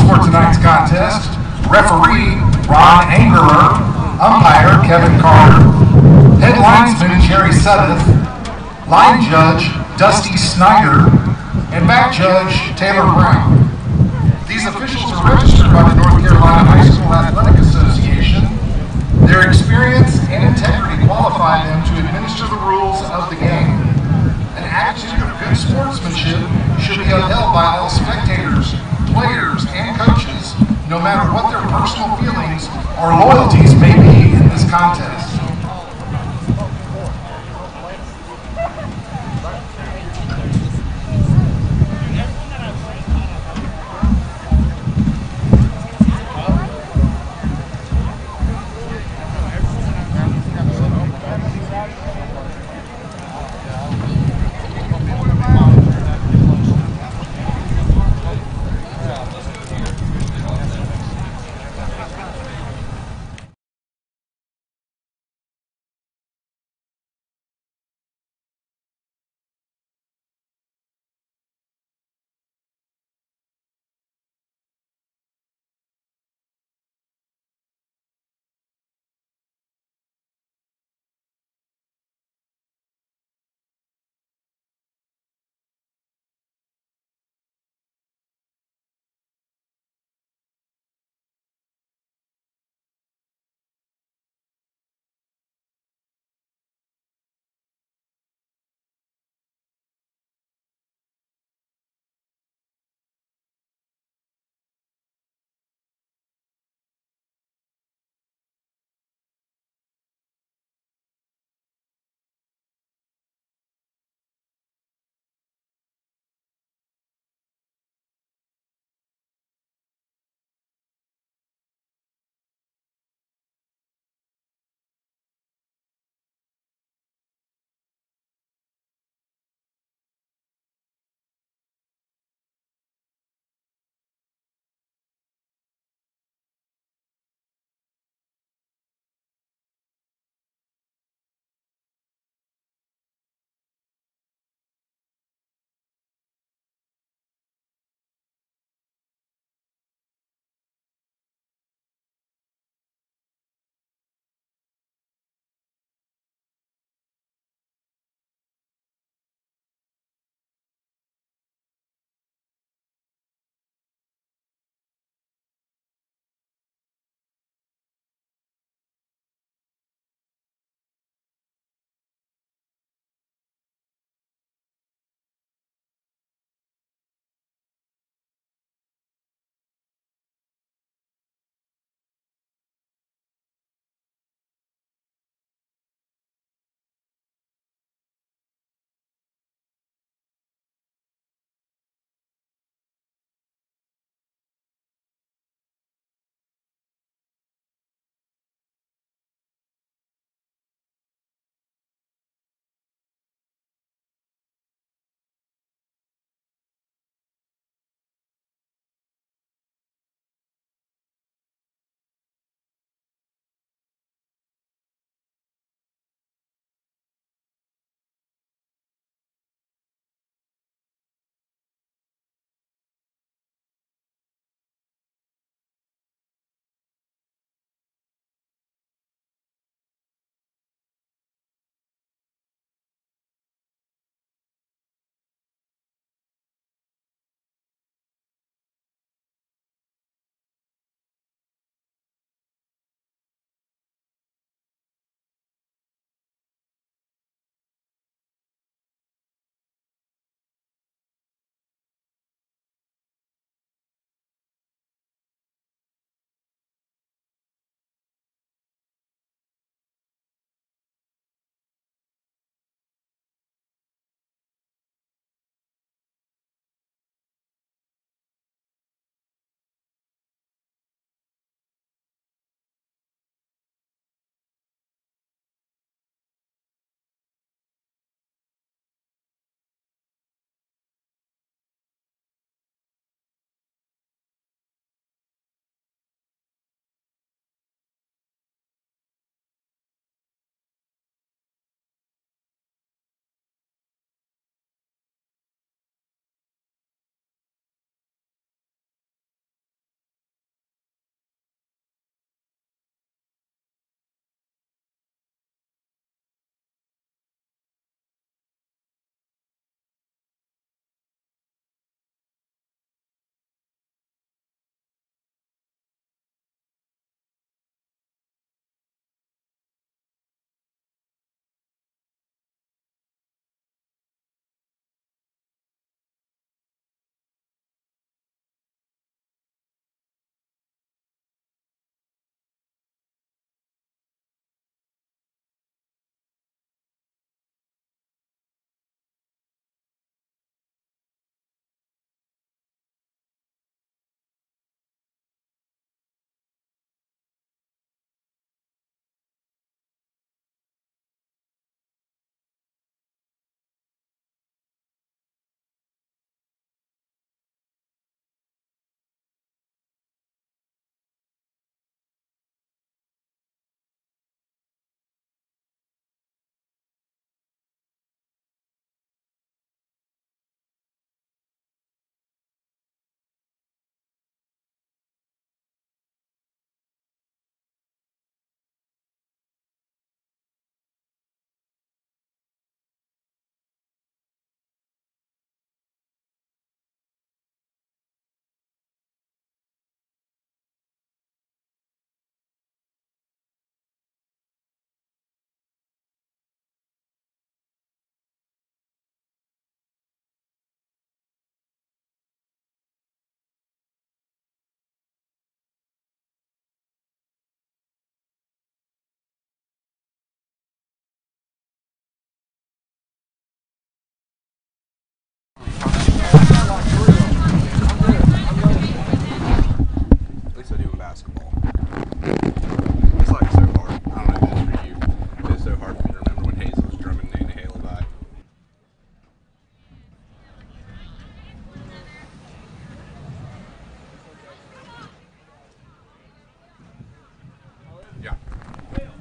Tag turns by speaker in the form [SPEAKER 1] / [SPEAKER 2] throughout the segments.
[SPEAKER 1] for tonight's contest, referee Ron Angerer, umpire Kevin Carter, head linesman Jerry Suddeth, line judge Dusty Snyder, and back judge Taylor Brown. These officials are registered by the North Carolina High School Athletic Association. Their experience and integrity qualify them to administer the rules of the game. An attitude of good sportsmanship should be upheld by all spectators, players, and coaches, no matter what their personal feelings or loyalties may be in this contest.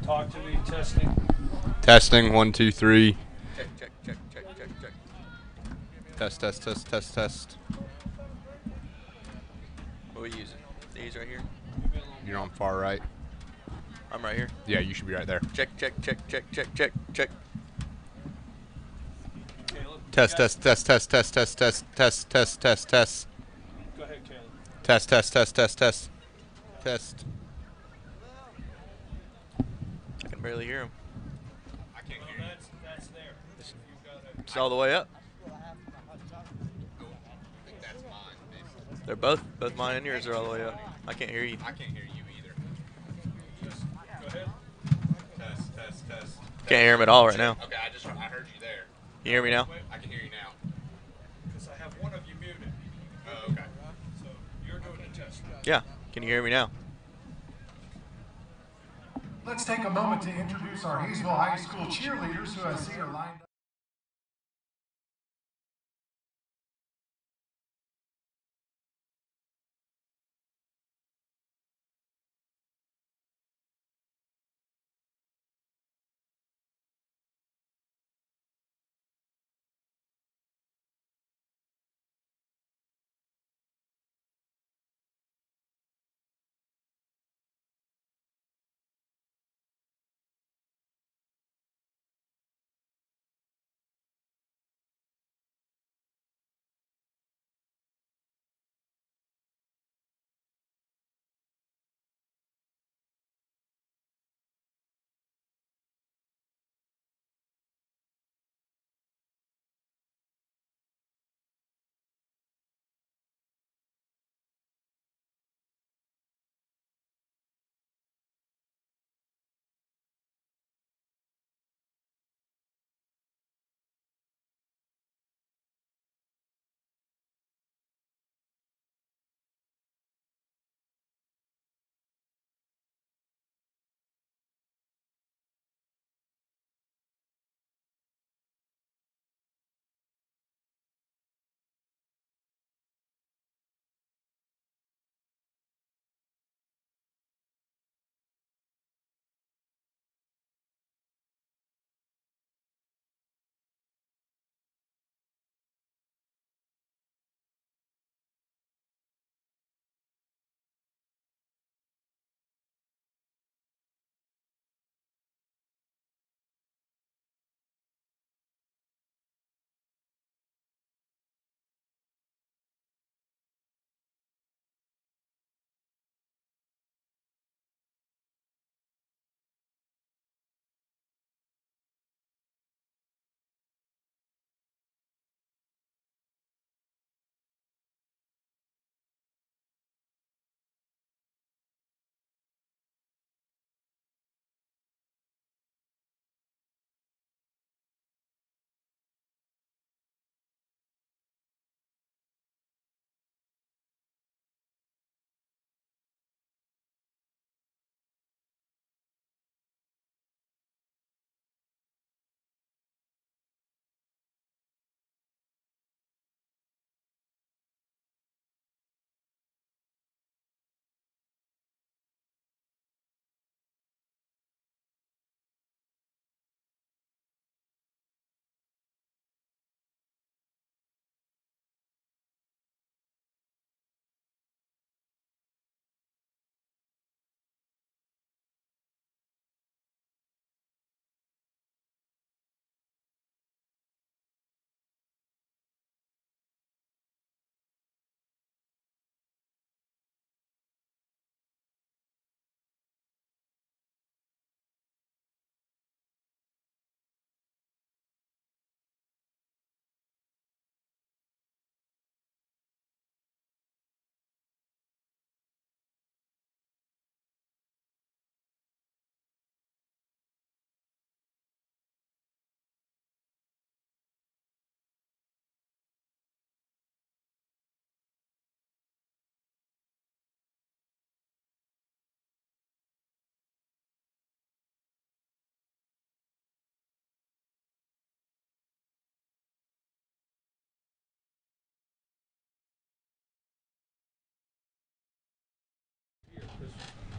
[SPEAKER 2] Talk to me, testing.
[SPEAKER 3] Testing, 1, 2, 3.
[SPEAKER 4] Check, check, check, check, check, check.
[SPEAKER 3] Test, test, test, test, test.
[SPEAKER 4] What are we using? These right here?
[SPEAKER 3] You're on far right.
[SPEAKER 4] I'm right here.
[SPEAKER 3] Yeah, you should be right there.
[SPEAKER 4] Check, check, check, check, check, check, check.
[SPEAKER 3] Test, test, test, test, test, test, test, test, test, test, test.
[SPEAKER 2] Go ahead, Caleb.
[SPEAKER 3] Test, test, test, test, test. Test.
[SPEAKER 4] I can barely hear him.
[SPEAKER 3] I can't hear you.
[SPEAKER 2] That's there.
[SPEAKER 4] It's all the way up.
[SPEAKER 3] I think that's mine, basically.
[SPEAKER 4] They're both mine and yours are all the way up. I can't hear you.
[SPEAKER 3] I can't hear you either.
[SPEAKER 2] Go ahead.
[SPEAKER 3] Test, test, test.
[SPEAKER 4] Can't hear him at all right now.
[SPEAKER 3] Okay, I heard you there.
[SPEAKER 4] You hear me now?
[SPEAKER 3] I can hear you now.
[SPEAKER 2] Because I have one of you muted.
[SPEAKER 3] Oh, okay.
[SPEAKER 2] So you're doing the test.
[SPEAKER 4] Yeah. Can you hear me now?
[SPEAKER 1] Let's take a moment to introduce our Hayesville High School cheerleaders who I see are lined up.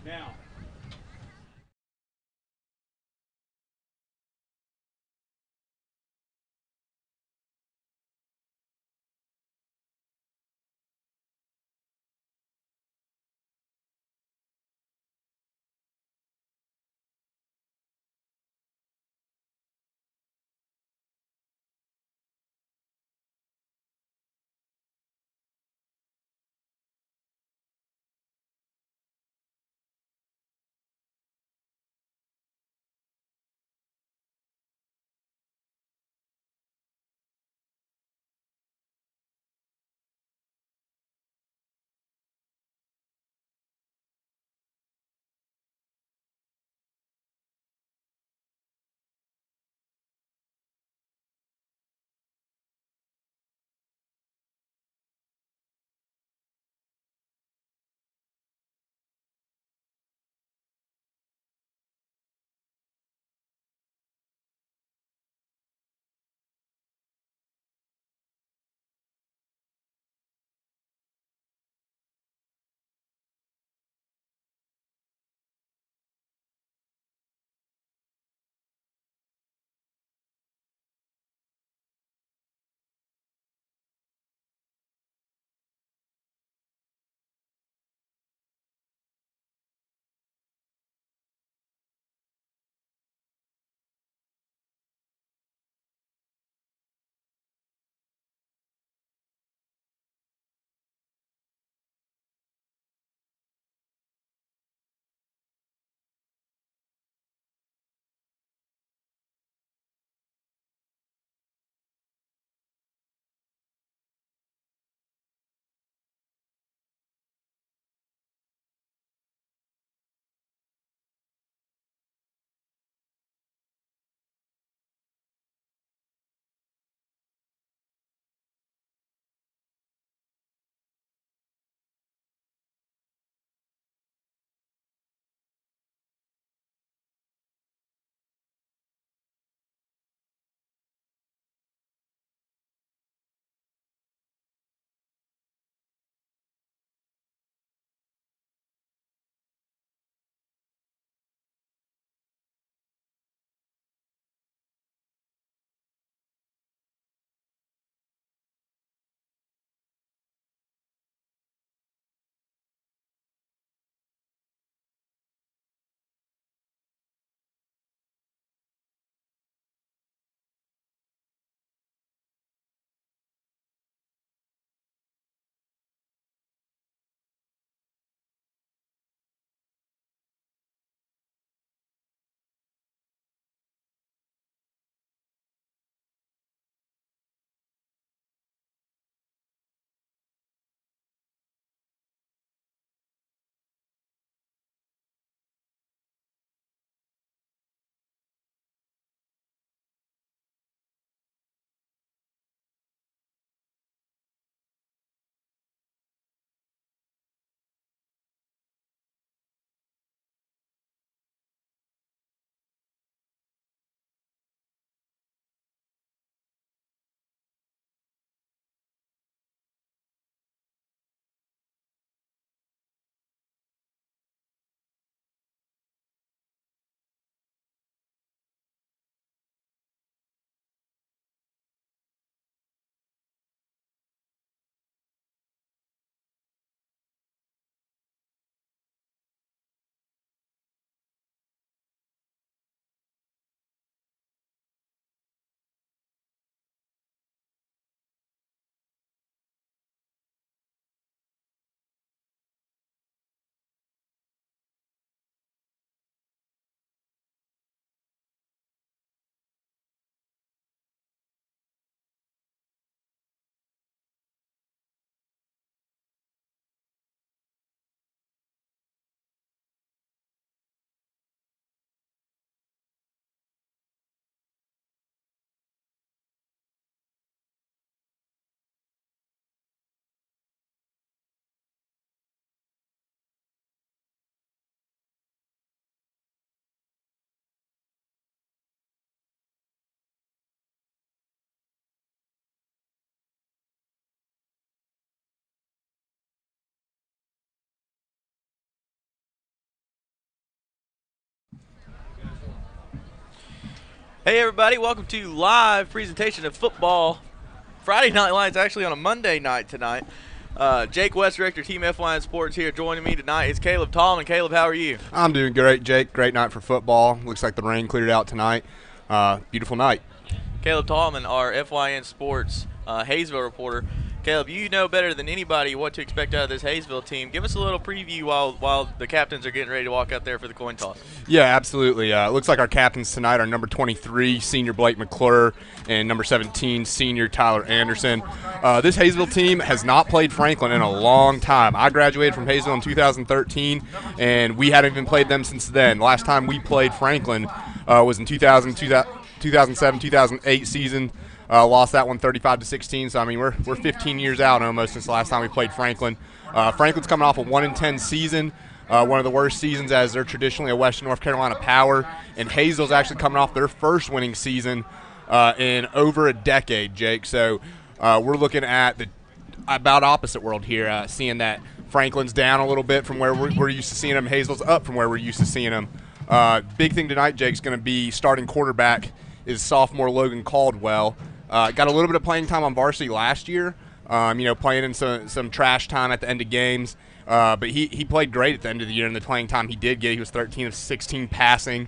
[SPEAKER 2] Now,
[SPEAKER 4] Hey everybody, welcome to live presentation of football. Friday Night Lights actually on a Monday night tonight. Jake West, Director, Team FYN Sports here. Joining me tonight is Caleb Tallman. Caleb, how are you?
[SPEAKER 5] I'm doing great, Jake. Great night for football. Looks like the rain cleared out tonight. Beautiful night.
[SPEAKER 4] Caleb Tallman, our FYN Sports Hayesville reporter. Caleb, you know better than anybody what to expect out of this Hayesville team. Give us a little preview while the captains are getting ready to walk out there for the coin toss.
[SPEAKER 5] Yeah, absolutely. It looks like our captains tonight are number 23, senior Blake Mcclure, and number 17, senior Tyler Anderson. This Hayesville team has not played Franklin in a long time. I graduated from Hayesville in 2013, and we hadn't even played them since then. Last time we played Franklin was in 2007, 2008 season. Lost that one 35-16. So I mean, we're 15 years out almost since the last time we played Franklin. Franklin's coming off a 1-10 season, one of the worst seasons as they're traditionally a Western North Carolina power. And Hayesville's actually coming off their first winning season in over a decade, Jake. So we're looking at the about opposite world here, seeing that Franklin's down a little bit from where we're used to seeing them. Hayesville's up from where we're used to seeing them. Big thing tonight, Jake's going to be starting quarterback is sophomore Logan Caldwell. Got a little bit of playing time on varsity last year, playing in some trash time at the end of games. But he played great at the end of the year in the playing time he did get. He was 13 of 16 passing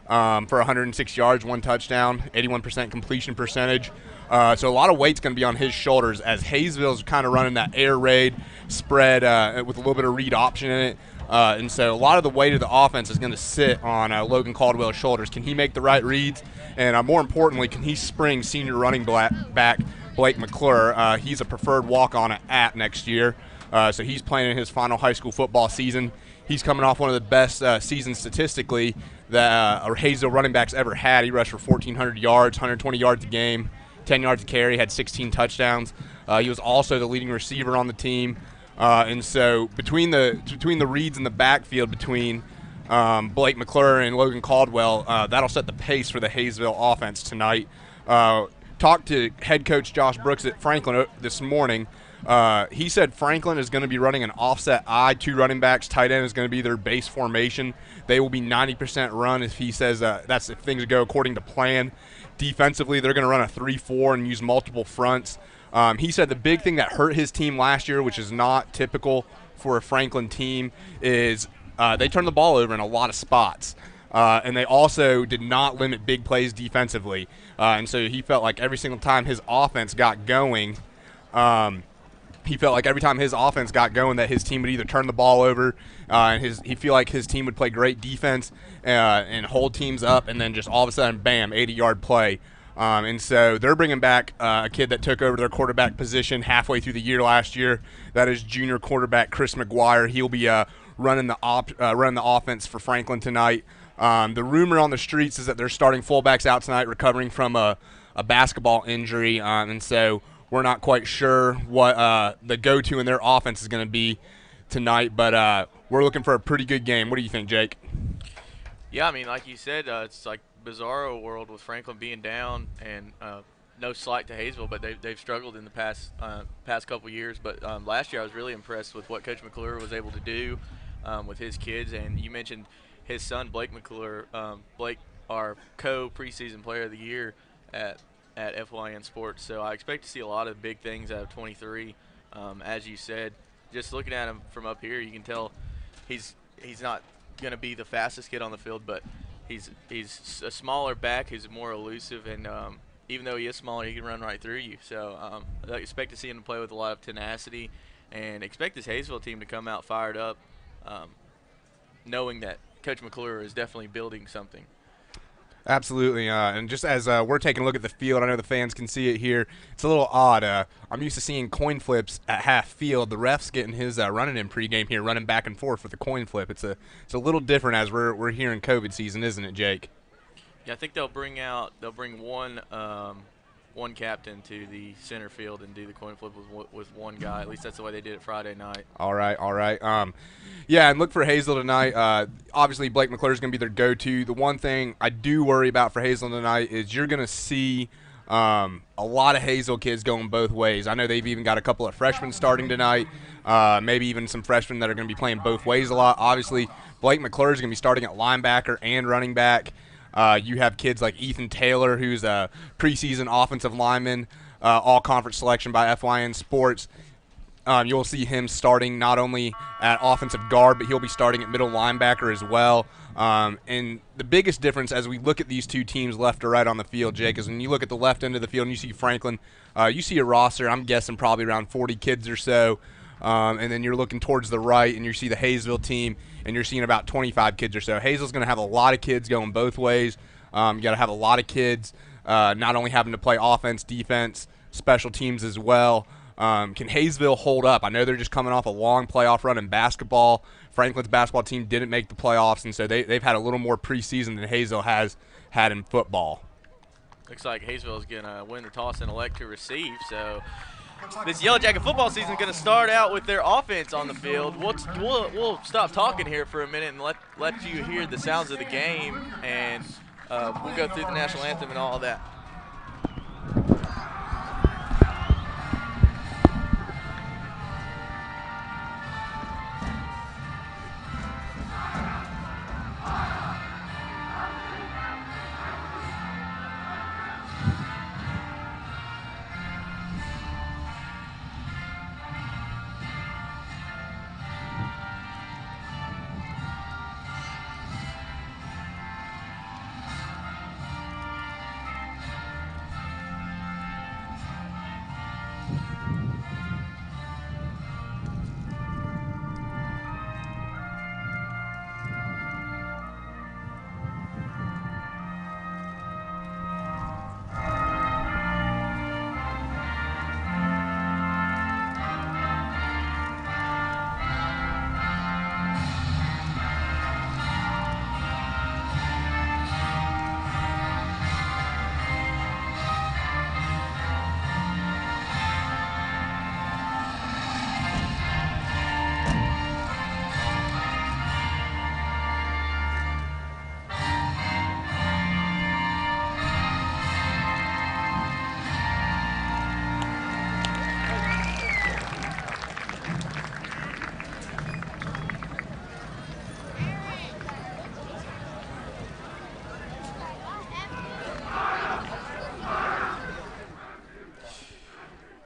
[SPEAKER 5] for 106 yards, 1 touchdown, 81% completion percentage. So a lot of weight's going to be on his shoulders as Hayesville's kind of running that air raid spread with a little bit of read option in it. And so a lot of the weight of the offense is going to sit on Logan Caldwell's shoulders. Can he make the right reads? And more importantly, can he spring senior running back Blake Mcclure? He's a preferred walk-on at next year. So he's playing in his final high school football season. He's coming off one of the best seasons statistically that a Hayesville running back's ever had. He rushed for 1,400 yards, 120 yards a game, 10 yards a carry, had 16 touchdowns. He was also the leading receiver on the team. And so between the reads in the backfield between Blake Mcclure and Logan Caldwell, that'll set the pace for the Hayesville offense tonight. Talked to head coach Josh Brooks at Franklin this morning. He said Franklin is going to be running an offset I, 2 running backs. Tight end is going to be their base formation. They will be 90% run if he says that's if things go according to plan. Defensively, they're going to run a 3-4 and use multiple fronts. He said the big thing that hurt his team last year, which is not typical for a Franklin team, is they turned the ball over in a lot of spots. And they also did not limit big plays defensively. And so he felt like every single time his offense got going, that his team would either turn the ball over, and he feel like his team would play great defense and hold teams up, and then just all of a sudden, bam, 80-yard play. And so they're bringing back a kid that took over their quarterback position halfway through the year last year. That is junior quarterback Chris McGuire. He'll be running the offense for Franklin tonight. The rumor on the streets is that they're starting fullbacks out tonight, recovering from a basketball injury, and so we're not quite sure what the go-to in their offense is going to be tonight. But we're looking for a pretty good game. What do you think, Jake?
[SPEAKER 4] Yeah, I mean, like you said, it's like bizarro world with Franklin being down, and no slight to Hayesville, but they've struggled in the past couple years. But last year I was really impressed with what Coach Mcclure was able to do with his kids. And you mentioned his son Blake Mcclure, Blake, our co-preseason player of the year at FYN Sports. So I expect to see a lot of big things out of 23. As you said, just looking at him from up here, you can tell he's not going to be the fastest kid on the field, but he's a smaller back who's more elusive, and even though he is smaller, he can run right through you. So I expect to see him play with a lot of tenacity, and expect this Hayesville team to come out fired up, knowing that Coach McClure is definitely building something.
[SPEAKER 5] Absolutely, and just as we're taking a look at the field, I know the fans can see it here. It's a little odd. I'm used to seeing coin flips at half field. The ref's getting his running in pregame here, running back and forth for the coin flip. It's a little different as we're here in COVID season, isn't it, Jake?
[SPEAKER 4] Yeah, I think they'll bring one captain to the center field and do the coin flip with one guy. At least that's the way they did it Friday night.
[SPEAKER 5] All right. Yeah, and look for Hayesville tonight. Obviously, Blake McClure is going to be their go-to. The one thing I do worry about for Hayesville tonight is you're going to see a lot of Hayesville kids going both ways. I know they've even got a couple of freshmen starting tonight, maybe even some freshmen that are going to be playing both ways a lot. Obviously, Blake McClure is going to be starting at linebacker and running back. You have kids like Ethan Taylor, who's a preseason offensive lineman, all-conference selection by FYN Sports. You'll see him starting not only at offensive guard, but he'll be starting at middle linebacker as well. And the biggest difference as we look at these two teams left or right on the field, Jake, is when you look at the left end of the field and you see Franklin, you see a roster, I'm guessing probably around 40 kids or so. And then you're looking towards the right and you see the Hayesville team and you're seeing about 25 kids or so. Hayesville's going to have a lot of kids going both ways. You got to have a lot of kids not only having to play offense, defense, special teams as well. Can Hayesville hold up? I know they're just coming off a long playoff run in basketball. Franklin's basketball team didn't make the playoffs, and so they've had a little more preseason than Hayesville has had in football.
[SPEAKER 4] Looks like Hayesville is going to win the toss and elect to receive. So this Yellow Jacket football season is going to start out with their offense on the field. We'll stop talking here for a minute and let you hear the sounds of the game, and we'll go through the national anthem and all of that.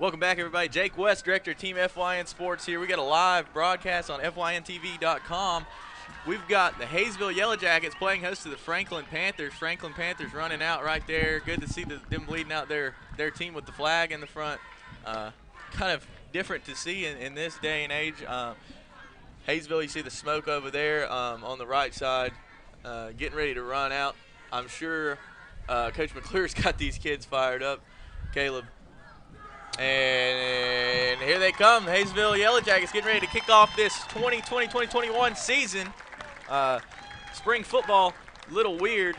[SPEAKER 4] Welcome back, everybody. Jake West, Director of Team FYN Sports here. We got a live broadcast on FYNTV.com. We've got the Hayesville Yellow Jackets playing host to the Franklin Panthers. Franklin Panthers running out right there. Good to see them leading out their team with the flag in the front. Kind of different to see in this day and age. Hayesville, you see the smoke over there on the right side, getting ready to run out. I'm sure Coach Mcclure's got these kids fired up. Caleb. And here they come, the Hayesville Yellow Jackets getting ready to kick off this 2020-2021 season. Spring football, a little weird,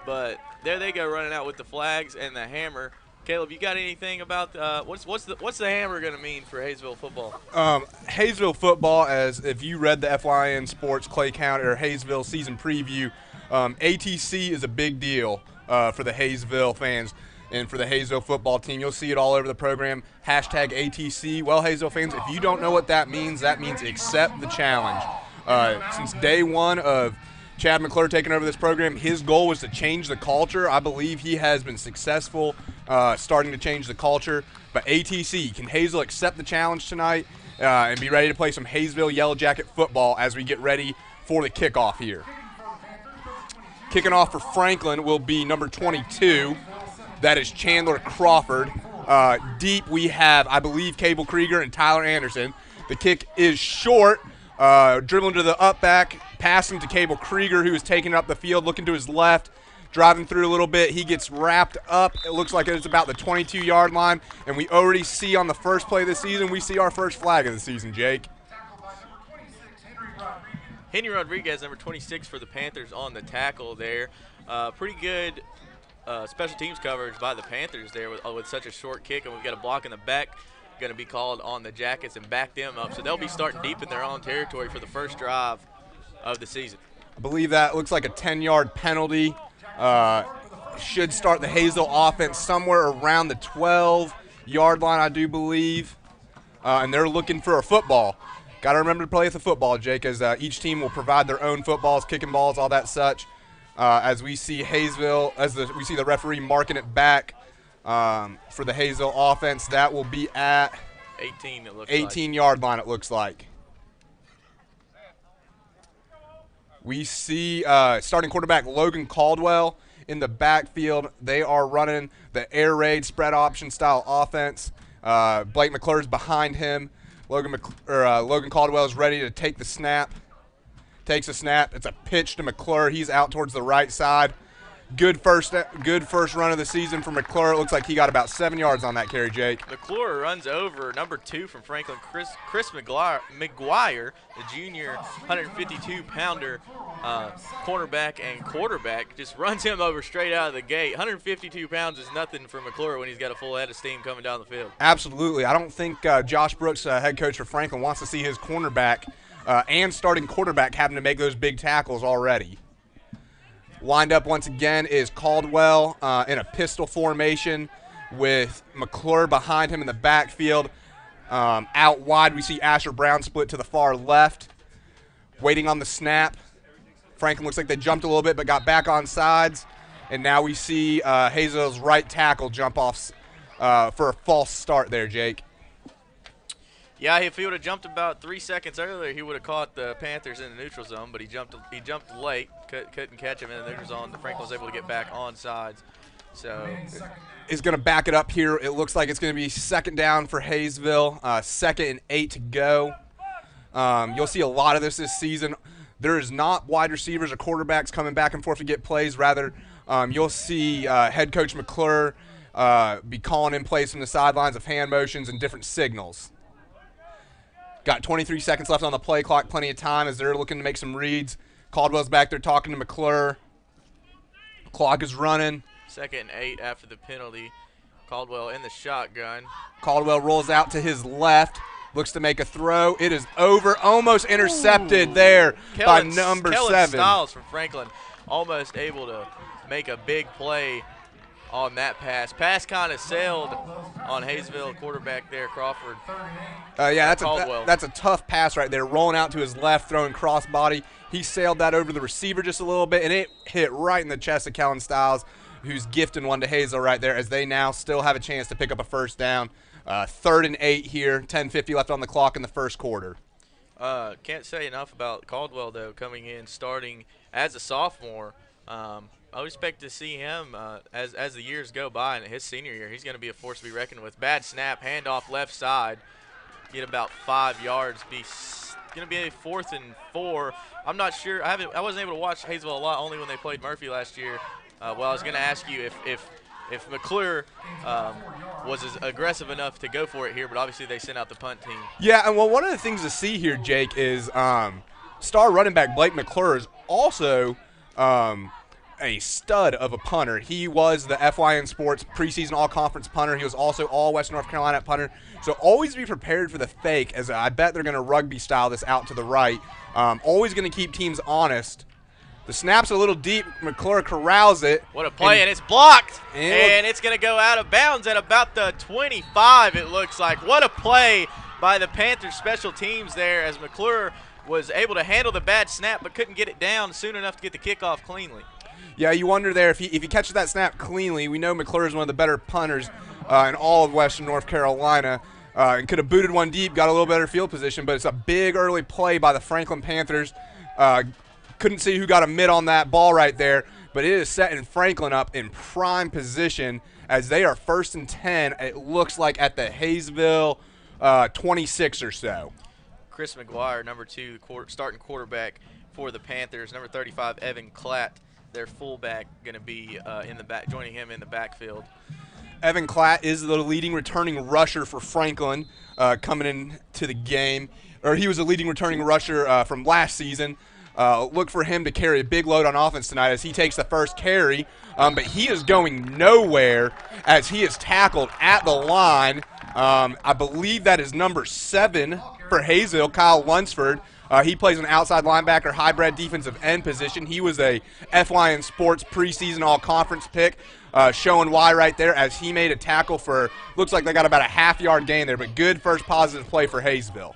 [SPEAKER 4] but there they go running out with the flags and the hammer. Caleb, you got anything about what's the hammer going to mean for Hayesville football?
[SPEAKER 5] Hayesville football, as if you read the FYN Sports Clay County or Hayesville season preview, ATC is a big deal for the Hayesville fans. And for the Hayesville football team, you'll see it all over the program. Hashtag ATC. Well, Hayesville fans, if you don't know what that means accept the challenge. Since day one of Chad Mcclure taking over this program, his goal was to change the culture. I believe he has been successful starting to change the culture. But ATC, can Hayesville accept the challenge tonight and be ready to play some Hayesville Yellow Jacket football as we get ready for the kickoff here? Kicking off for Franklin will be number 22. That is Chandler Crawford. Deep we have, I believe, Cable Krieger and Tyler Anderson. The kick is short, dribbling to the up back, passing to Cable Krieger, who is taking up the field, looking to his left, driving through a little bit. He gets wrapped up. It looks like it's about the 22-yard line, and we already see on the first play of the season, we see our first flag of the season, Jake.
[SPEAKER 4] Henry Rodriguez, number 26 for the Panthers on the tackle there. Pretty good special teams coverage by the Panthers there with such a short kick, and we've got a block in the back going to be called on the Jackets and back them up. So they'll be starting deep in their own territory for the first drive of the season.
[SPEAKER 5] I believe that looks like a 10-yard penalty. Should start the Hayesville offense somewhere around the 12-yard line, I do believe. And they're looking for a football. Got to remember to play with the football, Jake, as each team will provide their own footballs, kicking balls, all that such. as we see Hayesville, we see the referee marking it back for the Hayesville offense. That will be at
[SPEAKER 4] 18. It looks
[SPEAKER 5] 18-yard line. It looks like. We see starting quarterback Logan Caldwell in the backfield. They are running the air raid spread option style offense. Blake Mcclure's behind him. Logan Caldwell is ready to take the snap. Takes a snap. It's a pitch to Mcclure. He's out towards the right side. Good first run of the season for Mcclure. It looks like he got about 7 yards on that carry, Jake.
[SPEAKER 4] McClure runs over number 2 from Franklin, Chris McGuire, the junior 152-pounder cornerback and quarterback. Just runs him over straight out of the gate. 152 pounds is nothing for McClure when he's got a full head of steam coming down the field.
[SPEAKER 5] Absolutely. I don't think Josh Brooks, head coach for Franklin, wants to see his cornerback and starting quarterback having to make those big tackles already. Lined up once again is Caldwell in a pistol formation with McClure behind him in the backfield. Out wide, we see Asher Brown split to the far left. Waiting on the snap. Franklin looks like they jumped a little bit but got back on sides. And now we see Hayesville's right tackle jump off for a false start there, Jake.
[SPEAKER 4] Yeah, if he would have jumped about 3 seconds earlier, he would have caught the Panthers in the neutral zone, but he jumped late, couldn't catch him in the neutral zone. Franklin was able to get back on sides. So
[SPEAKER 5] is going to back it up here. It looks like it's going to be second down for Hayesville, 2nd and 8 to go. You'll see a lot of this season. There is not wide receivers or quarterbacks coming back and forth to get plays. Rather, you'll see head coach McClure be calling in plays from the sidelines of hand motions and different signals. Got 23 seconds left on the play clock, plenty of time as they're looking to make some reads. Caldwell's back there talking to McClure. Clock is running.
[SPEAKER 4] 2nd and 8 after the penalty. Caldwell in the shotgun.
[SPEAKER 5] Caldwell rolls out to his left, looks to make a throw. It is over, almost intercepted there by number 7.
[SPEAKER 4] Stiles from Franklin, almost able to make a big play on that pass. Pass kind of sailed on Hayesville quarterback there, Crawford.
[SPEAKER 5] Yeah, that's a tough pass right there. Rolling out to his left, throwing crossbody. He sailed that over the receiver just a little bit, and it hit right in the chest of Kellen Stiles, who's gifting one to Hayesville right there as they now still have a chance to pick up a first down. 3rd and 8 here, 10:50 left on the clock in the first quarter.
[SPEAKER 4] Can't say enough about Caldwell, though, coming in, starting as a sophomore. I would expect to see him as the years go by, and his senior year, he's going to be a force to be reckoned with. Bad snap, handoff left side, get about 5 yards. Going to be a 4th and 4. I'm not sure. I wasn't able to watch Hayesville a lot, only when they played Murphy last year. Well, I was going to ask you if McClure was as aggressive enough to go for it here, but obviously they sent out the punt team.
[SPEAKER 5] Yeah, and well, one of the things to see here, Jake, is star running back Blake Mcclure is also a stud of a punter. He was the FYN Sports preseason all-conference punter. He was also all-West North Carolina punter. So always be prepared for the fake, as I bet they're going to rugby style this out to the right. Always going to keep teams honest. The snap's a little deep. McClure corrals it.
[SPEAKER 4] What a play, and it's blocked. And it's going to go out of bounds at about the 25, it looks like. What a play by the Panthers special teams there, as McClure was able to handle the bad snap but couldn't get it down soon enough to get the kickoff cleanly.
[SPEAKER 5] Yeah, you wonder there if he catches that snap cleanly. We know McClure is one of the better punters in all of Western North Carolina, and could have booted one deep, got a little better field position, but it's a big early play by the Franklin Panthers. Couldn't see who got a mid on that ball right there, but it is setting Franklin up in prime position as they are 1st and 10, it looks like, at the Hayesville 26 or so.
[SPEAKER 4] Chris McGuire, number 2, starting quarterback for the Panthers. Number 35, Evan Klatt, their fullback, going to be in the back, joining him in the backfield.
[SPEAKER 5] Evan Klatt is the leading returning rusher for Franklin coming into the game. Or he was a leading returning rusher from last season. Look for him to carry a big load on offense tonight as he takes the first carry. But he is going nowhere as he is tackled at the line. I believe that is number 7 for Hayesville, Kyle Lunsford. He plays an outside linebacker, hybrid defensive end position. He was a FYN Sports preseason all-conference pick, showing why right there as he made a tackle for, looks like they got about a half-yard gain there, but good first positive play for Hayesville.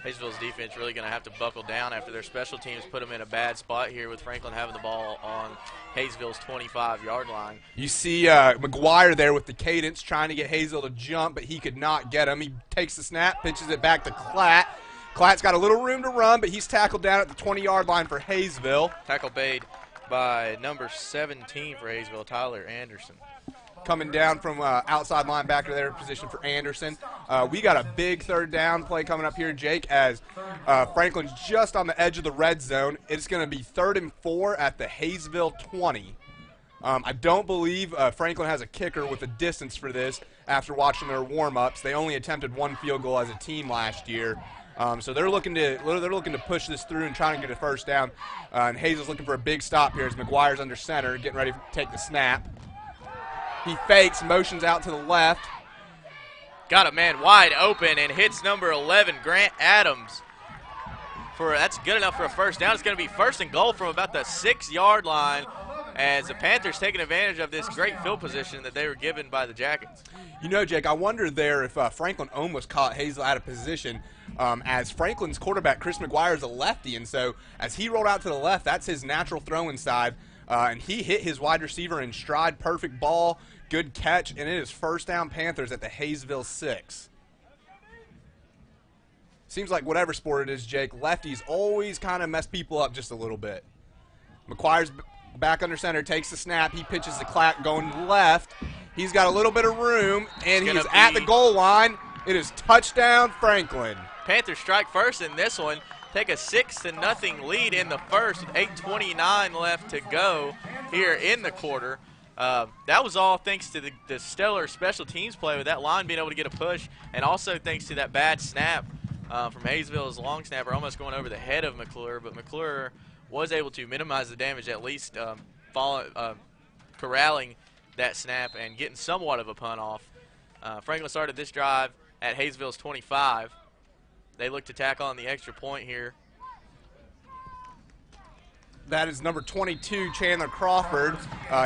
[SPEAKER 4] Hayesville's defense really going to have to buckle down after their special teams put them in a bad spot here with Franklin having the ball on Hayesville's 25-yard line.
[SPEAKER 5] You see McGuire there with the cadence trying to get Hayesville to jump, but he could not get him. He takes the snap, pitches it back to Klatt. Klatt's got a little room to run, but he's tackled down at the 20-yard line for Hayesville.
[SPEAKER 4] Tackle made by number 17 for Hayesville, Tyler Anderson.
[SPEAKER 5] Coming down from outside linebacker there, position for Anderson. We got a big third down play coming up here, Jake, as Franklin's just on the edge of the red zone. It's going to be 3rd and 4 at the Hayesville 20. I don't believe Franklin has a kicker with a distance for this after watching their warm-ups. They only attempted 1 field goal as a team last year. So they're looking to push this through and trying to get a first down. And Hayesville's looking for a big stop here as McGuire's under center, getting ready to take the snap. He fakes, motions out to the left.
[SPEAKER 4] Got a man wide open and hits number 11, Grant Adams. That's good enough for a first down. It's going to be 1st and goal from about the 6-yard line as the Panthers taking advantage of this great field position that they were given by the Jackets.
[SPEAKER 5] You know, Jake, I wonder there if Franklin almost caught Hayesville out of position as Franklin's quarterback, Chris McGuire, is a lefty. And so as he rolled out to the left, that's his natural throwing side. And he hit his wide receiver in stride, perfect ball, good catch, and it is 1st down Panthers at the Hayesville 6. Seems like whatever sport it is, Jake, lefties always kind of mess people up just a little bit. McGuire's back under center, takes the snap. He pitches the Klatt going left. He's got a little bit of room, and he's at the goal line. It is touchdown Franklin.
[SPEAKER 4] Panthers strike first in this one. Take a 6-0 lead in the first with 8:29 left to go here in the quarter. That was all thanks to the stellar special teams play with that line being able to get a push, and also thanks to that bad snap from Hayesville's long snapper almost going over the head of Mcclure, but Mcclure was able to minimize the damage, at least corralling that snap and getting somewhat of a punt off. Franklin started this drive at Hayesville's 25. They look to tackle on the extra point here.
[SPEAKER 5] That is number 22, Chandler Crawford.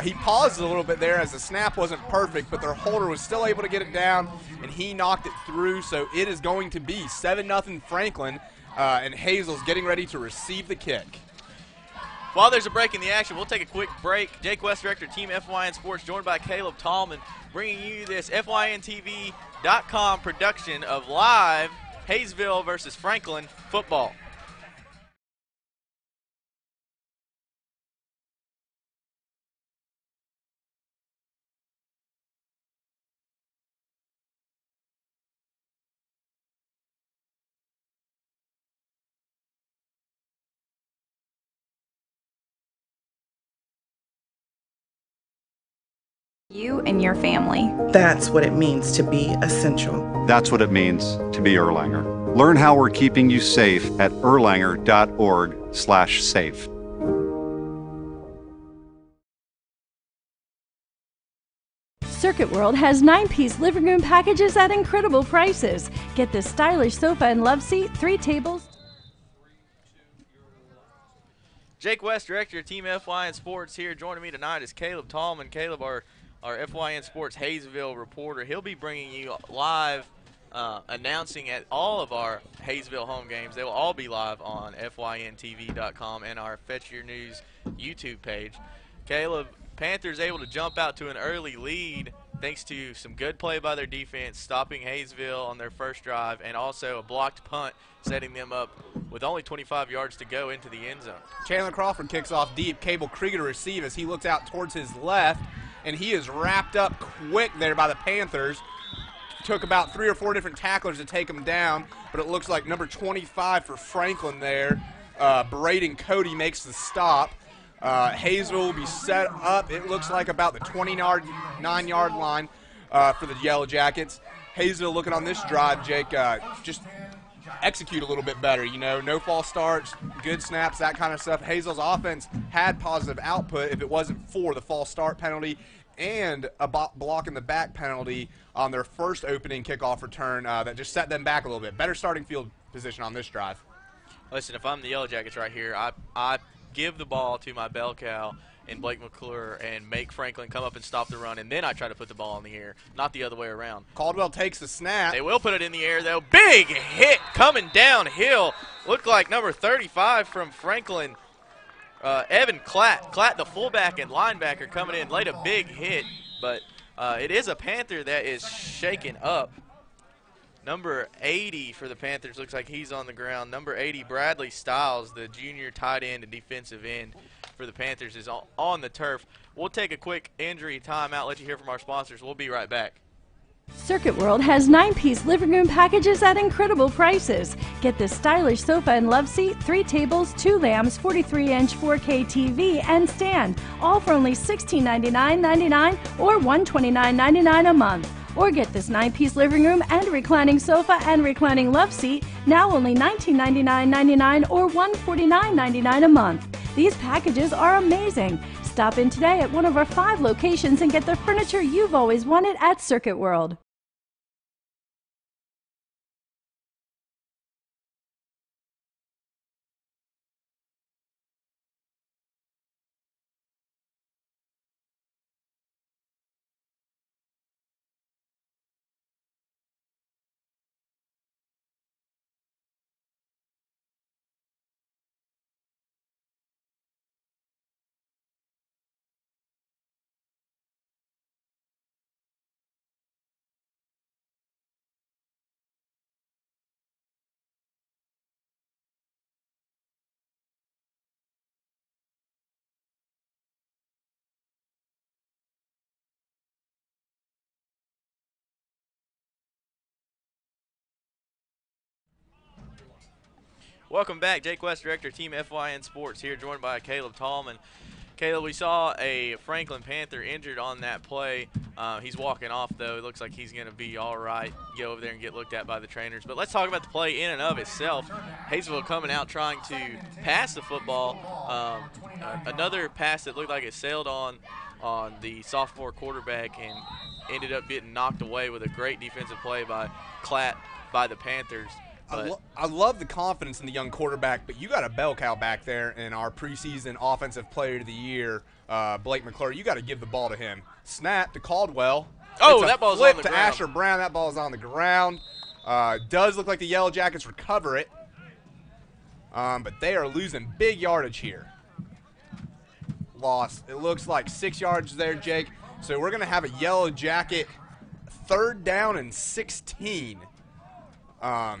[SPEAKER 5] He paused a little bit there as the snap wasn't perfect, but their holder was still able to get it down, and he knocked it through. So it is going to be 7-0 Franklin, and Hayesville's getting ready to receive the kick.
[SPEAKER 4] While there's a break in the action, we'll take a quick break. Jake West, Director, Team FYN Sports, joined by Caleb Tallman, bringing you this FYNTV.com production of live Hayesville versus Franklin football.
[SPEAKER 6] You and your family.
[SPEAKER 7] That's what it means to be essential.
[SPEAKER 8] That's what it means to be Erlanger. Learn how we're keeping you safe at erlanger.org/safe.
[SPEAKER 9] Circuit World has 9-piece living room packages at incredible prices. Get this stylish sofa and love seat, 3 tables.
[SPEAKER 4] Jake West, Director of Team FYN Sports, here. Joining me tonight is Caleb Tallman. Caleb, our FYN Sports Hayesville reporter. He'll be bringing you live announcing at all of our Hayesville home games. They will all be live on FYNTV.com and our Fetch Your News YouTube page. Caleb, Panthers able to jump out to an early lead thanks to some good play by their defense, stopping Hayesville on their first drive, and also a blocked punt, setting them up with only 25 yards to go into the end zone.
[SPEAKER 5] Chandler Crawford kicks off deep. Cable Krieger to receive as he looks out towards his left, and he is wrapped up quick there by the Panthers. Took about 3 or 4 different tacklers to take him down, but it looks like number 25 for Franklin there, Braden Cody, makes the stop. Hayesville will be set up, it looks like about the 29-yard line for the Yellow Jackets. Hayesville looking on this drive, Jake, just execute a little bit better, you know, no false starts, good snaps, that kind of stuff. Hayesville's offense had positive output if it wasn't for the false start penalty and a block in the back penalty on their first opening kickoff return that just set them back a little bit. Better starting field position on this drive.
[SPEAKER 4] Listen, if I'm the Yellow Jackets right here, I give the ball to my bell cow in Blake Mcclure and make Franklin come up and stop the run, and then I try to put the ball in the air, not the other way around.
[SPEAKER 5] Caldwell takes the snap.
[SPEAKER 4] They will put it in the air, though. Big hit coming downhill. Looked like number 35 from Franklin, Evan Klatt. Klatt, the fullback and linebacker, coming in, laid a big hit, but it is a Panther that is shaken up. Number 80 for the Panthers looks like he's on the ground. Number 80, Bradley Stiles, the junior tight end and defensive end for the Panthers, is on the turf. We'll take a quick injury timeout, let you hear from our sponsors. We'll be right back.
[SPEAKER 9] Circuit World has 9-piece living room packages at incredible prices. Get this stylish sofa and love seat, 3 tables, 2 lamps, 43-inch 4K TV, and stand, all for only $1699.99 or $129.99 a month. Or get this 9-piece living room and reclining sofa and reclining love seat, now only $1999.99 or $149.99 a month. These packages are amazing. Stop in today at one of our 5 locations and get the furniture you've always wanted at Circuit World.
[SPEAKER 4] Welcome back. Jake West, Director of Team FYN Sports here, joined by Caleb Tallman. Caleb, we saw a Franklin Panther injured on that play. He's walking off, though. It looks like he's going to be all right. Go over there and get looked at by the trainers. But let's talk about the play in and of itself. Hayesville coming out trying to pass the football. Another pass that looked like it sailed on the sophomore quarterback and ended up getting knocked away with a great defensive play by Klatt by the Panthers.
[SPEAKER 5] I love the confidence in the young quarterback, but you got a bell cow back there in our preseason Offensive Player of the Year, Blake Mcclure. You got to give the ball to him. Snap to Caldwell.
[SPEAKER 4] Oh, that ball's on the
[SPEAKER 5] ground. Flip to Asher Brown. That ball's on the ground. Does look like the Yellow Jackets recover it, but they are losing big yardage here. Lost. It looks like 6 yards there, Jake. So we're going to have a Yellow Jacket 3rd down and 16.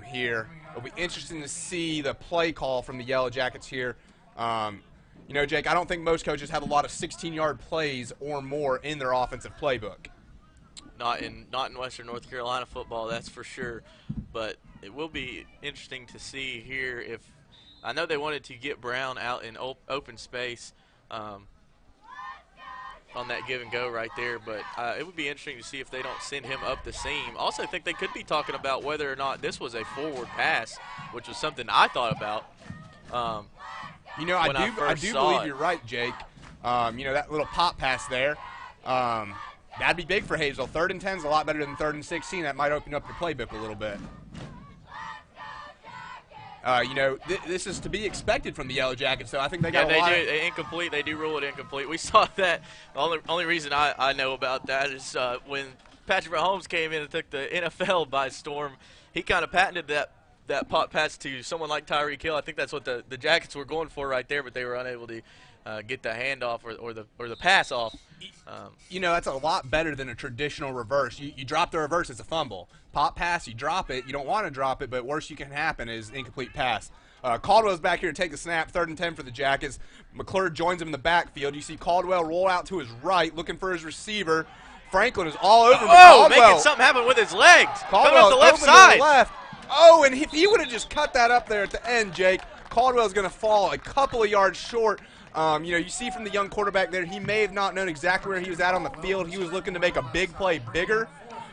[SPEAKER 5] Here. It'll be interesting to see the play call from the Yellow Jackets here. You know, Jake, I don't think most coaches have a lot of 16-yard plays or more in their offensive playbook.
[SPEAKER 4] Not in Western North Carolina football, that's for sure. But it will be interesting to see here if – I know they wanted to get Brown out in open space on that give and go right there, but it would be interesting to see if they don't send him up the seam. Also, I think they could be talking about whether or not this was a forward pass, which was something I thought about.
[SPEAKER 5] You know, I do believe you're right, Jake. You know, that little pop pass there, that'd be big for Hayesville. 3rd and 10 is a lot better than 3rd and 16. That might open up your playbook a little bit. You know, this is to be expected from the Yellow Jackets, so I think they got a lot.
[SPEAKER 4] Yeah, they do. Incomplete. They do rule it incomplete. We saw that. The only reason I know about that is when Patrick Mahomes came in and took the NFL by storm, he kind of patented that pop pass to someone like Tyreek Hill. I think that's what the Jackets were going for right there, but they were unable to get the handoff or the pass off.
[SPEAKER 5] You know, that's a lot better than a traditional reverse. You drop the reverse, it's a fumble. Pop pass, you drop it. You don't want to drop it, but worst you can happen is incomplete pass. Caldwell's back here to take the snap, 3rd and 10 for the Jackets. Mcclure joins him in the backfield. You see Caldwell roll out to his right, looking for his receiver. Franklin is all over Caldwell.
[SPEAKER 4] Making something happen with his legs.
[SPEAKER 5] Caldwell
[SPEAKER 4] coming up the left side.
[SPEAKER 5] To the left. Oh, and if he would have just cut that up there at the end, Jake, Caldwell's going to fall a couple of yards short. You know, you see from the young quarterback there, he may have not known exactly where he was at on the field. He was looking to make a big play bigger.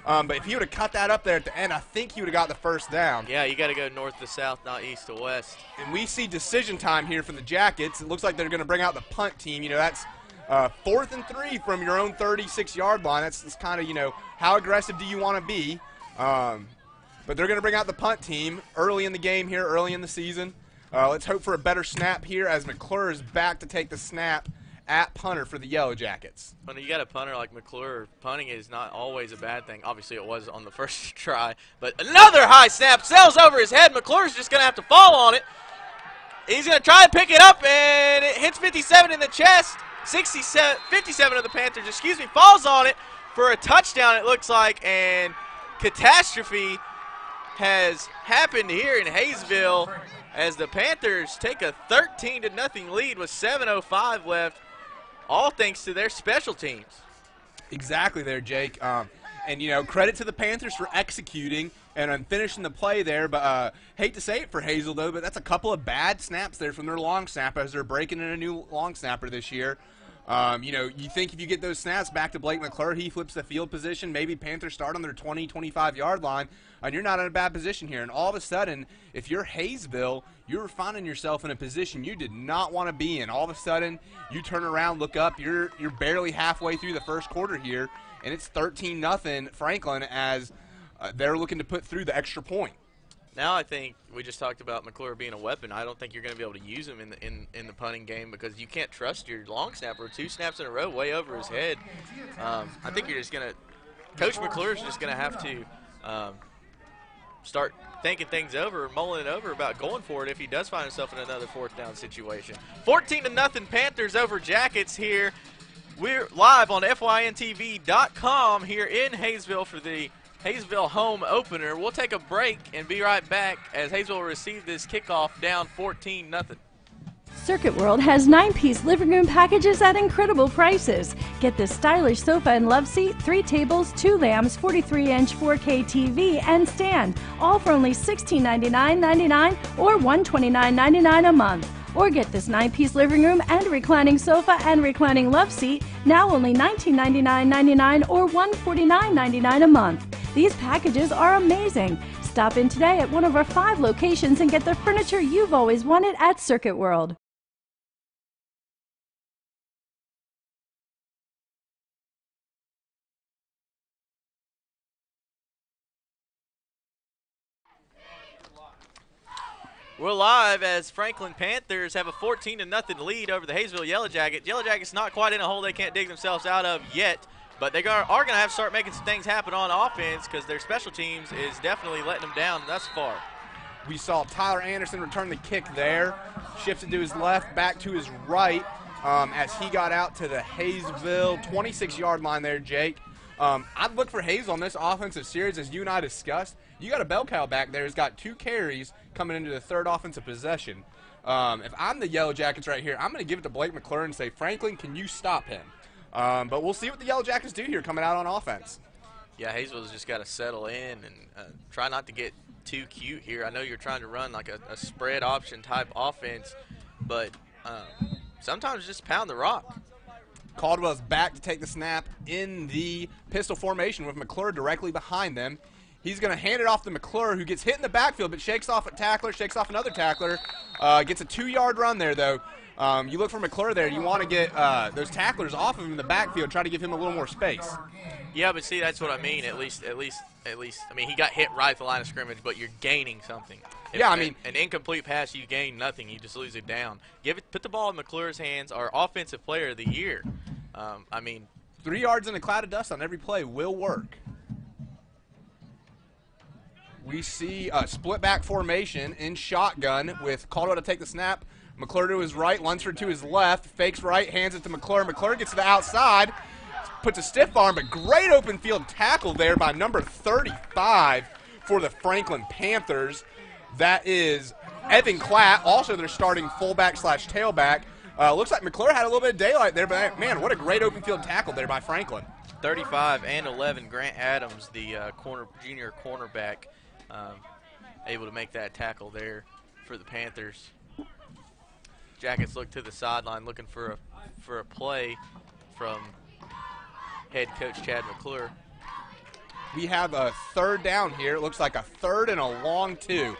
[SPEAKER 5] But if he would have cut that up there at the end, I think he would have got the 1st down.
[SPEAKER 4] Yeah, you got to go north to south, not east to west.
[SPEAKER 5] And we see decision time here for the Jackets. It looks like they're going to bring out the punt team. You know, that's 4th and 3 from your own 36-yard line. That's kind of, you know, how aggressive do you want to be? But they're going to bring out the punt team early in the game here, early in the season. Let's hope for a better snap here as Mcclure is back to take the snap at punter for the Yellow Jackets.
[SPEAKER 4] When you got a punter like Mcclure, punting is not always a bad thing. Obviously, it was on the first try. But another high snap sails over his head. McClure's just going to have to fall on it. He's going to try to pick it up, and it hits 57 in the chest. 57 of the Panthers, falls on it for a touchdown, it looks like. And catastrophe has happened here in Hayesville as the Panthers take a 13-0 lead with 7:05 left, all thanks to their special teams.
[SPEAKER 5] Exactly there, Jake. And, you know, credit to the Panthers for executing and finishing the play there. But hate to say it for Hayesville, though, but that's a couple of bad snaps there from their long snapper as they're breaking in a new long snapper this year. You know, you think if you get those snaps back to Blake Mcclure, he flips the field position, maybe Panthers start on their 20, 25-yard line, and you're not in a bad position here. And all of a sudden, if you're Hayesville, you're finding yourself in a position you did not want to be in. All of a sudden, you turn around, look up, you're barely halfway through the first quarter here, and it's 13-0 Franklin as they're looking to put through the extra point.
[SPEAKER 4] Now I think we just talked about Mcclure being a weapon. I don't think you're going to be able to use him in the punting game because you can't trust your long snapper. 2 snaps in a row way over his head. I think you're just going to – Coach McClure's just going to have to start thinking things over, mulling it over about going for it if he does find himself in another 4th down situation. 14-0 Panthers over Jackets here. We're live on FYNTV.com here in Hayesville for the Hayesville home opener. We'll take a break and be right back as Hayesville will receive this kickoff down 14-0.
[SPEAKER 9] Circuit World has 9-piece living room packages at incredible prices. Get this stylish sofa and love seat, 3 tables, 2 lamps, 43-inch 4K TV, and stand, all for only $1699.99 or $129.99 a month. Or get this 9-piece living room and reclining sofa and reclining love seat, now only $1999.99 or $149.99 a month. These packages are amazing. Stop in today at one of our 5 locations and get the furniture you've always wanted at Circuit World.
[SPEAKER 4] We're live as Franklin Panthers have a 14-0 lead over the Hayesville Yellow Jackets. Yellow Jackets not quite in a hole they can't dig themselves out of yet, but they are going to have to start making some things happen on offense because their special teams is definitely letting them down thus far.
[SPEAKER 5] We saw Tyler Anderson return the kick there, shifted to his left, back to his right as he got out to the Hayesville 26-yard line there, Jake. I'd look for Hayes on this offensive series, as you and I discussed. You got a bell cow back there who's got 2 carries coming into the 3rd offensive possession. If I'm the Yellow Jackets right here, I'm going to give it to Blake Mcclure and say, Franklin, can you stop him? But we'll see what the Yellow Jackets do here coming out on offense.
[SPEAKER 4] Yeah, Hayesville's just got to settle in and try not to get too cute here. I know you're trying to run like a spread option type offense, but sometimes just pound the rock.
[SPEAKER 5] Caldwell's back to take the snap in the pistol formation with McClure directly behind them. He's going to hand it off to McClure, who gets hit in the backfield but shakes off a tackler, shakes off another tackler. Gets a 2-yard run there, though. You look for McClure there. You want to get those tacklers off of him in the backfield, try to give him a little more space.
[SPEAKER 4] Yeah, but see, that's what I mean. At least. I mean, he got hit right at the line of scrimmage, but you're gaining something.
[SPEAKER 5] Yeah, I mean,
[SPEAKER 4] an incomplete pass, you gain nothing. You just lose it down. Put the ball in McClure's hands. Our offensive player of the year. I mean,
[SPEAKER 5] 3 yards in a cloud of dust on every play will work. We see a split back formation in shotgun with Caldwell to take the snap. McClure to his right, Lunsford to his left, fakes right, hands it to McClure. McClure gets to the outside, puts a stiff arm, but great open field tackle there by number 35 for the Franklin Panthers. That is Evan Klatt, also their starting fullback / tailback. Looks like McClure had a little bit of daylight there, but man, what a great open field tackle there by Franklin.
[SPEAKER 4] 35 and 11, Grant Adams, the junior cornerback, able to make that tackle there for the Panthers. Jackets look to the sideline looking for a play from head coach Chad McClure.
[SPEAKER 5] We have a 3rd down here. It looks like a 3rd and a long 2.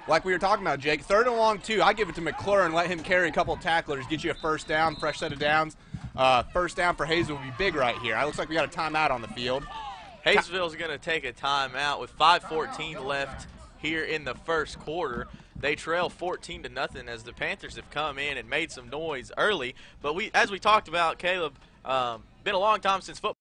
[SPEAKER 5] Like we were talking about, Jake, 3rd and long 2. I give it to McClure and let him carry a couple of tacklers, get you a 1st down, fresh set of downs. 1st down for Hayesville would be big right here. It looks like we got a timeout on the field.
[SPEAKER 4] Hayesville's going to take a timeout with 5:14 left here in the 1st quarter. They trail 14-0 as the Panthers have come in and made some noise early. But as we talked about, Caleb, been a long time since football.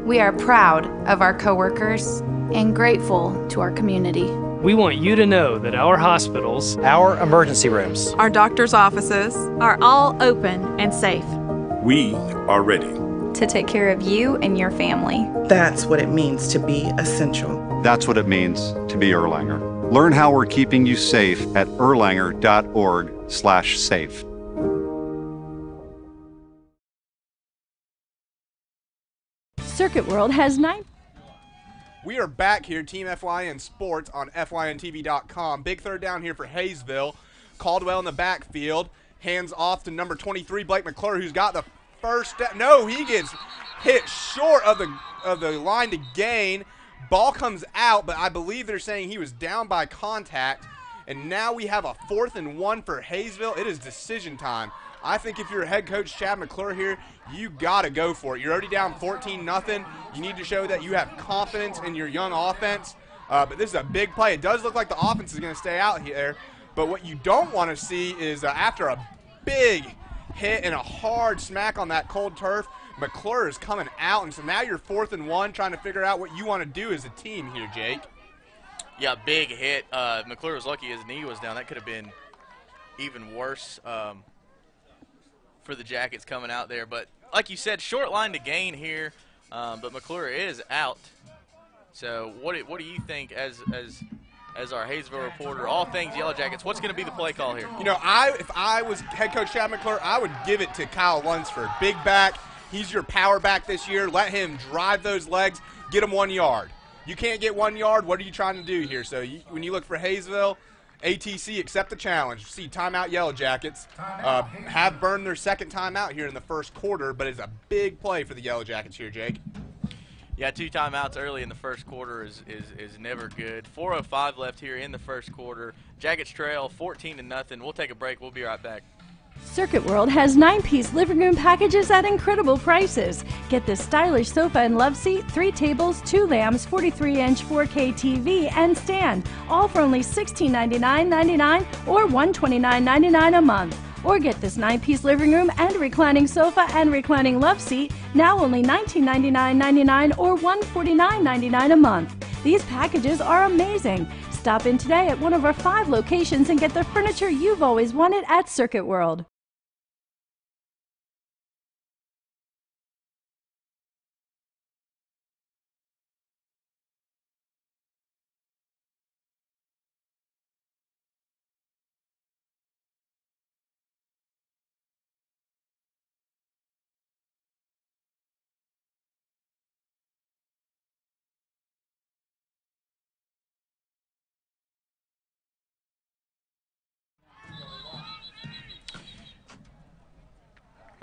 [SPEAKER 6] We are proud of our coworkers and grateful to our community.
[SPEAKER 10] We want you to know that our hospitals,
[SPEAKER 11] our emergency rooms,
[SPEAKER 12] our doctors' offices
[SPEAKER 9] are all open and safe.
[SPEAKER 13] We are ready
[SPEAKER 6] to take care of you and your family.
[SPEAKER 7] That's what it means to be essential.
[SPEAKER 8] That's what it means to be Erlanger. Learn how we're keeping you safe at erlanger.org/safe.
[SPEAKER 9] Circuit World has 9.
[SPEAKER 5] We are back here, Team FYN Sports on FYNTV.com. Big third down here for Hayesville. Caldwell in the backfield. Hands off to number 23, Blake Mcclure, who's got the first step. No, he gets hit short of the line to gain. Ball comes out, but I believe they're saying he was down by contact. And now we have a 4th and 1 for Hayesville. It is decision time. I think if you're head coach Chad Mcclure here, you got to go for it. You're already down 14-0. You need to show that you have confidence in your young offense. But this is a big play. It does look like the offense is going to stay out here. But what you don't want to see is after a big hit and a hard smack on that cold turf, Mcclure is coming out. And so now you're 4th and 1 trying to figure out what you want to do as a team here, Jake.
[SPEAKER 4] Yeah, big hit. Mcclure was lucky his knee was down. That could have been even worse for the Jackets coming out there. But like you said, short line to gain here, but Mcclure is out. So what do you think as our Hayesville reporter, all things Yellow Jackets, what's going to be the play call here?
[SPEAKER 5] You know, if I was head coach Chad Mcclure, I would give it to Kyle Lunsford. Big back. He's your power back this year. Let him drive those legs. Get him 1 yard. You can't get 1 yard. What are you trying to do here? So when you look for Hayesville, ATC, accept the challenge. See, timeout Yellow Jackets. Have burned their second timeout here in the first quarter, but it's a big play for the Yellow Jackets here, Jake.
[SPEAKER 4] Yeah, 2 timeouts early in the first quarter is never good. 4:05 left here in the first quarter. Jackets trail 14-0. We'll take a break. We'll be right back.
[SPEAKER 9] Circuit World has 9-piece living room packages at incredible prices. Get this stylish sofa and love seat, 3 tables, 2 lamps, 43-inch 4K TV, and stand, all for only $1699.99 or $129.99 a month. Or get this 9-piece living room and reclining sofa and reclining love seat, now only $1999.99 or $149.99 a month. These packages are amazing. Stop in today at one of our 5 locations and get the furniture you've always wanted at Circuit World.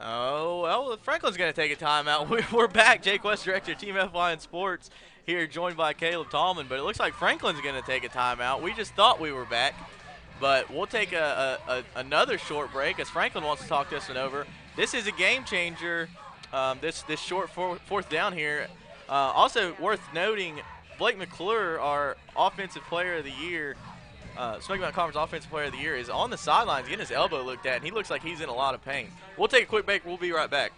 [SPEAKER 4] Oh, well, Franklin's going to take a timeout. We're back. Jake West, Director of Team FYN Sports, here joined by Caleb Tallman. But it looks like Franklin's going to take a timeout. We just thought we were back. But we'll take another short break as Franklin wants to talk this one over. This is a game changer, this short 4th down here. Also worth noting, Blake Mcclure, our Offensive Player of the Year, Smoky Mountain Conference Offensive Player of the Year, is on the sidelines getting his elbow looked at, and he looks like he's in a lot of pain. We'll take a quick break. We'll be right back.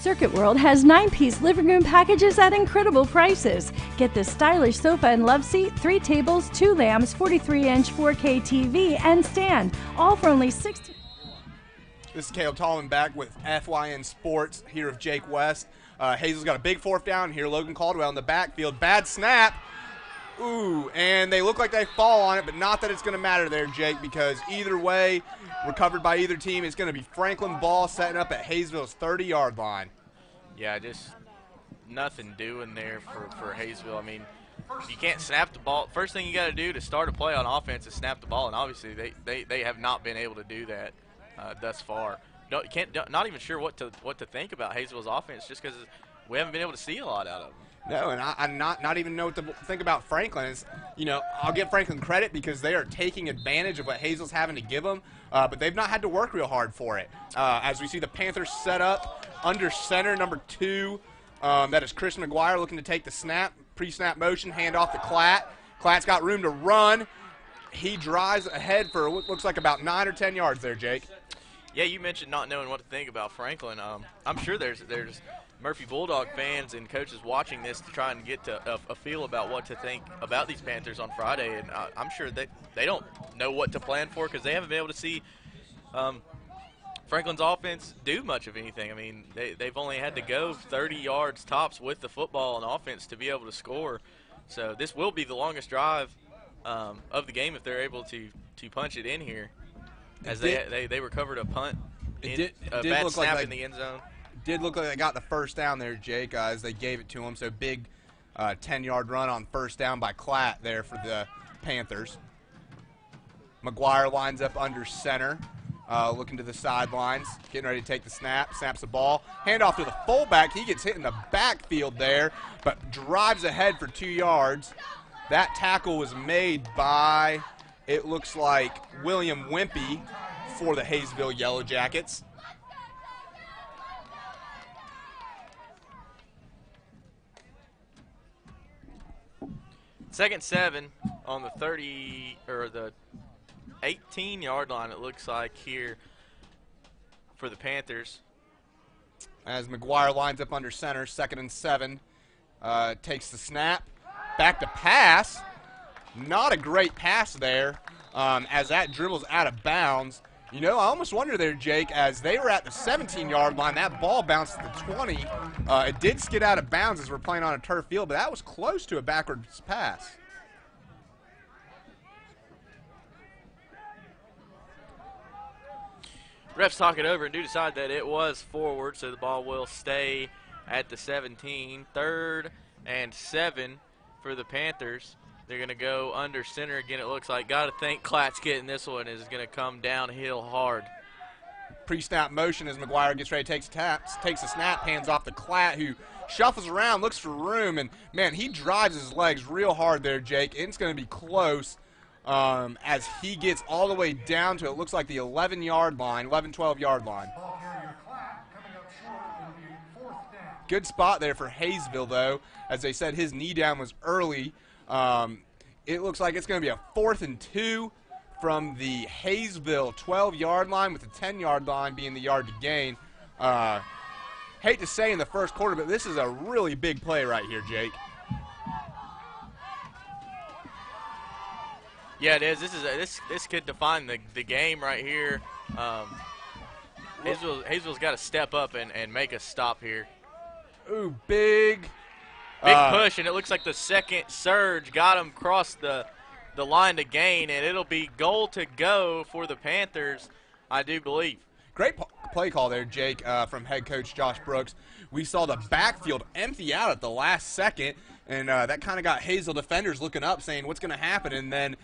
[SPEAKER 9] Circuit World has 9-piece living room packages at incredible prices. Get this stylish sofa and love seat, 3 tables, 2 lamps, 43-inch 4K TV, and stand, all for only $60.
[SPEAKER 5] This is Caleb Tallman back with FYN Sports here of Jake West. Hazel's got a big 4th down here. Logan Caldwell in the backfield. Bad snap. Ooh, and they look like they fall on it, but not that it's going to matter there, Jake, because either way, recovered by either team, it's going to be Franklin ball setting up at Hayesville's 30-yard line.
[SPEAKER 4] Yeah, just nothing doing there for Hayesville. I mean, you can't snap the ball. First thing you got to do to start a play on offense is snap the ball, and obviously they have not been able to do that thus far. Not even sure what to think about Hayesville's offense just because we haven't been able to see a lot out of them.
[SPEAKER 5] No, and I'm not even know what to think about Franklin. Is, you know, I'll give Franklin credit because they are taking advantage of what Hazel's having to give them, but they've not had to work real hard for it. As we see the Panthers set up under center, number 2, that is Chris McGuire looking to take the snap, pre-snap motion, hand off to Klatt. Klatt's got room to run. He drives ahead for what looks like about 9 or 10 yards there, Jake.
[SPEAKER 4] Yeah, you mentioned not knowing what to think about Franklin. I'm sure there's Murphy Bulldog fans and coaches watching this to try and get to a feel about what to think about these Panthers on Friday, and I'm sure that they don't know what to plan for because they haven't been able to see Franklin's offense do much of anything. I mean, they've only had to go 30 yards tops with the football on offense to be able to score. So this will be the longest drive of the game if they're able to punch it in here, as they recovered a punt, a bad snap in the end zone.
[SPEAKER 5] Did look like they got the first down there, Jake, as they gave it to him. So big 10-yard run on first down by Klatt there for the Panthers. McGuire lines up under center, looking to the sidelines, getting ready to take the snap, snaps the ball. Handoff to the fullback. He gets hit in the backfield there, but drives ahead for 2 yards. That tackle was made by, it looks like, William Wimpy for the Hayesville Yellow Jackets.
[SPEAKER 4] Second 7 on the 30 or the 18-yard line, it looks like here for the Panthers.
[SPEAKER 5] As McGuire lines up under center, 2nd and 7, takes the snap, back to pass. Not a great pass there, as that dribbles out of bounds. You know, I almost wonder there, Jake, as they were at the 17-yard line, that ball bounced to the 20. It did skid out of bounds as we're playing on a turf field, but that was close to a backwards pass.
[SPEAKER 4] Refs talk it over and do decide that it was forward, so the ball will stay at the 17. 3rd and 7 for the Panthers. They're going to go under center again, it looks like. Got to think Klatt's getting this one is going to come downhill hard.
[SPEAKER 5] Pre-snap motion as McGuire gets ready to takes a snap, hands off to Klatt, who shuffles around, looks for room, and, man, he drives his legs real hard there, Jake. It's going to be close as he gets all the way down to, it looks like, the 11-yard line, 11, 12-yard line. Good spot there for Hayesville, though. As they said, his knee down was early. It looks like it's going to be a 4th and 2 from the Hayesville 12-yard line, with the 10-yard line being the yard to gain. Hate to say in the first quarter, but this is a really big play right here, Jake.
[SPEAKER 4] Yeah, it is. This could define the game right here. Hayesville's got to step up and make a stop here.
[SPEAKER 5] Ooh, big
[SPEAKER 4] push, and it looks like the second surge got him across the line to gain, and it'll be goal to go for the Panthers, I do believe.
[SPEAKER 5] Great play call there, Jake, from head coach Josh Brooks. We saw the backfield empty out at the last second, and that kind of got Hayesville defenders looking up, saying what's going to happen. And then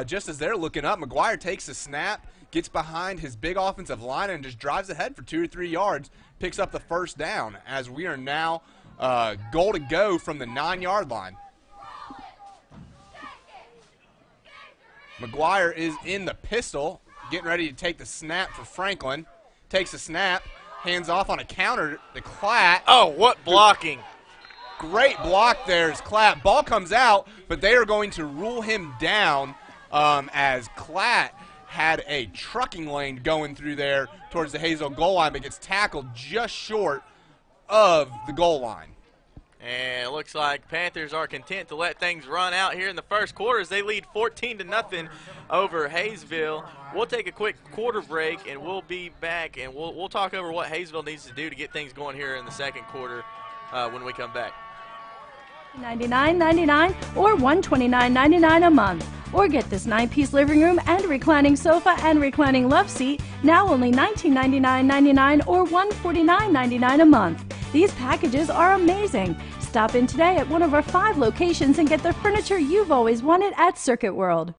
[SPEAKER 5] just as they're looking up, McGuire takes a snap, gets behind his big offensive line, and just drives ahead for 2 or 3 yards, picks up the first down, as we are now goal to go from the 9-yard line. McGuire is in the pistol, getting ready to take the snap for Franklin. Takes a snap, hands off on a counter to Klatt.
[SPEAKER 4] Oh, what blocking.
[SPEAKER 5] Great block there as Klatt. Ball comes out, but they are going to rule him down as Klatt had a trucking lane going through there towards the Hayesville goal line, but gets tackled just short of the goal line.
[SPEAKER 4] And it looks like Panthers are content to let things run out here in the first quarter as they lead 14-0 over Hayesville. We'll take a quick quarter break, and we'll be back, and we'll talk over what Hayesville needs to do to get things going here in the second quarter when we come back.
[SPEAKER 9] $99.99 or $129.99 a month. Or get this 9-piece living room and reclining sofa and reclining love seat, now only $1999.99 or $149.99 a month. These packages are amazing. Stop in today at one of our 5 locations and get the furniture you've always wanted at Circuit World.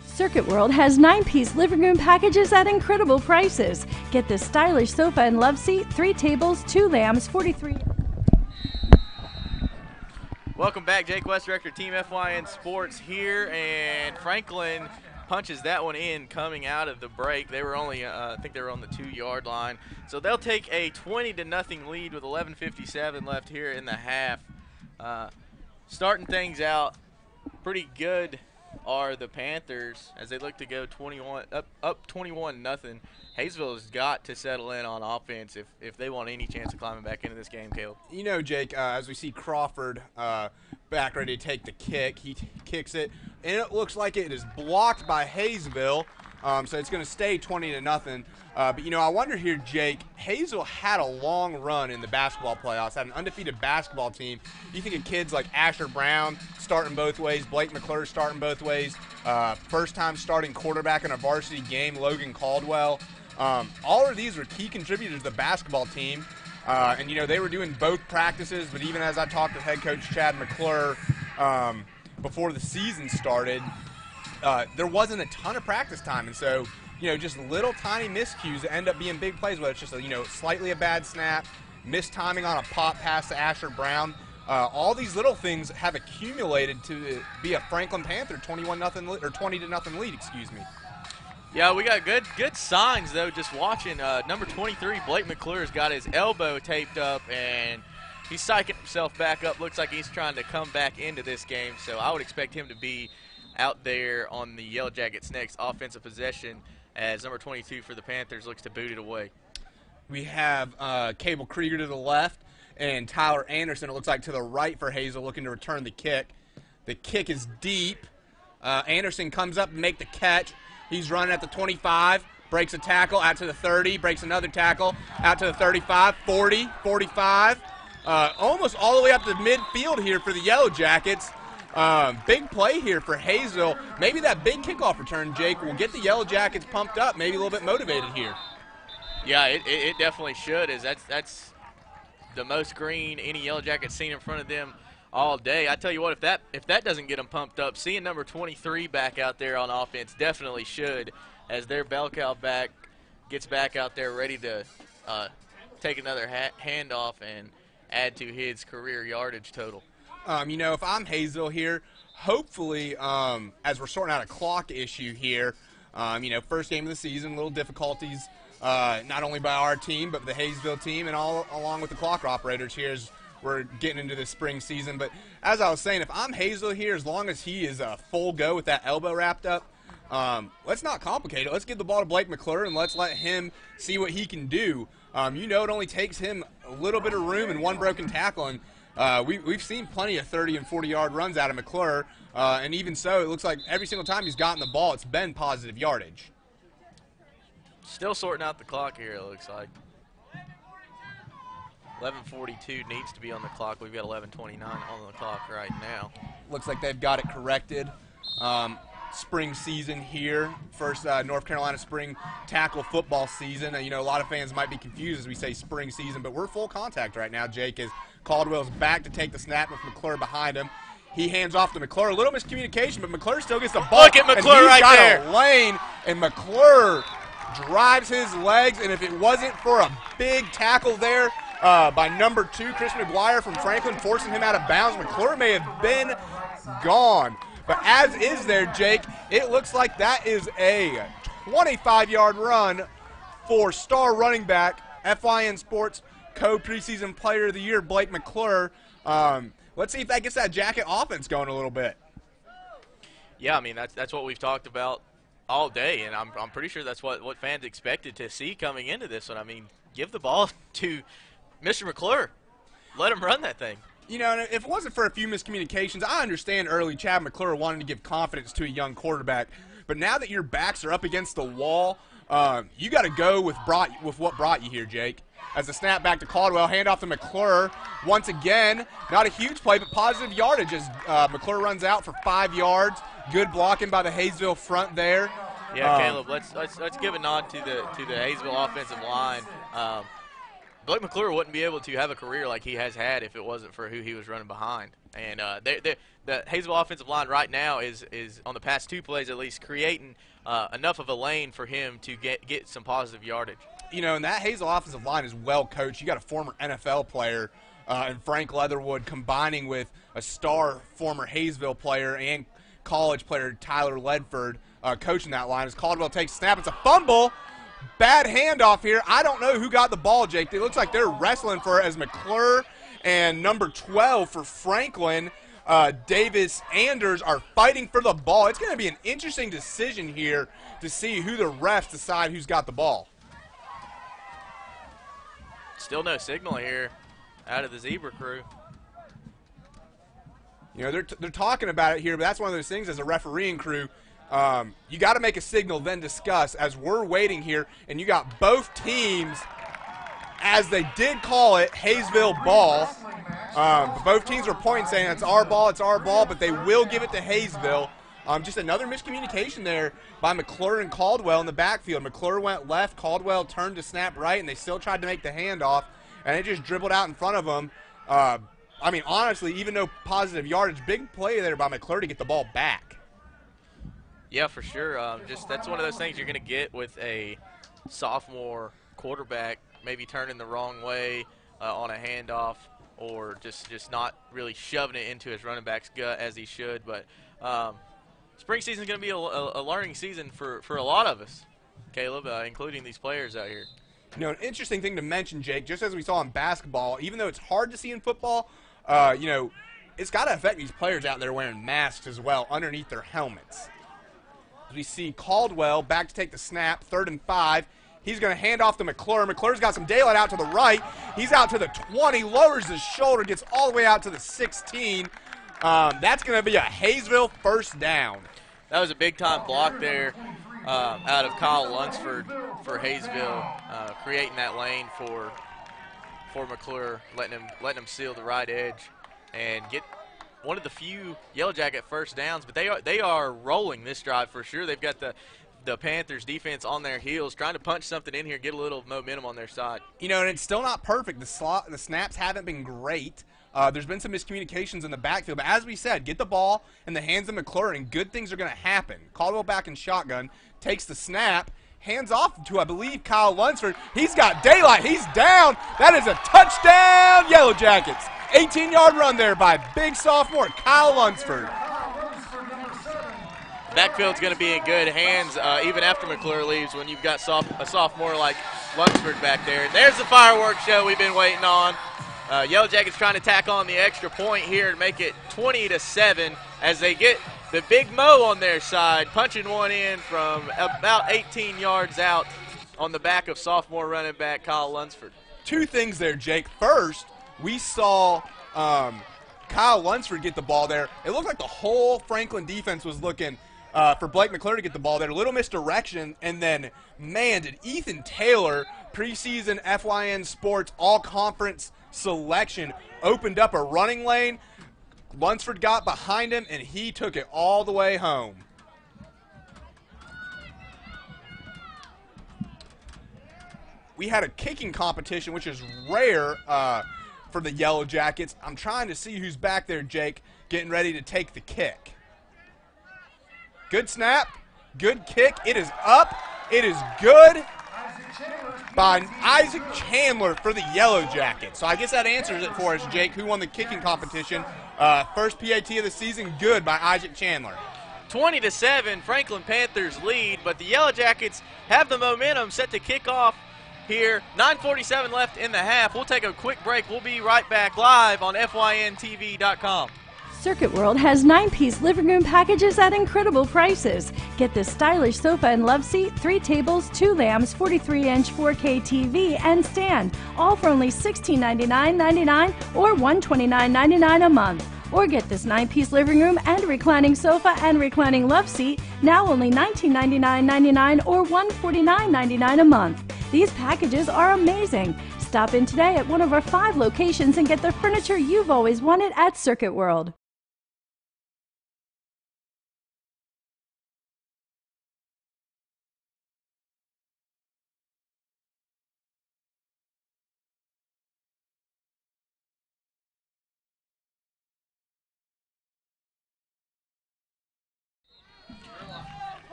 [SPEAKER 9] Circuit World has 9-piece living room packages at incredible prices. Get this stylish sofa and love seat, 3 tables, 2 lambs, 43.
[SPEAKER 4] Welcome back, Jake West, Director of Team FYN Sports here, and Franklin punches that one in coming out of the break. They were only, I think they were on the 2-yard line. So they'll take a 20-0 lead with 11:57 left here in the half. Starting things out pretty good are the Panthers as they look to go 21-0. Hayesville has got to settle in on offense if they want any chance of climbing back into this game, Caleb.
[SPEAKER 5] You know, Jake, as we see Crawford back ready to take the kick, he kicks it, and it looks like it is blocked by Hayesville, so it's going to stay 20-0. But, you know, I wonder here, Jake, Hayesville had a long run in the basketball playoffs, had an undefeated basketball team. You think of kids like Asher Brown starting both ways, Blake Mcclure starting both ways, first-time starting quarterback in a varsity game, Logan Caldwell. All of these were key contributors to the basketball team. And, you know, they were doing both practices, but even as I talked to head coach Chad Mcclure before the season started, there wasn't a ton of practice time. And so, you know, just little tiny miscues that end up being big plays, whether it's just, slightly a bad snap, missed timing on a pop pass to Asher Brown. All these little things have accumulated to be a Franklin Panther 21-0 or 20-0 lead, excuse me.
[SPEAKER 4] Yeah, we got good signs, though, just watching. Number 23, Blake Mcclure's got his elbow taped up, and he's psyching himself back up. Looks like he's trying to come back into this game, so I would expect him to be out there on the Yellow Jackets' next offensive possession as number 22 for the Panthers looks to boot it away.
[SPEAKER 5] We have Cable Krieger to the left and Tyler Anderson, it looks like, to the right for Hayesville, looking to return the kick. The kick is deep. Anderson comes up and make the catch. He's running at the 25, breaks a tackle, out to the 30, breaks another tackle, out to the 35, 40, 45. Almost all the way up to midfield here for the Yellow Jackets. Big play here for Hayesville. Maybe that big kickoff return, Jake, will get the Yellow Jackets pumped up, maybe a little bit motivated here.
[SPEAKER 4] Yeah, it definitely should. That's the most green any Yellow Jacket's seen in front of them all day. I tell you what, if that doesn't get them pumped up, seeing number 23 back out there on offense definitely should, as their bell cow back gets back out there ready to take another handoff and add to his career yardage total.
[SPEAKER 5] If I'm Hayesville here, hopefully, as we're sorting out a clock issue here, first game of the season, little difficulties, not only by our team, but the Hayesville team, and all along with the clock operators here as we're getting into the spring season. But as I was saying, if I'm Hayesville here, as long as he is full go with that elbow wrapped up, let's not complicate it. Let's give the ball to Blake Mcclure and let's let him see what he can do. It only takes him a little bit of room and one broken tackle, and we've seen plenty of 30 and 40-yard runs out of Mcclure, and even so, it looks like every single time he's gotten the ball, it's been positive yardage.
[SPEAKER 4] Still sorting out the clock here, it looks like. 11:42 needs to be on the clock. We've got 11:29 on the clock right now.
[SPEAKER 5] Looks like they've got it corrected. Spring season here, first North Carolina spring tackle football season. A lot of fans might be confused as we say spring season, but we're full contact right now, Jake, as Caldwell's back to take the snap with Mcclure behind him. He hands off to Mcclure. A little miscommunication, but Mcclure still gets the ball.
[SPEAKER 4] Look at Mcclure right there.
[SPEAKER 5] A lane, and Mcclure drives his legs, and if it wasn't for a big tackle there by number 2, Chris McGuire from Franklin, forcing him out of bounds, Mcclure may have been gone. But as is there, Jake, it looks like that is a 25-yard run for star running back, FYN Sports co-preseason player of the year, Blake Mcclure. Let's see if that gets that Jacket offense going a little bit.
[SPEAKER 4] Yeah, I mean, that's what we've talked about all day, and I'm pretty sure that's what fans expected to see coming into this one. I mean, give the ball to Mr. Mcclure. Let him run that thing.
[SPEAKER 5] And if it wasn't for a few miscommunications, I understand early Chad Mcclure wanted to give confidence to a young quarterback. But now that your backs are up against the wall, you got to go with what brought you here, Jake. As the snap back to Caldwell, handoff to Mcclure. Once again, not a huge play, but positive yardage as Mcclure runs out for 5 yards. Good blocking by the Hayesville front there.
[SPEAKER 4] Yeah, Caleb, let's give a nod to the Hayesville offensive line. Blake Mcclure wouldn't be able to have a career like he has had if it wasn't for who he was running behind. And the Hayesville offensive line right now is on the past 2 plays at least creating enough of a lane for him to get some positive yardage.
[SPEAKER 5] And that Hayesville offensive line is well coached. You got a former NFL player and Frank Leatherwood combining with a star former Hayesville player and college player Tyler Ledford coaching that line. As Caldwell takes snap, it's a fumble. Bad handoff here. I don't know who got the ball, Jake. It looks like they're wrestling for it as Mcclure and number 12 for Franklin, Davis Anders, are fighting for the ball. It's going to be an interesting decision here to see who the refs decide who's got the ball.
[SPEAKER 4] Still no signal here out of the Zebra crew.
[SPEAKER 5] They're talking about it here, but that's one of those things as a refereeing crew. You got to make a signal, then discuss, as we're waiting here, and you got both teams, as they did call it, Hayesville ball. Both teams were pointing saying it's our ball, but they will give it to Hayesville. Just another miscommunication there by Mcclure and Caldwell in the backfield. Mcclure went left, Caldwell turned to snap right, and they still tried to make the handoff, and it just dribbled out in front of them. I mean, honestly, even though positive yardage, big play there by Mcclure to get the ball back.
[SPEAKER 4] Yeah, for sure. That's one of those things you're going to get with a sophomore quarterback, maybe turning the wrong way on a handoff, or just not really shoving it into his running back's gut as he should. But spring season is going to be a learning season for a lot of us, Caleb, including these players out here.
[SPEAKER 5] An interesting thing to mention, Jake, just as we saw in basketball, even though it's hard to see in football, it's got to affect these players out there wearing masks as well underneath their helmets. As we see Caldwell back to take the snap, 3rd and 5. He's going to hand off to Mcclure. McClure's got some daylight out to the right. He's out to the 20, lowers his shoulder, gets all the way out to the 16. That's going to be a Hayesville first down.
[SPEAKER 4] That was a big-time block there out of Kyle Lunsford for Hayesville, creating that lane for Mcclure, letting him seal the right edge and get one of the few Yellow Jacket first downs. But they are rolling this drive for sure. They've got the Panthers defense on their heels, trying to punch something in here, get a little momentum on their side.
[SPEAKER 5] And it's still not perfect. The snaps haven't been great. There's been some miscommunications in the backfield. But as we said, get the ball in the hands of Mcclure, and good things are going to happen. Caldwell back in shotgun, takes the snap, hands off to, I believe, Kyle Lunsford. He's got daylight. He's down. That is a touchdown, Yellow Jackets. 18-yard run there by big sophomore Kyle Lunsford.
[SPEAKER 4] Backfield's going to be in good hands even after Mcclure leaves when you've got a sophomore like Lunsford back there. And there's the fireworks show we've been waiting on. Yellow Jackets trying to tack on the extra point here and make it 20-7 as they get the Big Mo on their side, punching one in from about 18 yards out on the back of sophomore running back Kyle Lunsford.
[SPEAKER 5] Two things there, Jake. First, we saw Kyle Lunsford get the ball there. It looked like the whole Franklin defense was looking for Blake Mcclure to get the ball there. A little misdirection, and then, man, did Ethan Taylor preseason FYN Sports all-conference selection opened up a running lane. Lunsford got behind him, and he took it all the way home. We had a kicking competition, which is rare for the Yellow Jackets. I'm trying to see who's back there, Jake, getting ready to take the kick. Good snap, good kick. It is up. It is good by Isaac Chandler for the Yellow Jackets. So I guess that answers it for us, Jake. Who won the kicking competition? First PAT of the season, good by Isaac Chandler.
[SPEAKER 4] 20-7, Franklin Panthers lead, but the Yellow Jackets have the momentum set to kick off here. 9:47 left in the half. We'll take a quick break. We'll be right back live on FYNTV.com.
[SPEAKER 9] Circuit World has 9-piece living room packages at incredible prices. Get this stylish sofa and love seat, 3 tables, 2 lamps, 43-inch 4K TV, and stand, all for only $1699.99 or $129.99 a month. Or get this 9-piece living room and reclining sofa and reclining love seat, now only $1999.99 or $149.99 a month. These packages are amazing. Stop in today at one of our 5 locations and get the furniture you've always wanted at Circuit World.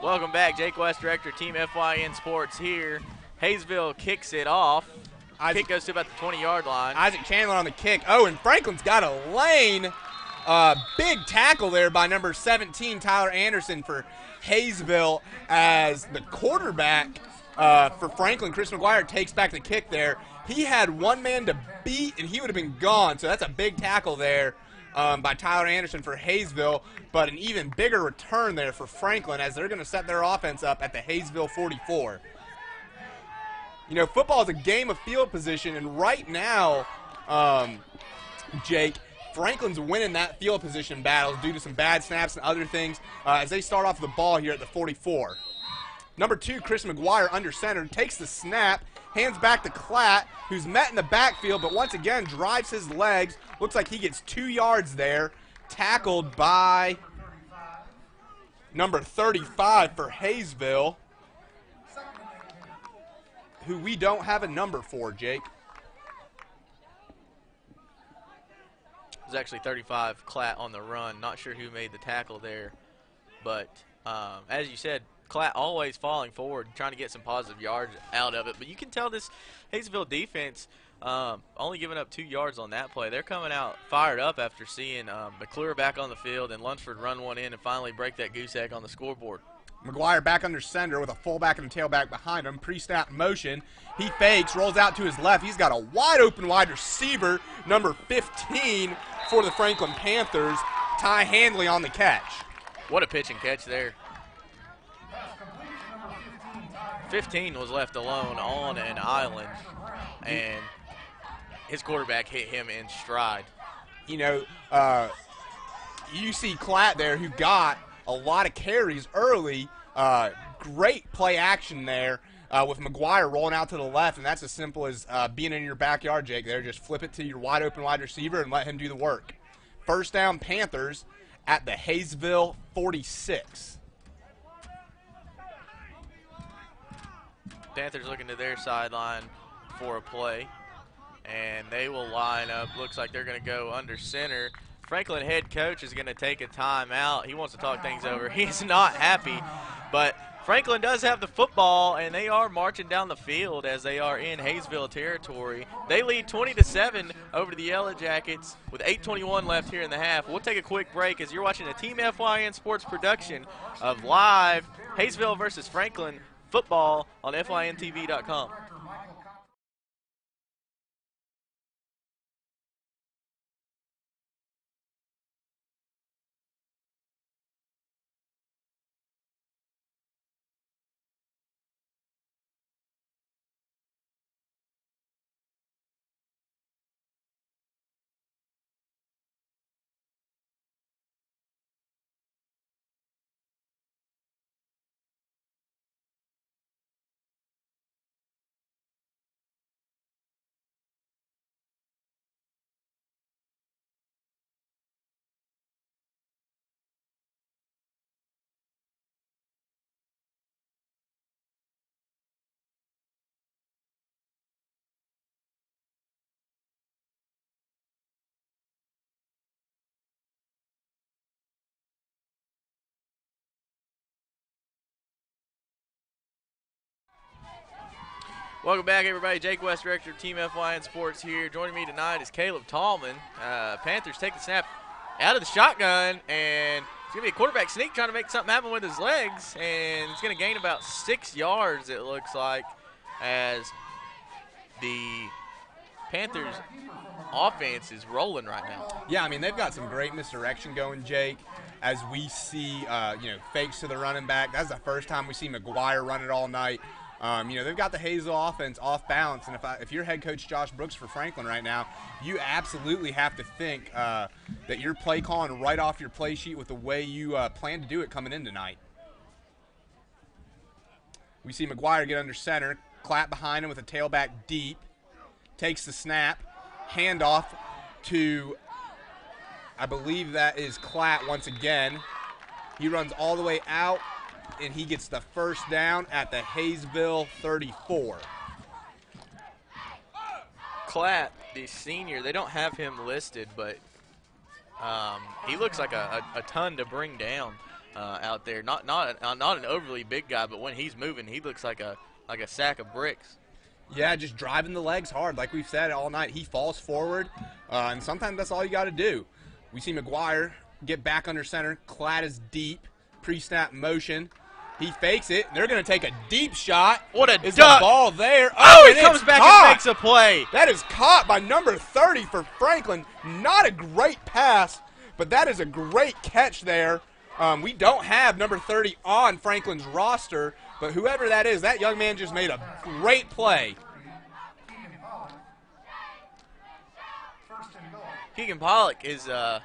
[SPEAKER 4] Welcome back. Jake West, Director, Team FYN Sports here. Hayesville kicks it off. Kick goes to about the 20-yard line.
[SPEAKER 5] Isaac Chandler on the kick. Oh, and Franklin's got a lane. Big tackle there by number 17, Tyler Anderson, for Hayesville, as the quarterback for Franklin, Chris McGuire, takes back the kick there. He had one man to beat, and he would have been gone. So that's a big tackle there by Tyler Anderson for Hayesville, but an even bigger return there for Franklin, as they're going to set their offense up at the Hayesville 44. You know, football is a game of field position, and right now, Jake, Franklin's winning that field position battle due to some bad snaps and other things as they start off the ball here at the 44. Number 2, Chris McGuire, under center, takes the snap, hands back to Klatt, who's met in the backfield, but once again drives his legs. Looks like he gets 2 yards there, tackled by number 35 for Hayesville, who we don't have a number for, Jake.
[SPEAKER 4] It was actually 35, Klatt on the run. Not sure who made the tackle there. But as you said, Klatt always falling forward, trying to get some positive yards out of it. But you can tell this Hayesville defense only giving up 2 yards on that play. They're coming out fired up after seeing Mcclure back on the field and Lunsford run one in and finally break that goose egg on the scoreboard.
[SPEAKER 5] McGuire back under center with a fullback and a tailback behind him. Pre-snap motion. He fakes, rolls out to his left. He's got a wide-open wide receiver, number 15 for the Franklin Panthers, Ty Handley on the catch.
[SPEAKER 4] What a pitch and catch there. 15 was left alone on an island, and his quarterback hit him in stride.
[SPEAKER 5] You know, you see Klatt there, who got a lot of carries early. Great play action there with McGuire rolling out to the left, and that's as simple as being in your backyard, Jake. There, just flip it to your wide-open wide receiver and let him do the work. First down, Panthers at the Hayesville 46.
[SPEAKER 4] Panthers looking to their sideline for a play, and they will line up. Looks like they're going to go under center. Franklin head coach is going to take a timeout. He wants to talk things over. He's not happy, but Franklin does have the football, and they are marching down the field as they are in Hayesville territory. They lead 20-7 over the Yellow Jackets with 8:21 left here in the half. We'll take a quick break as you're watching a Team FYN Sports production of live Hayesville versus Franklin football on FYNTV.com. Welcome back, everybody. Jake West, Director of Team FYN Sports here. Joining me tonight is Caleb Tallman. Panthers take the snap out of the shotgun, and it's going to be a quarterback sneak trying to make something happen with his legs, and it's going to gain about 6 yards, it looks like, as the Panthers offense is rolling right now.
[SPEAKER 5] Yeah, I mean, they've got some great misdirection going, Jake, as we see, fakes to the running back. That's the first time we see Mcclure run it all night. They've got the Hayesville offense off balance, and if you're head coach Josh Brooks for Franklin right now, you absolutely have to think that you're play calling right off your play sheet with the way you plan to do it coming in tonight. We see Mcclure get under center, clap behind him with a tailback deep, takes the snap, handoff to, I believe that is Klatt once again. He runs all the way out, and he gets the first down at the Hayesville 34.
[SPEAKER 4] Klatt, the senior, they don't have him listed, but he looks like a ton to bring down out there. Not an overly big guy, but when he's moving, he looks like a sack of bricks.
[SPEAKER 5] Yeah, just driving the legs hard. Like we've said all night, he falls forward, and sometimes that's all you got to do. We see Mcclure get back under center. Klatt is deep, pre-snap motion. He fakes it. They're going to take a deep shot.
[SPEAKER 4] What a
[SPEAKER 5] Is
[SPEAKER 4] duck.
[SPEAKER 5] the ball there?
[SPEAKER 4] Oh, he comes back and makes a play.
[SPEAKER 5] That is caught by number 30 for Franklin. Not a great pass, but that is a great catch there. We don't have number 30 on Franklin's roster, but whoever that is, that young man just made a great play.
[SPEAKER 4] Keegan Pollock is the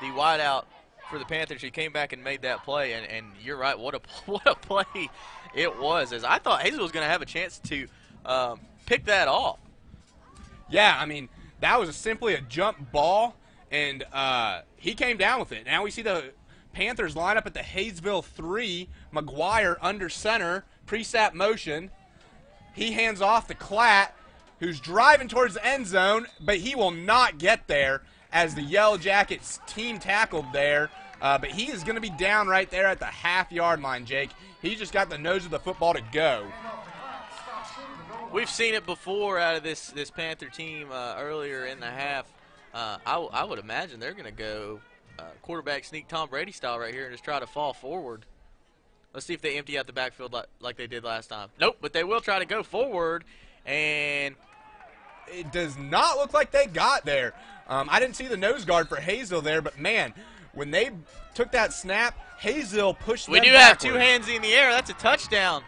[SPEAKER 4] wideout for the Panthers. He came back and made that play, and you're right, what a play it was. As I thought Hayesville was going to have a chance to pick that off.
[SPEAKER 5] Yeah, I mean, that was simply a jump ball, and he came down with it. Now we see the Panthers line up at the Hayesville 3. Mcclure under center, pre-snap motion. He hands off to Klatt, who's driving towards the end zone, but he will not get there as the Yellow Jackets team tackled there. But he is going to be down right there at the half-yard line, Jake. He just got the nose of the football to go.
[SPEAKER 4] We've seen it before out of this Panther team earlier in the half. I would imagine they're going to go quarterback sneak Tom Brady style right here and just try to fall forward. Let's see if they empty out the backfield like they did last time. Nope, but they will try to go forward, and
[SPEAKER 5] it does not look like they got there. I didn't see the nose guard for Hayesville there, but, man, when they took that snap, Hayesville pushed them
[SPEAKER 4] backwards. Have two hands in the air. That's a touchdown.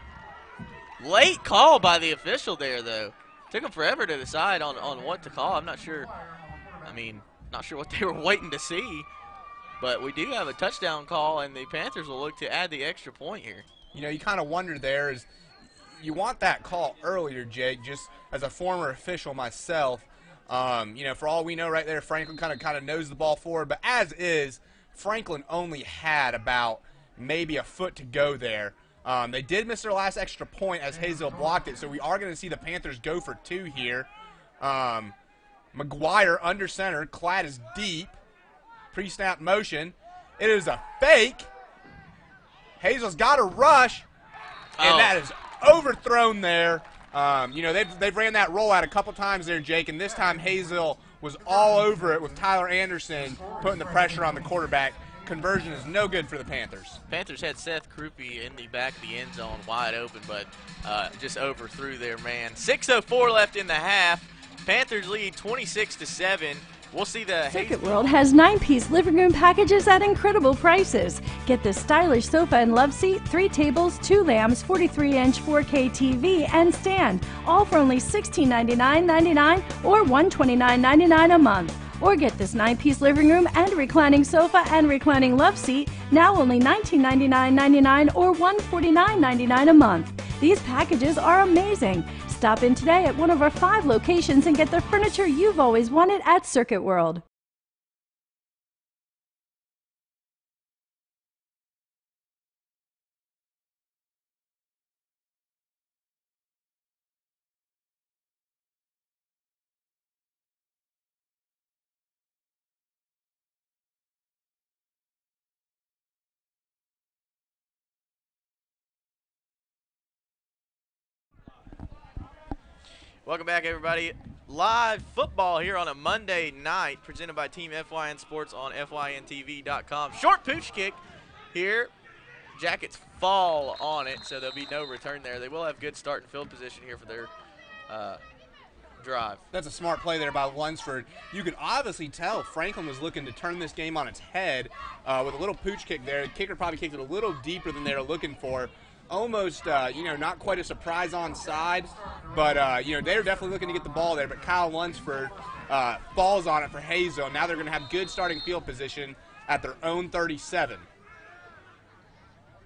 [SPEAKER 4] Late call by the official there, though. Took them forever to decide on what to call. I'm not sure. Not sure what they were waiting to see. But we do have a touchdown call, and the Panthers will look to add the extra point here.
[SPEAKER 5] You kind of wonder there is you want that call earlier, Jake, just as a former official myself. For all we know right there, Franklin kind of knows the ball forward. But as is, Franklin only had about maybe a foot to go there. They did miss their last extra point as Hayesville blocked it, so we are going to see the Panthers go for 2 here. Mcclure under center. Klatt is deep. Pre-snap motion. It is a fake. Hayesville's got a rush, and that is overthrown there. They've ran that rollout a couple times there, Jake, and this time Hayesville was all over it with Tyler Anderson putting the pressure on the quarterback. Conversion is no good for the Panthers.
[SPEAKER 4] Panthers had Seth Krupe in the back of the end zone wide open, but just overthrew their man. 6:04 left in the half. Panthers lead 26-7. We'll see the
[SPEAKER 9] Circuit World has 9-piece living room packages at incredible prices. Get this stylish sofa and love seat, 3 tables, 2 lamps, 43-inch 4K TV, and stand, all for only $1699.99 or $129.99 a month. Or get this 9-piece living room and reclining sofa and reclining love seat, now only $1999.99 or $149.99 a month. These packages are amazing. Stop in today at one of our 5 locations and get the furniture you've always wanted at Circuit World.
[SPEAKER 4] Welcome back, everybody. Live football here on a Monday night, presented by Team FYN Sports on FYNTV.com. Short pooch kick here. Jackets fall on it, so there'll be no return there. They will have good start and field position here for their drive.
[SPEAKER 5] That's a smart play there by Lunsford. You can obviously tell Franklin was looking to turn this game on its head with a little pooch kick there. The kicker probably kicked it a little deeper than they were looking for. Almost, not quite a surprise onside, but, they were definitely looking to get the ball there. But Kyle Lunsford falls on it for Hayesville. Now they're going to have good starting field position at their own 37.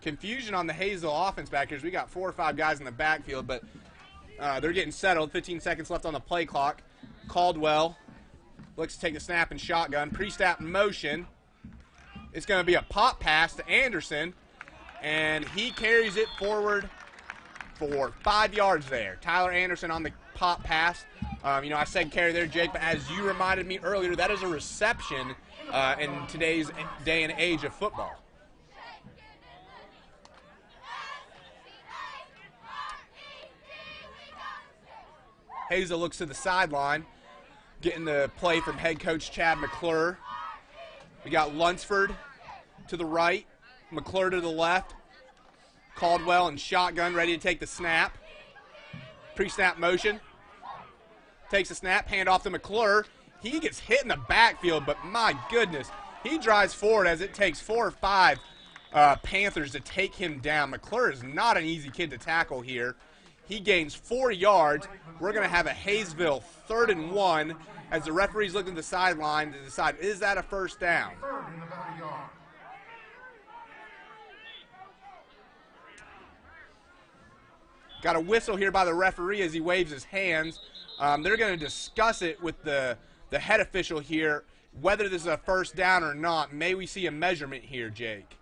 [SPEAKER 5] Confusion on the Hayesville offense back here. We got 4 or 5 guys in the backfield, but they're getting settled. 15 seconds left on the play clock. Caldwell looks to take the snap and shotgun. Pre-snap motion. It's going to be a pop pass to Anderson. And he carries it forward for 5 yards there. Tyler Anderson on the pop pass. I said carry there, Jake, but as you reminded me earlier, that is a reception in today's day and age of football. Hayesville looks to the sideline, getting the play from head coach Chad Mcclure. We got Lunsford to the right. Mcclure to the left. Caldwell and shotgun ready to take the snap. Pre-snap motion. Takes the snap, hand off to Mcclure. He gets hit in the backfield, but my goodness, he drives forward as it takes 4 or 5 Panthers to take him down. Mcclure is not an easy kid to tackle here. He gains 4 yards. We're going to have a Hayesville 3rd and 1 as the referee's looking at the sideline to decide, is that a first down? Got a whistle here by the referee as he waves his hands. They're going to discuss it with the head official here, whether this is a first down or not. May we see a measurement here, Jake?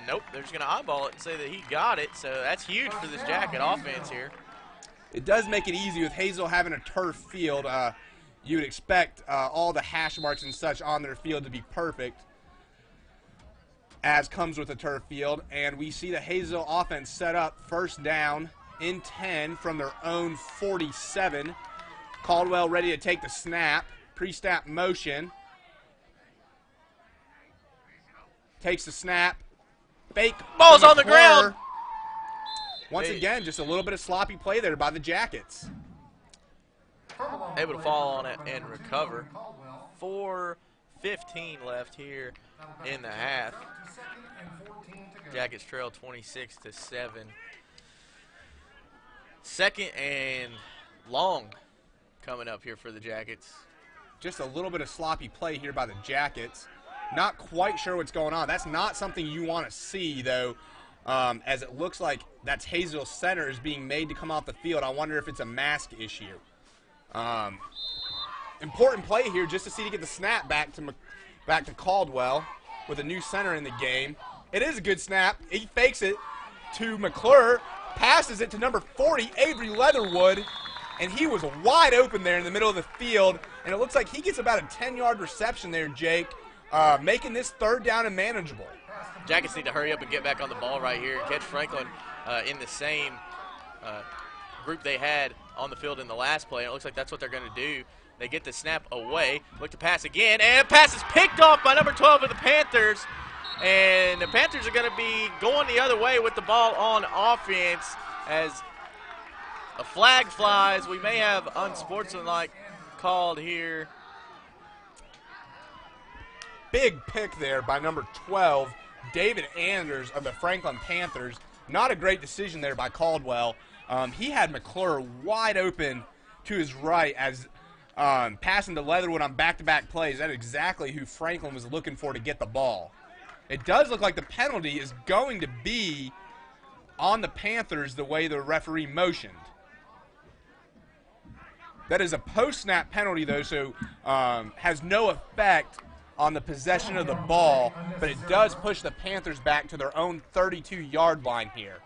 [SPEAKER 4] Nope. They're just going to eyeball it and say that he got it, so that's huge for this Jacket offense here.
[SPEAKER 5] It does make it easy with Hayesville having a turf field. You would expect all the hash marks and such on their field to be perfect, as comes with a turf field. And we see the Hayesville offense set up first down in 10 from their own 47. Caldwell ready to take the snap. Pre-snap motion. Takes the snap. Fake.
[SPEAKER 4] Ball's on the ground.
[SPEAKER 5] Once again, just a little bit of sloppy play there by the Jackets.
[SPEAKER 4] Able to fall on it and recover. 4:15 left here in the half. Jackets trail 26-7. Second and long coming up here for the Jackets.
[SPEAKER 5] Just a little bit of sloppy play here by the Jackets. Not quite sure what's going on. That's not something you want to see, though, as it looks like that's Hayesville center is being made to come off the field. I wonder if it's a mask issue. Important play here just to see to get the snap back to Caldwell with a new center in the game. It is a good snap. He fakes it to Mcclure, passes it to number 40, Avery Leatherwood, and he was wide open there in the middle of the field, and it looks like he gets about a 10-yard reception there, Jake, making this third down and manageable.
[SPEAKER 4] Jackets need to hurry up and get back on the ball right here and catch Franklin in the same group they had on the field in the last play. And it looks like that's what they're going to do. They get the snap away, look to pass again, and pass is picked off by number 12 of the Panthers. And the Panthers are going to be going the other way with the ball on offense as a flag flies. We may have unsportsmanlike called here.
[SPEAKER 5] Big pick there by number 12, David Anders of the Franklin Panthers. Not a great decision there by Caldwell. He had Mcclure wide open to his right as passing to Leatherwood on back-to-back plays. That's exactly who Franklin was looking for to get the ball. It does look like the penalty is going to be on the Panthers the way the referee motioned. That is a post-snap penalty, though, so has no effect on the possession of the ball, but it does push the Panthers back to their own 32-yard line here.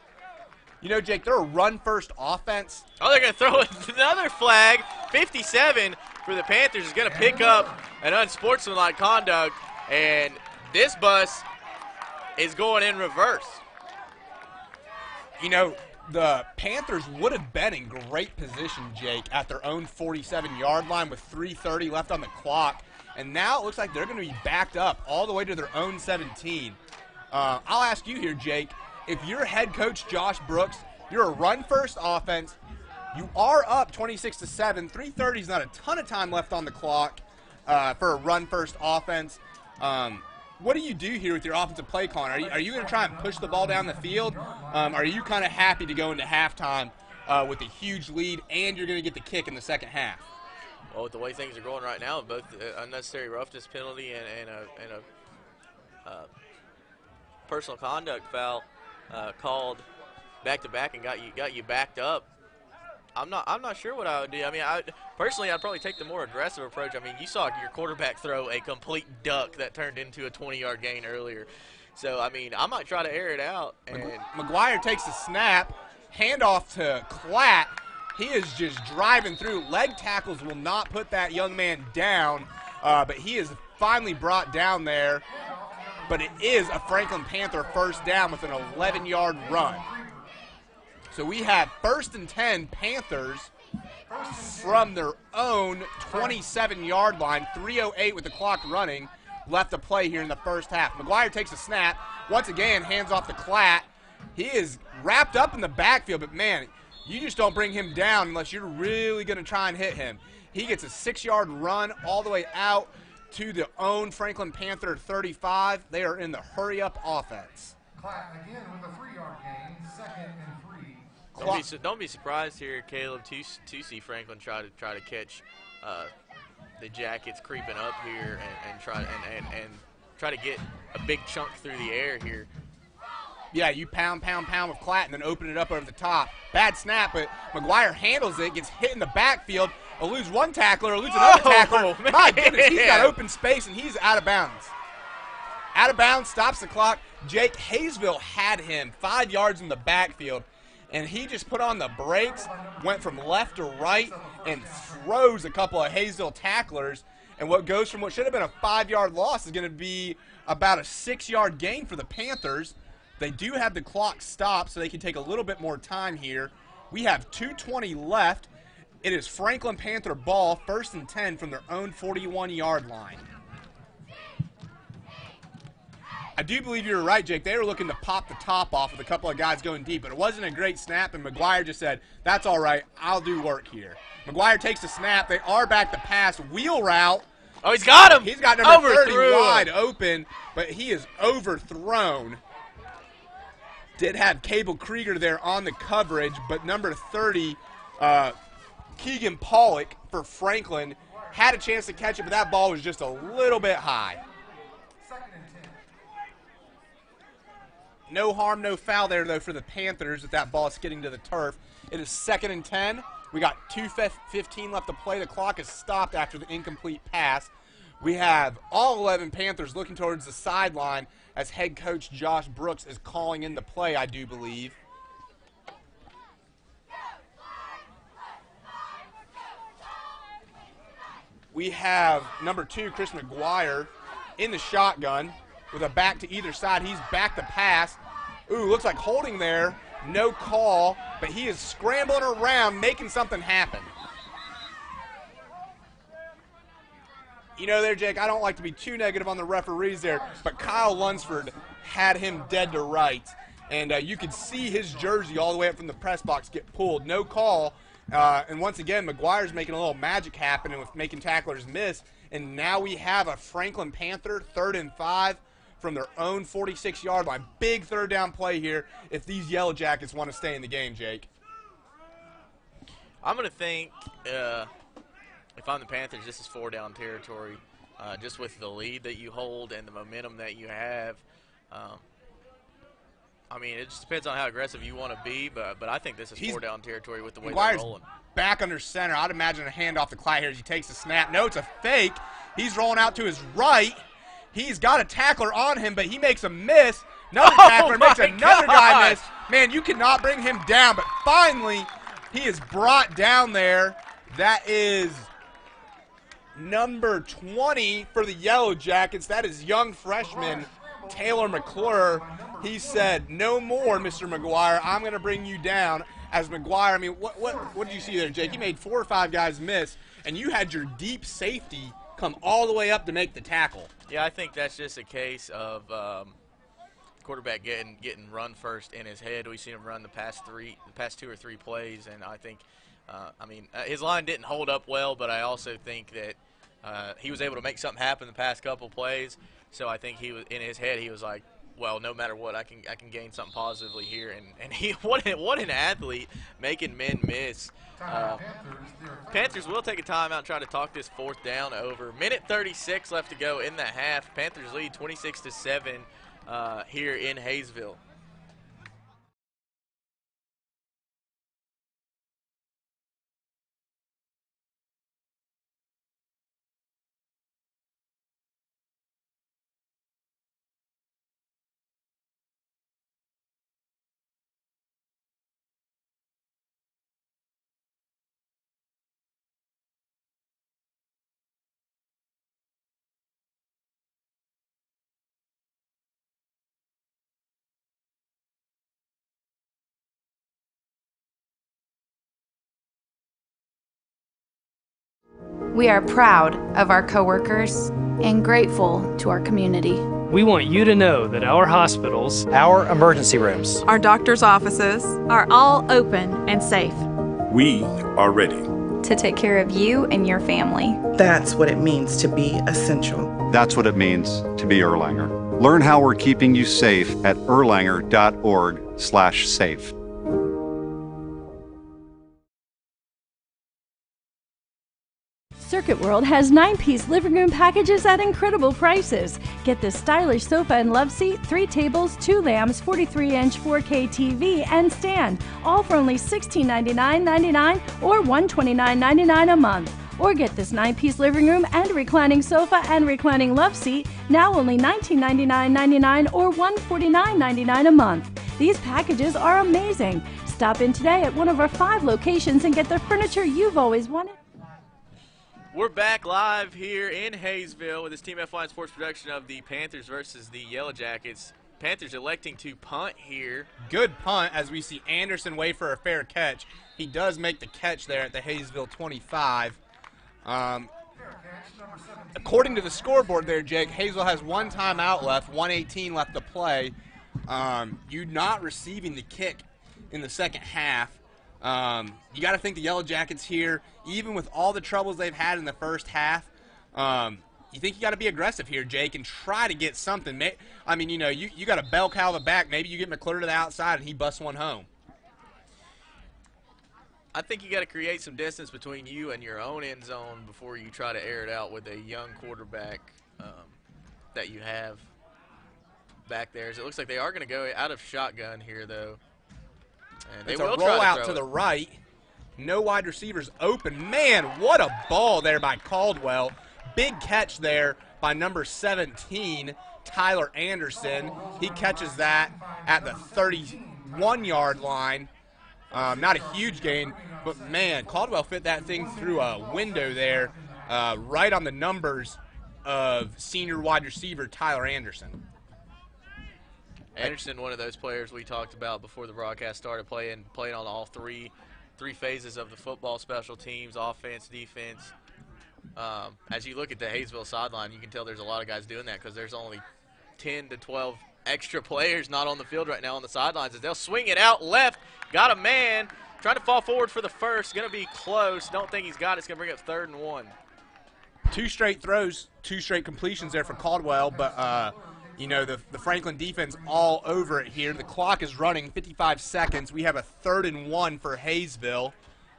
[SPEAKER 5] You know, Jake, they're a run-first offense.
[SPEAKER 4] Oh, they're going to throw another flag. 57 for the Panthers is going to pick up an unsportsmanlike conduct, and this bus is going in reverse.
[SPEAKER 5] You know, the Panthers would have been in great position, Jake, at their own 47-yard line with 3:30 left on the clock. And now it looks like they're going to be backed up all the way to their own 17. I'll ask you here, Jake, if you're head coach Josh Brooks, you're a run-first offense, you are up 26-7, 3:30 is not a ton of time left on the clock for a run-first offense. What do you do here with your offensive play calling? Are you going to try and push the ball down the field? Are you kind of happy to go into halftime with a huge lead and you're going to get the kick in the second half?
[SPEAKER 4] Well, with the way things are going right now, both unnecessary roughness penalty and a personal conduct foul called back-to-back and got you backed up. I'm not sure what I would do. I mean, personally, I'd probably take the more aggressive approach. I mean, you saw your quarterback throw a complete duck that turned into a 20-yard gain earlier. So, I mean, I might try to air it out. And
[SPEAKER 5] McGuire takes the snap, handoff to Klatt. He is just driving through. Leg tackles will not put that young man down, but he is finally brought down there. But it is a Franklin Panther first down with an 11-yard run. So we have 1st and 10 Panthers from their own 27-yard line, 3:08 with the clock running left to play here in the first half. McGuire takes a snap. Once again, hands off to Klatt. He is wrapped up in the backfield, but, man, you just don't bring him down unless you're really going to try and hit him. He gets a 6-yard run all the way out to the own Franklin Panther 35. They are in the hurry-up offense.
[SPEAKER 1] Klatt again with a 3-yard gain, 2nd and 3.
[SPEAKER 4] Don't be surprised here, Caleb, to see Franklin try to catch the Jackets creeping up here and try to get a big chunk through the air here.
[SPEAKER 5] Yeah, you pound with Klatt and then open it up over the top. Bad snap, but McGuire handles it, gets hit in the backfield, eludes one tackler, eludes another tackler.
[SPEAKER 4] Man.
[SPEAKER 5] My goodness, he's got open space, and he's out of bounds. Out of bounds, stops the clock. Jake Hayesville had him 5 yards in the backfield, and he just put on the brakes, went from left to right, and throws a couple of Hayesville tacklers. And what goes from what should have been a 5-yard loss is going to be about a 6-yard gain for the Panthers. They do have the clock stopped, so they can take a little bit more time here. We have 2:20 left. It is Franklin Panther ball, 1st and 10 from their own 41-yard line. I do believe you're right, Jake. They were looking to pop the top off with a couple of guys going deep, but it wasn't a great snap, and McGuire just said, that's all right, I'll do work here. McGuire takes the snap. They are back to pass. Wheel route.
[SPEAKER 4] Oh, he's got him.
[SPEAKER 5] He's got number 30 wide open, but he is overthrown. Did have Cable Krieger there on the coverage, but number 30, Keegan Pollock for Franklin, had a chance to catch it, but that ball was just a little bit high. No harm, no foul there, though, for the Panthers with that ball skidding to the turf. It is 2nd and 10. We got 2:15 left to play. The clock is stopped after the incomplete pass. We have all 11 Panthers looking towards the sideline as head coach Josh Brooks is calling in the play, I do believe. We have number 2, Chris McGuire, in the shotgun with a back to either side. He's back to pass. Ooh, looks like holding there. No call, but he is scrambling around, making something happen. You know there, Jake, I don't like to be too negative on the referees there, but Kyle Lunsford had him dead to rights. And you could see his jersey all the way up from the press box get pulled. No call. And once again, McGuire's making a little magic happen and with making tacklers miss. And now we have a Franklin Panther 3rd and 5 from their own 46-yard line. Big 3rd down play here if these Yellow Jackets want to stay in the game, Jake.
[SPEAKER 4] I'm going to think if I'm the Panthers, this is 4-down territory. Just with the lead that you hold and the momentum that you have. I mean, it just depends on how aggressive you want to be, but I think this is 4-down territory with the way they're rolling.
[SPEAKER 5] Back under center. I'd imagine a handoff to Klatt here as he takes the snap. No, it's a fake. He's rolling out to his right. He's got a tackler on him, but he makes a miss. Another tackler makes another guy miss. Man, you cannot bring him down, but finally he is brought down there. That is number 20 for the Yellow Jackets. That is young freshman Taylor Mcclure. he said, "No more, Mr. McGuire. I'm going to bring you down." As McGuire, I mean, what did you see there, Jake? He made 4 or 5 guys miss, and you had your deep safety come all the way up to make the tackle.
[SPEAKER 4] Yeah, I think that's just a case of quarterback getting run first in his head. We've seen him run the past 2 or 3 plays, and I think, his line didn't hold up well, but I also think that he was able to make something happen the past couple plays. So I think he was in his head. He was like, well, no matter what, I can gain something positively here, and he what an athlete making men miss. Panthers will take a timeout and try to talk this 4th down over. Minute 36 left to go in the half. Panthers lead 26-7 here in Hayesville.
[SPEAKER 6] We are proud of our coworkers and grateful to our community.
[SPEAKER 10] We want you to know that our hospitals,
[SPEAKER 11] our emergency rooms,
[SPEAKER 12] our doctors' offices
[SPEAKER 9] are all open and safe.
[SPEAKER 13] We are ready
[SPEAKER 14] to take care of you and your family.
[SPEAKER 7] That's what it means to be essential.
[SPEAKER 8] That's what it means to be Erlanger. Learn how we're keeping you safe at erlanger.org/safe.
[SPEAKER 9] Circuit World has 9-piece living room packages at incredible prices. Get this stylish sofa and love seat, 3 tables, 2 lamps, 43-inch 4K TV, and stand, all for only $1699.99 or $129.99 a month. Or get this 9-piece living room and reclining sofa and reclining love seat, now only $1999.99 or $149.99 a month. These packages are amazing. Stop in today at one of our 5 locations and get the furniture you've always wanted.
[SPEAKER 4] We're back live here in Hayesville with this Team F1 Sports production of the Panthers versus the Yellow Jackets. Panthers electing to punt here.
[SPEAKER 5] Good punt as we see Anderson wait for a fair catch. He does make the catch there at the Hayesville 25. According to the scoreboard there, Jake, Hayesville has 1 timeout left, 1:18 left to play. You're not receiving the kick in the second half. You got to think the Yellow Jackets here, even with all the troubles they've had in the first half, you think you got to be aggressive here, Jake, and try to get something. I mean, you know, you got a bell cow the back. Maybe you get Mcclure to the outside and he busts one home.
[SPEAKER 4] I think you got to create some distance between you and your own end zone before you try to air it out with a young quarterback that you have back there. So it looks like they are going to go out of shotgun here, though. And they will
[SPEAKER 5] roll
[SPEAKER 4] try
[SPEAKER 5] out to the right. No wide receivers open. Man, what a ball there by Caldwell. Big catch there by number 17, Tyler Anderson. He catches that at the 31-yard line. Not a huge gain, but, man, Caldwell fit that thing through a window there, right on the numbers of senior wide receiver Tyler Anderson.
[SPEAKER 4] Anderson, one of those players we talked about before the broadcast started, playing on all three phases of the football, special teams, offense, defense. As you look at the Hayesville sideline, you can tell there's a lot of guys doing that because there's only 10 to 12 extra players not on the field right now on the sidelines. As they'll swing it out left, got a man, trying to fall forward for the first, going to be close. Don't think he's got it. It's going to bring up 3rd and 1.
[SPEAKER 5] 2 straight throws, 2 straight completions there for Caldwell, but you know, the Franklin defense all over it here. The clock is running, 55 seconds. We have a 3rd and 1 for Hayesville.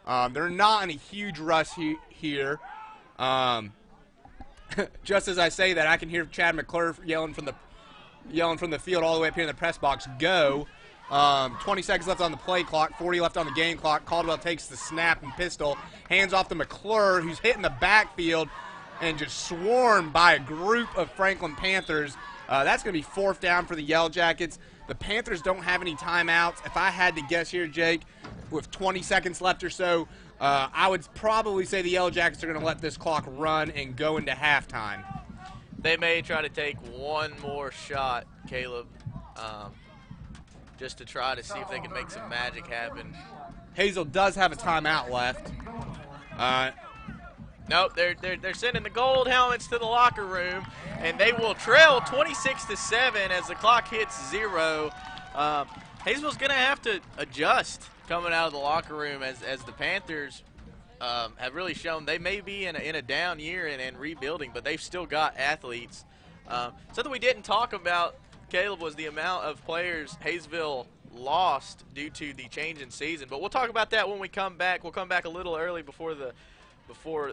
[SPEAKER 5] They're not in a huge rush here. Just as I say that, I can hear Chad Mcclure yelling from the field all the way up here in the press box, go. 20 seconds left on the play clock, 40 left on the game clock. Caldwell takes the snap and pistol, hands off to Mcclure, who's hitting the backfield and just swarmed by a group of Franklin Panthers. That's going to be 4th down for the Yellow Jackets. The Panthers don't have any timeouts. If I had to guess here, Jake, with 20 seconds left or so, I would probably say the Yellow Jackets are going to let this clock run and go into halftime.
[SPEAKER 4] They may try to take one more shot, Caleb. just to try to see if they can make some magic happen.
[SPEAKER 5] Hayesville does have a timeout left.
[SPEAKER 4] Nope, they're sending the gold helmets to the locker room, and they will trail 26-7 as the clock hits 0. Hayesville's going to have to adjust coming out of the locker room as the Panthers have really shown they may be in a down year and rebuilding, but they've still got athletes. Something we didn't talk about, Caleb, was the amount of players Hayesville lost due to the change in season. But we'll talk about that when we come back. We'll come back a little early before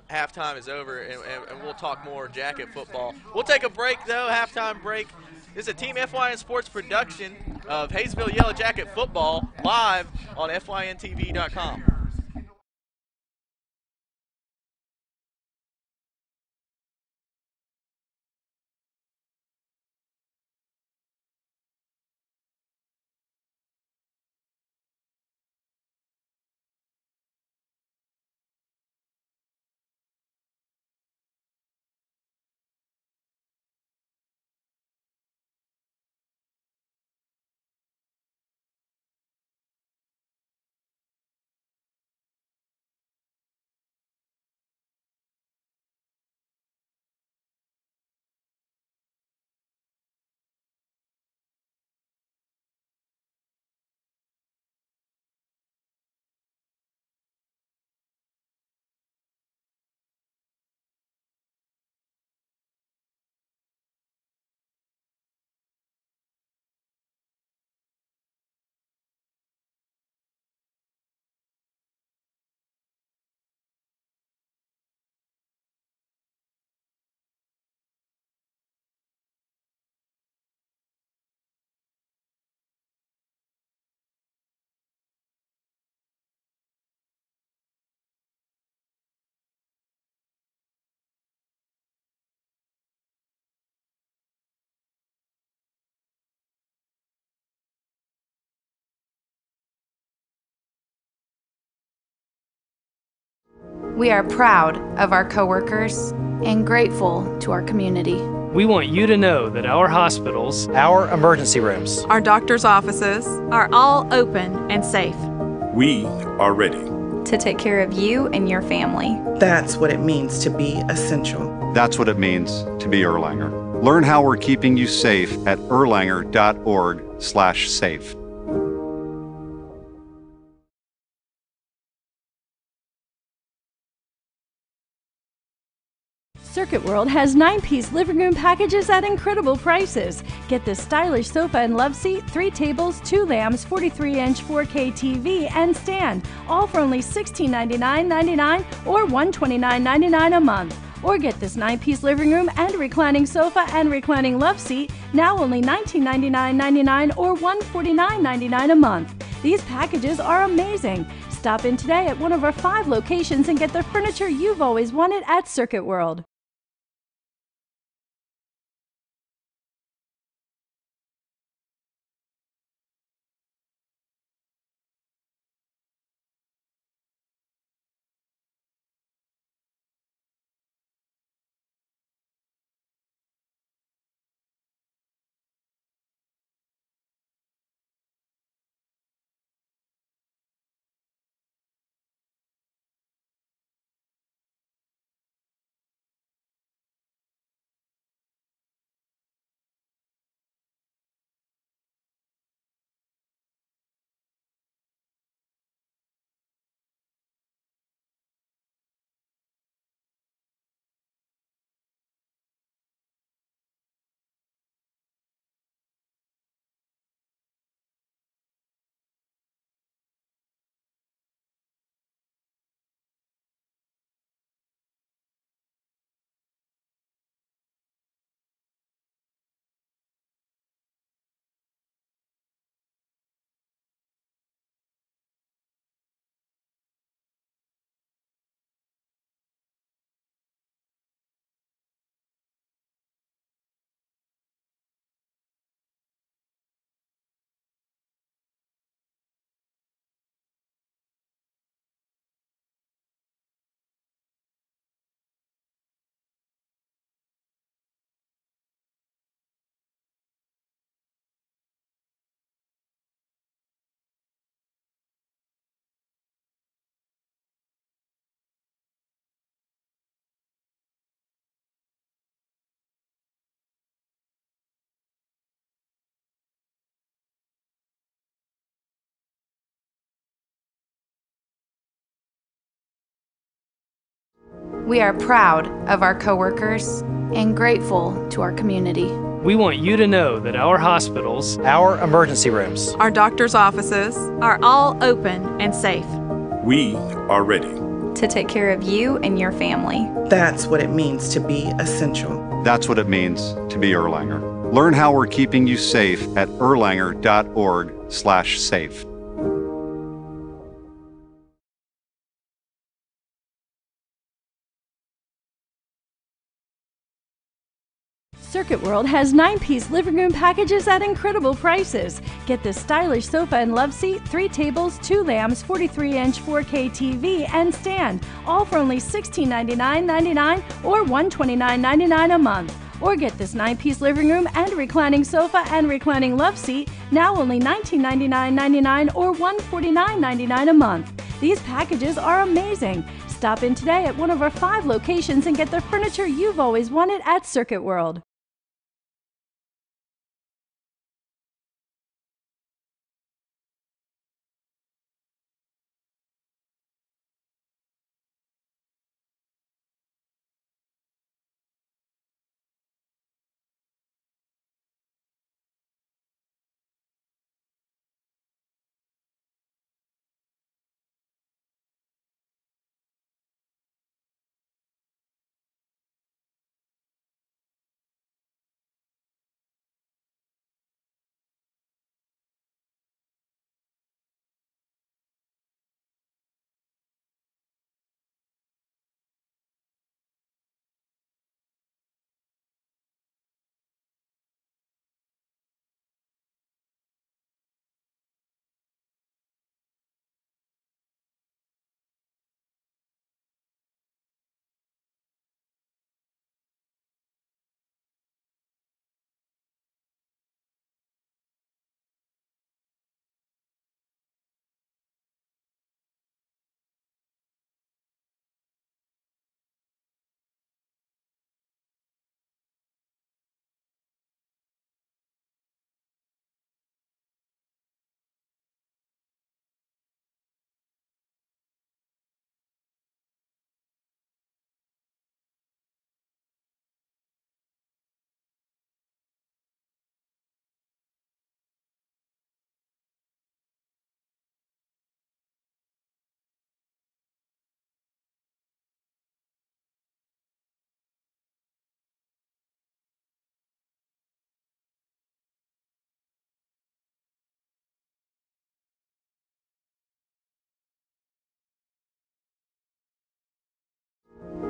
[SPEAKER 4] halftime is over, and we'll talk more Jacket football. We'll take a break, though, halftime break. This is a Team FYN Sports production of Hayesville Yellow Jacket football live on FYNTV.com.
[SPEAKER 6] We are proud of our coworkers and grateful to our community.
[SPEAKER 10] We want you to know that our hospitals,
[SPEAKER 11] our emergency rooms,
[SPEAKER 12] our doctors' offices
[SPEAKER 14] are all open and safe.
[SPEAKER 13] We are ready
[SPEAKER 14] to take care of you and your family.
[SPEAKER 7] That's what it means to be essential.
[SPEAKER 8] That's what it means to be Erlanger. Learn how we're keeping you safe at erlanger.org/safe.
[SPEAKER 9] Circuit World has 9-piece living room packages at incredible prices. Get this stylish sofa and love seat, 3 tables, 2 lamps, 43-inch 4K TV, and stand, all for only $1699.99 or $129.99 a month. Or get this 9-piece living room and reclining sofa and reclining love seat, now only $1999.99 or $149.99 a month. These packages are amazing. Stop in today at one of our 5 locations and get the furniture you've always wanted at Circuit World.
[SPEAKER 6] We are proud of our coworkers and grateful to our community.
[SPEAKER 10] We want you to know that our hospitals,
[SPEAKER 11] our emergency rooms,
[SPEAKER 14] our doctors' offices are all open and safe.
[SPEAKER 13] We are ready
[SPEAKER 14] to take care of you and your family.
[SPEAKER 7] That's what it means to be essential.
[SPEAKER 8] That's what it means to be Erlanger. Learn how we're keeping you safe at erlanger.org/safe.
[SPEAKER 9] Circuit World has 9-piece living room packages at incredible prices. Get this stylish sofa and love seat, 3 tables, 2 lamps, 43-inch 4K TV, and stand, all for only $1699.99 or $129.99 a month. Or get this 9-piece living room and reclining sofa and reclining love seat, now only $1999.99 or $149.99 a month. These packages are amazing. Stop in today at one of our 5 locations and get the furniture you've always wanted at Circuit World.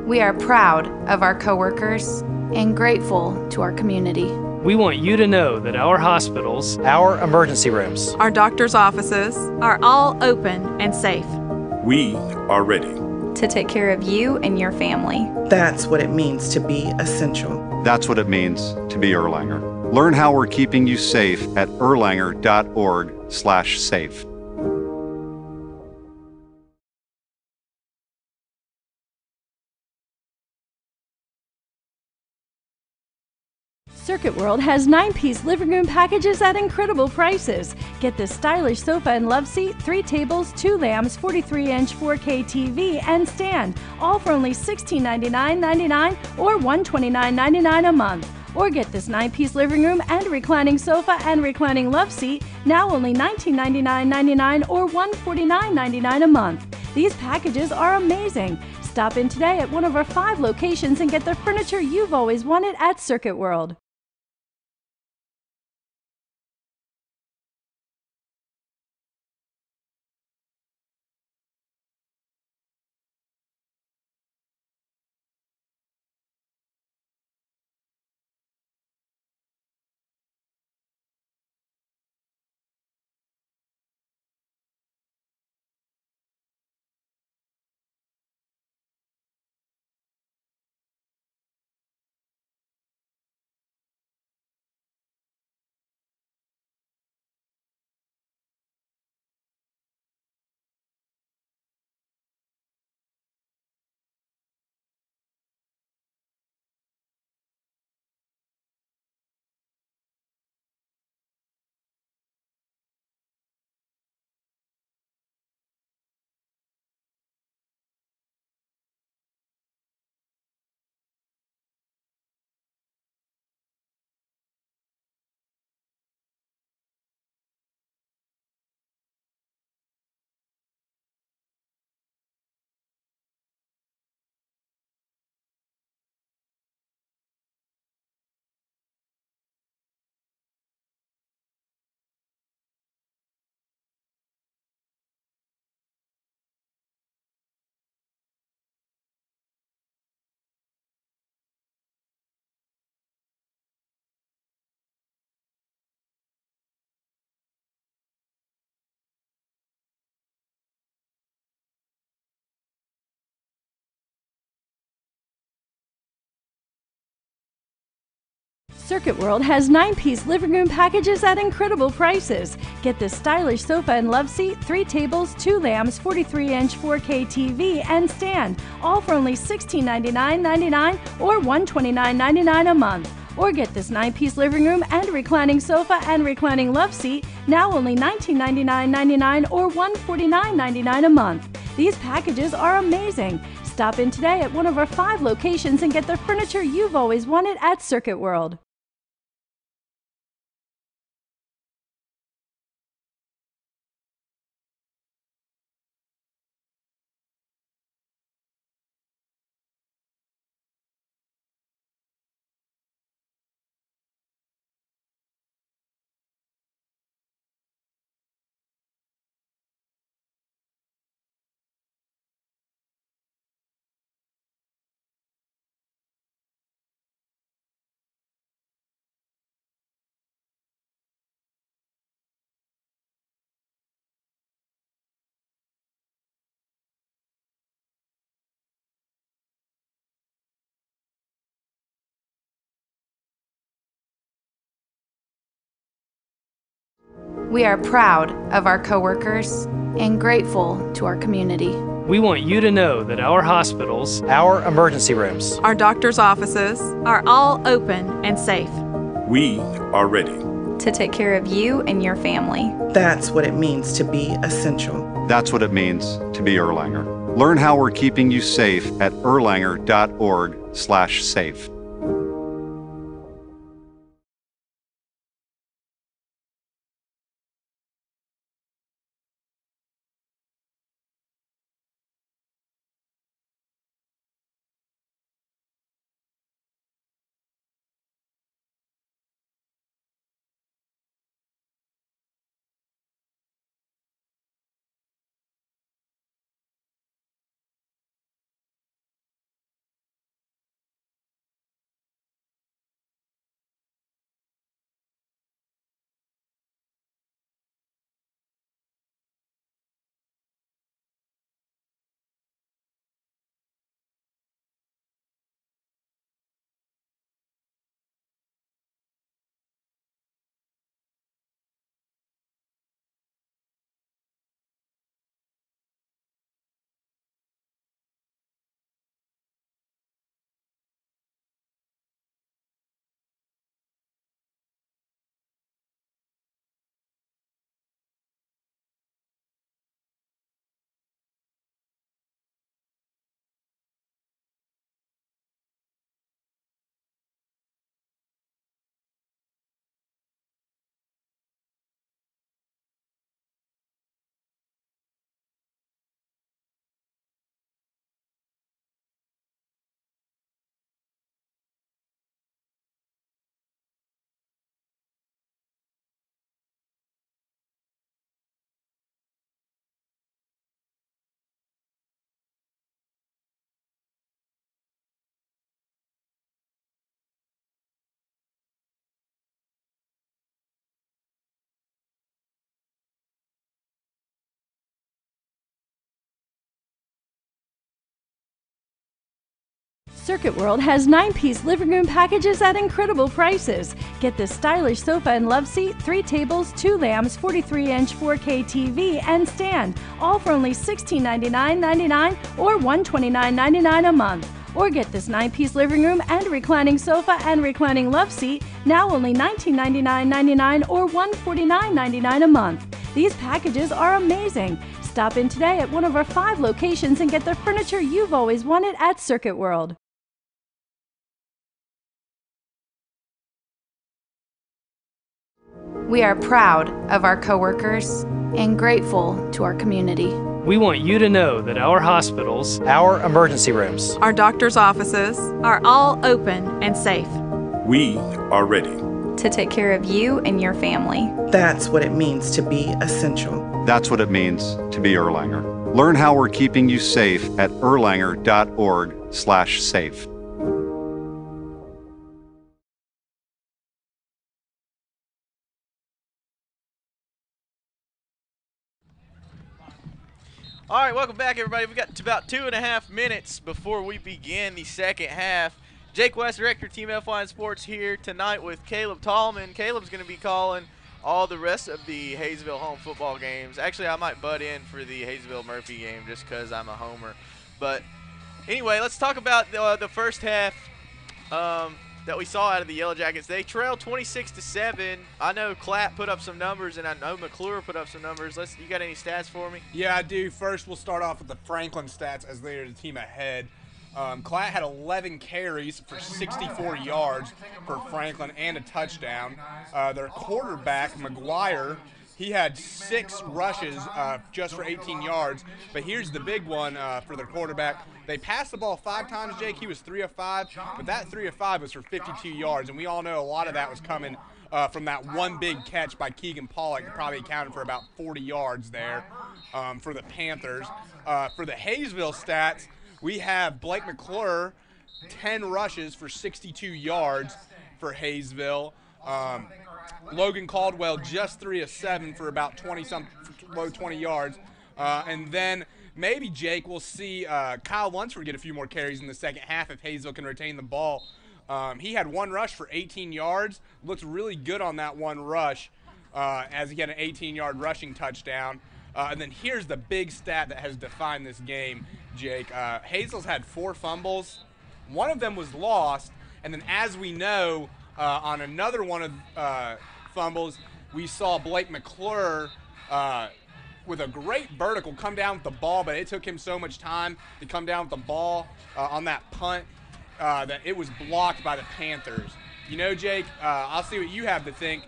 [SPEAKER 6] We are proud of our coworkers and grateful to our community.
[SPEAKER 10] We want you to know that our hospitals,
[SPEAKER 11] our emergency rooms,
[SPEAKER 14] our doctors' offices are all open and safe.
[SPEAKER 13] We are ready
[SPEAKER 14] to take care of you and your family.
[SPEAKER 7] That's what it means to be essential.
[SPEAKER 8] That's what it means to be Erlanger. Learn how we're keeping you safe at erlanger.org/safe.
[SPEAKER 9] Circuit World has 9-piece living room packages at incredible prices. Get this stylish sofa and love seat, 3 tables, 2 lamps, 43-inch 4K TV, and stand, all for only $1699.99 or $129.99 a month. Or get this 9-piece living room and reclining sofa and reclining love seat, now only $1999.99 or $149.99 a month. These packages are amazing. Stop in today at one of our 5 locations and get the furniture you've always wanted at Circuit World. Circuit World has 9-piece living room packages at incredible prices. Get this stylish sofa and love seat, 3 tables, 2 lamps, 43-inch 4K TV, and stand, all for only $1699.99 or $129.99 a month. Or get this 9-piece living room and reclining sofa and reclining love seat, now only $1999.99 or $149.99 a month. These packages are amazing. Stop in today at one of our 5 locations and get the furniture you've always wanted at Circuit World.
[SPEAKER 6] We are proud of our coworkers and grateful to our community.
[SPEAKER 10] We want you to know that our hospitals,
[SPEAKER 11] our emergency rooms,
[SPEAKER 14] our doctors' offices are all open and safe.
[SPEAKER 13] We are ready
[SPEAKER 12] to take care of you and your family.
[SPEAKER 7] That's what it means to be essential.
[SPEAKER 8] That's what it means to be Erlanger. Learn how we're keeping you safe at erlanger.org/safe.
[SPEAKER 9] Circuit World has 9-piece living room packages at incredible prices. Get this stylish sofa and love seat, 3 tables, 2 lamps, 43-inch 4K TV, and stand, all for only $1699.99 or $129.99 a month. Or get this 9-piece living room and reclining sofa and reclining love seat, now only $1999.99 or $149.99 a month. These packages are amazing. Stop in today at one of our 5 locations and get the furniture you've always wanted at Circuit World.
[SPEAKER 6] We are proud of our coworkers and grateful to our community.
[SPEAKER 10] We want you to know that our hospitals,
[SPEAKER 11] our emergency rooms,
[SPEAKER 14] our doctors' offices are all open and safe.
[SPEAKER 13] We are ready
[SPEAKER 12] to take care of you and your family.
[SPEAKER 7] That's what it means to be essential.
[SPEAKER 8] That's what it means to be Erlanger. Learn how we're keeping you safe at erlanger.org/safe.
[SPEAKER 4] All right, welcome back, everybody. We got about 2.5 minutes before we begin the second half. Jake West, Director of Team F1 Sports, here tonight with Caleb Tallman. Caleb's going to be calling all the rest of the Hayesville home football games. Actually, I might butt in for the Hayesville-Murphy game just because I'm a homer. But anyway, let's talk about the first half that we saw out of the Yellow Jackets. They trailed 26-7. I know Clapp put up some numbers, and I know Mcclure put up some numbers. You got any stats for me?
[SPEAKER 5] Yeah, I do. First, we'll start off with the Franklin stats as they are the team ahead. Clatt had 11 carries for 64 yards for Franklin and a touchdown. Their quarterback, Mcclure, he had 6 rushes just for 18 yards. But here's the big one for their quarterback. They passed the ball 5 times, Jake. He was 3 of 5, but that 3 of 5 was for 52 yards. And we all know a lot of that was coming from that one big catch by Keegan Pollock. Probably accounted for about 40 yards there for the Panthers. For the Hayesville stats, we have Blake Mcclure, 10 rushes for 62 yards for Hayesville. Logan Caldwell, just 3 of 7 for about low 20 yards. And then maybe, Jake, we'll see Kyle Lunsford get a few more carries in the second half if Hayesville can retain the ball. He had 1 rush for 18 yards. Looked really good on that 1 rush as he had an 18-yard rushing touchdown. And then here's the big stat that has defined this game, Jake. Hayesville's had 4 fumbles. One of them was lost. And then as we know, on another one of fumbles, we saw Blake Mcclure with a great vertical come down with the ball, but it took him so much time to come down with the ball on that punt that it was blocked by the Panthers. You know, Jake, I'll see what you have to think,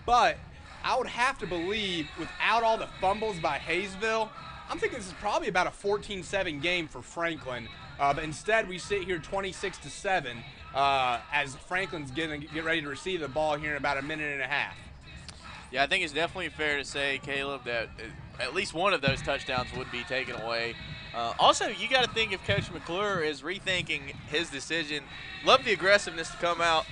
[SPEAKER 5] but I would have to believe without all the fumbles by Hayesville, I'm thinking this is probably about a 14-7 game for Franklin. But instead, we sit here 26-7 as Franklin's going to get ready to receive the ball here in about a minute and a half.
[SPEAKER 4] Yeah, I think it's definitely fair to say, Caleb, that at least one of those touchdowns would be taken away. Also, you got to think if Coach Mcclure is rethinking his decision. Love the aggressiveness to come out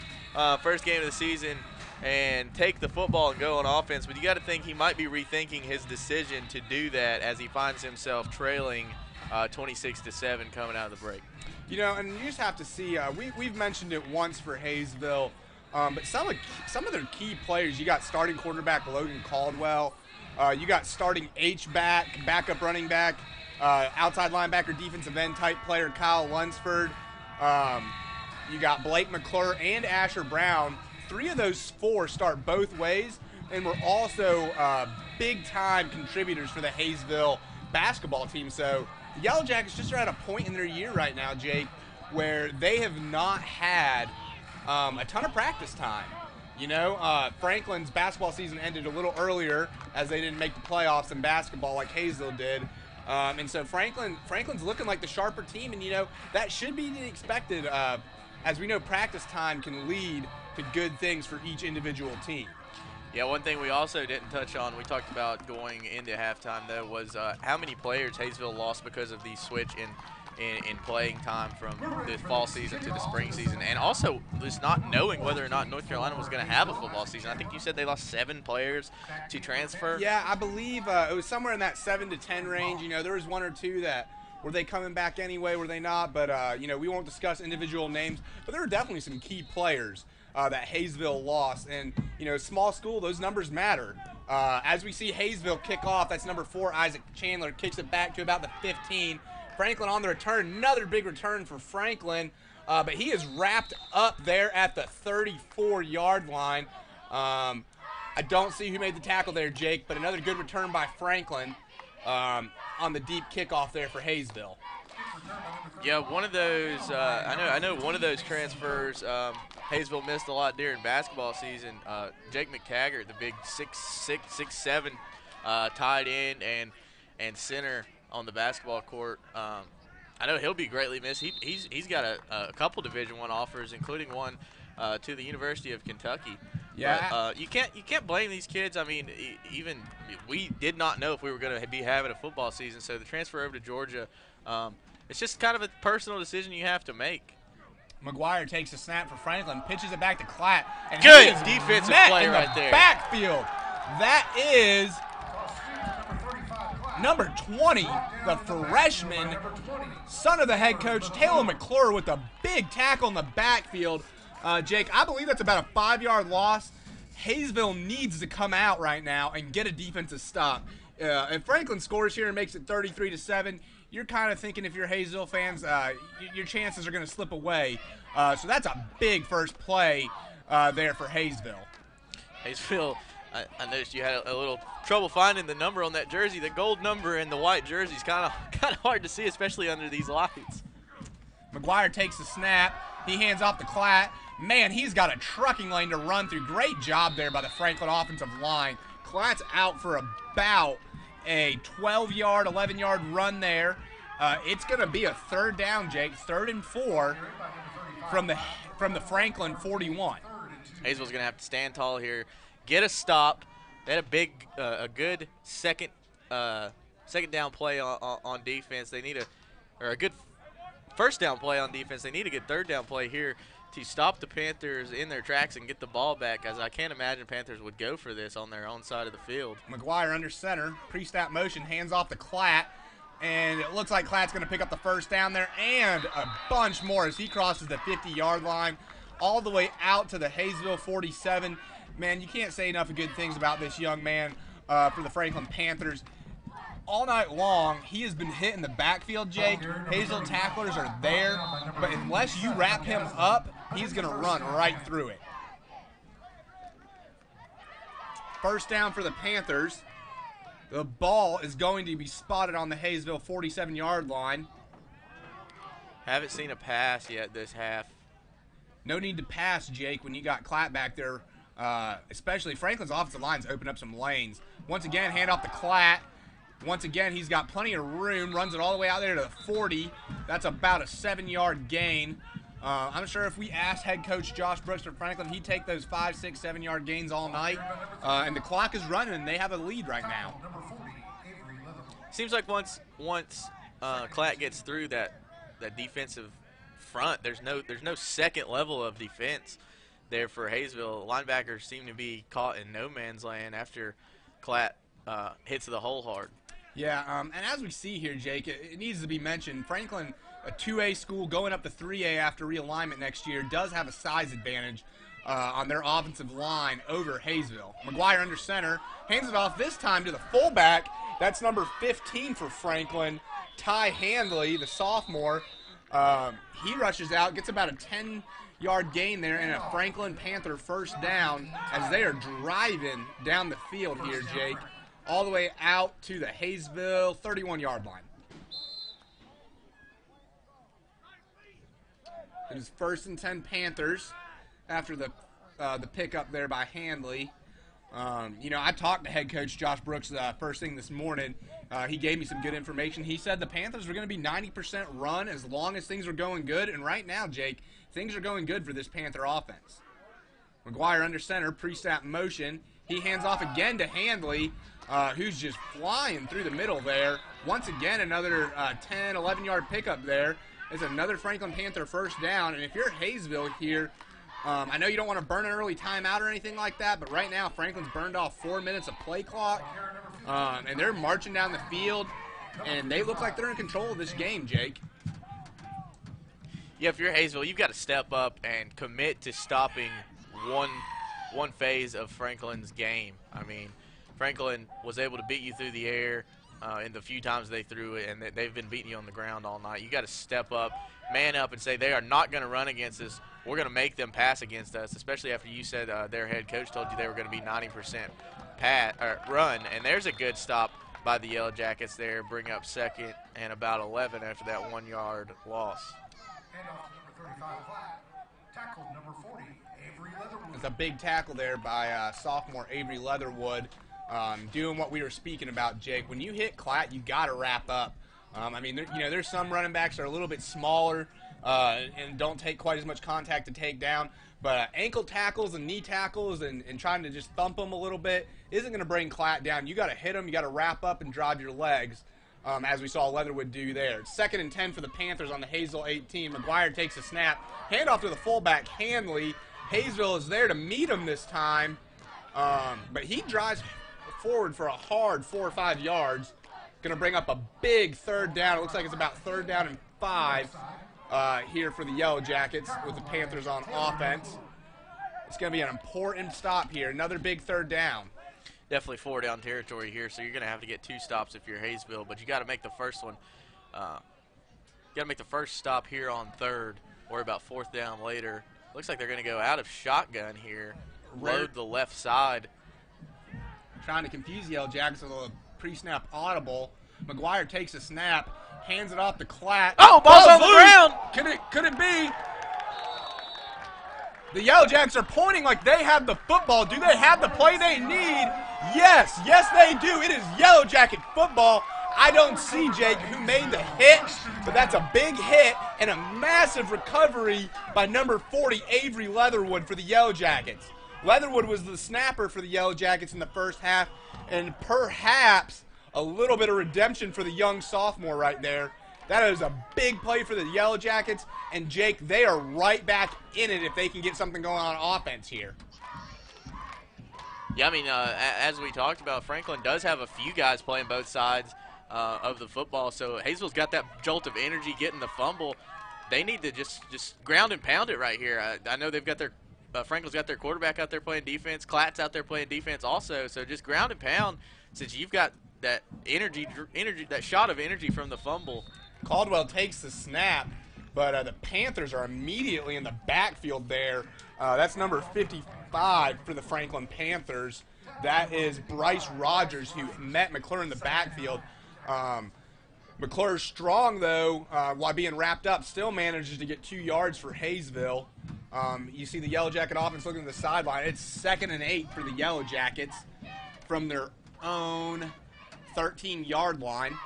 [SPEAKER 4] first game of the season and take the football and go on offense, but you got to think he might be rethinking his decision to do that as he finds himself trailing 26-7 coming out of the break.
[SPEAKER 5] You know, and you just have to see, we've mentioned it once for Hayesville, but some of their key players, you got starting quarterback Logan Caldwell, you got starting H-back, backup running back, outside linebacker, defensive end type player Kyle Lunsford, you got Blake Mcclure and Asher Brown. 3 of those 4 start both ways, and were also big-time contributors for the Hayesville basketball team. So the Yellow Jackets just are at a point in their year right now, Jake, where they have not had a ton of practice time. You know, Franklin's basketball season ended a little earlier as they didn't make the playoffs in basketball like Hayesville did. And so Franklin's looking like the sharper team, and, you know, that should be expected. As we know, practice time can lead to good things for each individual team.
[SPEAKER 4] Yeah, one thing we also didn't touch on, we talked about going into halftime, though, was how many players Hayesville lost because of the switch in playing time from the fall season to the spring season, and also just not knowing whether or not North Carolina was going to have a football season. I think you said they lost 7 players to transfer.
[SPEAKER 5] Yeah, I believe it was somewhere in that 7 to 10 range. You know, there was 1 or 2 that were they coming back anyway, were they not? But, you know, we won't discuss individual names, but there were definitely some key players that Hayesville lost. And, you know, small school, those numbers matter. As we see Hayesville kick off, that's number 4, Isaac Chandler, kicks it back to about the 15. Franklin on the return, another big return for Franklin, but he is wrapped up there at the 34-yard line. I don't see who made the tackle there, Jake, but another good return by Franklin on the deep kickoff there for Hayesville.
[SPEAKER 4] Yeah, one of those. I know one of those transfers. Hayesville missed a lot during basketball season. Jake McTaggart, the big 6'7" tight end and center on the basketball court. I know he'll be greatly missed. He's got a couple Division I offers, including one to the University of Kentucky.
[SPEAKER 5] Yeah,
[SPEAKER 4] but, you can't blame these kids. I mean, even we did not know if we were going to be having a football season. So the transfer over to Georgia, it's just kind of a personal decision you have to make.
[SPEAKER 5] Mcclure takes a snap for Franklin, pitches it back to Clatt. And
[SPEAKER 4] good defensive play right there.
[SPEAKER 5] Backfield. That is Number 20, the freshman, son of the head coach, Taylor Mcclure, with a big tackle in the backfield. Jake, I believe that's about a 5-yard loss. Hayesville needs to come out right now and get a defensive stop. If Franklin scores here and makes it 33-7, you're kind of thinking, if you're Hayesville fans, your chances are going to slip away. So that's a big first play there for Hayesville.
[SPEAKER 4] Hayesville, I noticed you had a little trouble finding the number on that jersey. The gold number in the white jersey is kind of hard to see, especially under these lights.
[SPEAKER 5] McGuire takes the snap. He hands off to Klatt. Man, he's got a trucking lane to run through. Great job there by the Franklin offensive line. Klatt's out for about a 12-yard, 11-yard run there. It's going to be a third down, Jake. 3rd and 4 from the Franklin 41.
[SPEAKER 4] Hayesville's going to have to stand tall here, get a stop. They had a good second down play on defense. They need a good first down play on defense. They need a good third down play here to stop the Panthers in their tracks and get the ball back, as I can't imagine Panthers would go for this on their own side of the field.
[SPEAKER 5] McGuire under center, pre-snap motion, hands off to Klatt, and it looks like Klatt's going to pick up the first down there and a bunch more as he crosses the 50-yard line all the way out to the Hayesville 47. Man, you can't say enough of good things about this young man for the Franklin Panthers. All night long, he has been hit in the backfield, Jake. Hayesville tacklers are there, but unless you wrap him up, he's going to run right through it. First down for the Panthers. The ball is going to be spotted on the Hayesville 47-yard line.
[SPEAKER 4] Haven't seen a pass yet this half.
[SPEAKER 5] No need to pass, Jake, when you got Klatt back there. Especially Franklin's offensive line's opened up some lanes. Once again, hand off to Klatt. Once again, he's got plenty of room, runs it all the way out there to the 40. That's about a 7-yard gain. I'm sure if we asked head coach Josh Brooks from Franklin, he'd take those 5, 6, 7-yard gains all night. And the clock is running, and they have a lead right now.
[SPEAKER 4] Seems like once Klatt gets through that defensive front, there's no second level of defense there for Hayesville. Linebackers seem to be caught in no man's land after Klatt hits the hole hard.
[SPEAKER 5] Yeah, and as we see here, Jake, it needs to be mentioned, Franklin, a 2A school going up to 3A after realignment next year, does have a size advantage on their offensive line over Hayesville. McGuire under center, hands it off this time to the fullback. That's number 15 for Franklin, Ty Handley, the sophomore. He rushes out, gets about a 10-yard gain there, and a Franklin Panther first down as they are driving down the field here, Jake, all the way out to the Hayesville 31-yard line. It is 1st and 10 Panthers after the pickup there by Handley. I talked to head coach Josh Brooks first thing this morning. He gave me some good information. He said the Panthers were going to be 90% run as long as things are going good. And right now, Jake, things are going good for this Panther offense. McGuire under center, pre-snap motion. He hands off again to Handley, who's just flying through the middle there. Once again, another 10, 11-yard pickup there. It's another Franklin Panther first down. And if you're Hayesville here, I know you don't want to burn an early timeout or anything like that, but right now Franklin's burned off 4 minutes of play clock, and they're marching down the field, and they look like they're in control of this game, Jake.
[SPEAKER 4] Yeah, if you're Hayesville, you've got to step up and commit to stopping one phase of Franklin's game. I mean, Franklin was able to beat you through the air in the few times they threw it, and they've been beating you on the ground all night. You got to step up, man up, and say they are not going to run against us. We're going to make them pass against us, especially after you said their head coach told you they were going to be 90% run. And there's a good stop by the Yellow Jackets there, bring up 2nd and about 11 after that 1-yard loss.
[SPEAKER 5] It's a big tackle there by sophomore Avery Leatherwood, doing what we were speaking about, Jake. When you hit Klatt, you got to wrap up. I mean, there's some running backs that are a little bit smaller and don't take quite as much contact to take down. But ankle tackles and knee tackles and trying to just thump them a little bit isn't going to bring Klatt down. You got to hit them. You got to wrap up and drive your legs, as we saw Leatherwood do there. 2nd and 10 for the Panthers on the Hayesville 18. McGuire takes a snap. Handoff to the fullback, Handley. Hayesville is there to meet him this time, but he drives forward for a hard 4 or 5 yards. Going to bring up a big third down. It looks like it's about 3rd down and 5 here for the Yellow Jackets with the Panthers on offense. It's going to be an important stop here. Another big 3rd down.
[SPEAKER 4] Definitely 4-down territory here, so you're going to have to get 2 stops if you're Hayesville, but you got to make the first one. You got to make the first stop here on 3rd, or about 4th down later. Looks like they're going to go out of shotgun here, load the left side.
[SPEAKER 5] Trying to confuse the Yellow Jackets with a pre-snap audible. Mcclure takes a snap, hands it off to Klatt.
[SPEAKER 4] Oh, ball's on the ground!
[SPEAKER 5] Could it be? The Yellow Jackets are pointing like they have the football. Do they have the play they need? Yes, they do. It is Yellow Jacket football. I don't see, Jake, who made the hit, but that's a big hit and a massive recovery by number 40, Avery Leatherwood, for the Yellow Jackets. Leatherwood was the snapper for the Yellow Jackets in the first half, and perhaps a little bit of redemption for the young sophomore right there. That is a big play for the Yellow Jackets, and Jake, they are right back in it if they can get something going on offense here.
[SPEAKER 4] Yeah, I mean, as we talked about, Franklin does have a few guys playing both sides of the football, so Hayesville's got that jolt of energy getting the fumble. They need to just ground and pound it right here. I know they've got their Franklin's got their quarterback out there playing defense. Klatt's out there playing defense also, so just ground and pound since you've got that energy, that shot of energy from the fumble.
[SPEAKER 5] Caldwell takes the snap, but the Panthers are immediately in the backfield there. That's number 55 for the Franklin Panthers. That is Bryce Rogers, who met Mcclure in the backfield. McClure's strong, though, while being wrapped up, still manages to get 2 yards for Hayesville. You see the Yellow Jacket offense looking at the sideline. It's 2nd and 8 for the Yellow Jackets from their own 13-yard line.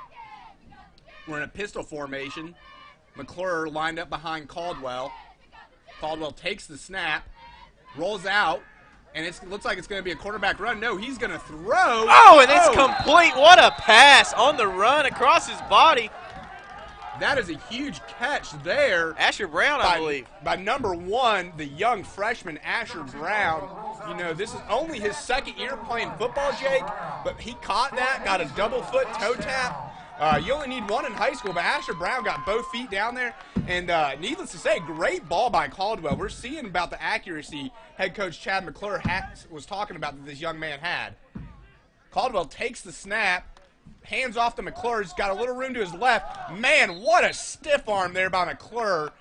[SPEAKER 5] We're in a pistol formation. Mcclure lined up behind Caldwell. Caldwell takes the snap, rolls out, and it looks like it's going to be a quarterback run. No, he's going to throw.
[SPEAKER 4] Oh, and it's complete. What a pass on the run across his body.
[SPEAKER 5] That is a huge catch there.
[SPEAKER 4] Asher Brown, I believe.
[SPEAKER 5] By number 1, the young freshman, Asher Brown. You know, this is only his 2nd year playing football, Jake, but he caught that, got a double foot toe tap. You only need 1 in high school, but Asher Brown got both feet down there. And needless to say, great ball by Caldwell. We're seeing about the accuracy head coach Chad Mcclure was talking about that this young man had. Caldwell takes the snap, hands off to McClure. He's got a little room to his left. Man, what a stiff arm there by McClure.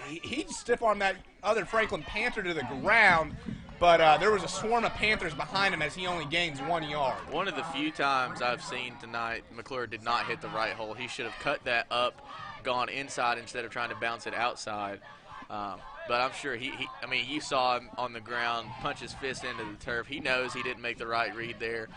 [SPEAKER 5] He stiff-armed that other Franklin Panther to the ground. But there was a swarm of Panthers behind him as he only gains 1 yard.
[SPEAKER 4] One of the few times I've seen tonight, McClure did not hit the right hole. He should have cut that up, gone inside instead of trying to bounce it outside. But I'm sure I mean, you saw him on the ground punch his fist into the turf. He knows he didn't make the right read there.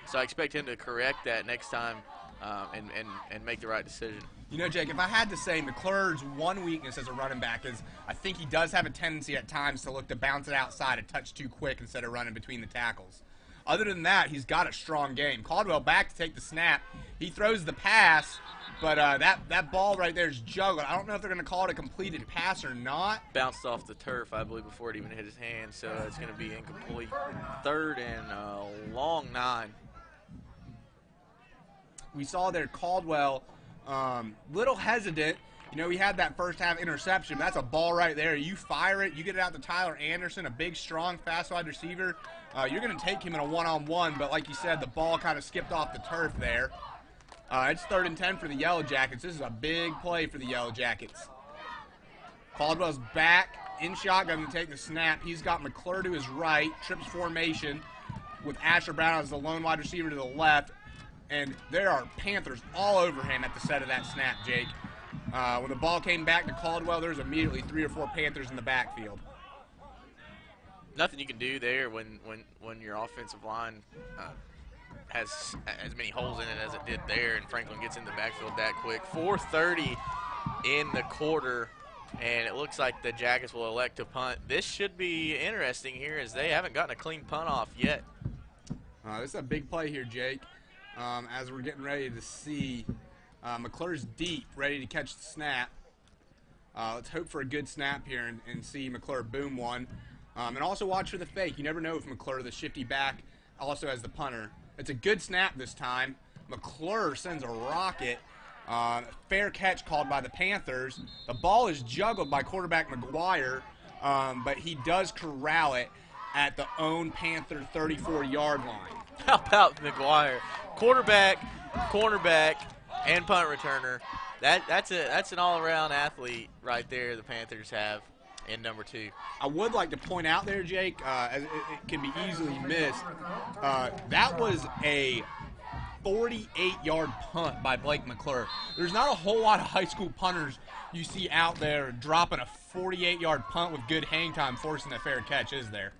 [SPEAKER 4] So I expect him to correct that next time and make the right decision.
[SPEAKER 5] You know, Jake, if I had to say McClure's one weakness as a running back is I think he does have a tendency at times to look to bounce it outside a touch too quick instead of running between the tackles. Other than that, he's got a strong game. Caldwell back to take the snap. He throws the pass, but that ball right there is juggled. I don't know if they're going to call it a completed pass or not.
[SPEAKER 4] Bounced off the turf, I believe, before it even hit his hand, so it's going to be incomplete. 3rd and a long 9.
[SPEAKER 5] We saw there Caldwell little hesitant. You know, he had that first half interception. That's a ball right there. You fire it, you get it out to Tyler Anderson, a big, strong, fast wide receiver. You're going to take him in a one-on-one, but like you said, the ball kind of skipped off the turf there. It's 3rd and 10 for the Yellow Jackets. This is a big play for the Yellow Jackets. Caldwell's back in shotgun to take the snap. He's got McClure to his right, trips formation with Asher Brown as the lone wide receiver to the left. And there are Panthers all over him at the set of that snap, Jake. When the ball came back to Caldwell, there's immediately 3 or 4 Panthers in the backfield.
[SPEAKER 4] Nothing you can do there when your offensive line has as many holes in it as it did there, and Franklin gets in the backfield that quick. 4:30 in the quarter, and it looks like the Jackets will elect to punt. This should be interesting here as they haven't gotten a clean punt off yet.
[SPEAKER 5] This is a big play here, Jake. As we're getting ready to see McClure's deep, ready to catch the snap. Let's hope for a good snap here and see McClure boom one. And also watch for the fake. You never know if McClure, the shifty back, also has the punter. It's a good snap this time. Mcclure sends a rocket. Fair catch called by the Panthers. The ball is juggled by quarterback McGuire, but he does corral it at the own Panther 34-yard line.
[SPEAKER 4] How about McGuire? Quarterback, cornerback, and punt returner. That's an all-around athlete right there the Panthers have in number 2.
[SPEAKER 5] I would like to point out there, Jake, as it can be easily missed, that was a 48-yard punt by Blake Mcclure. There's not a whole lot of high school punters you see out there dropping a 48-yard punt with good hang time, forcing a fair catch, is there?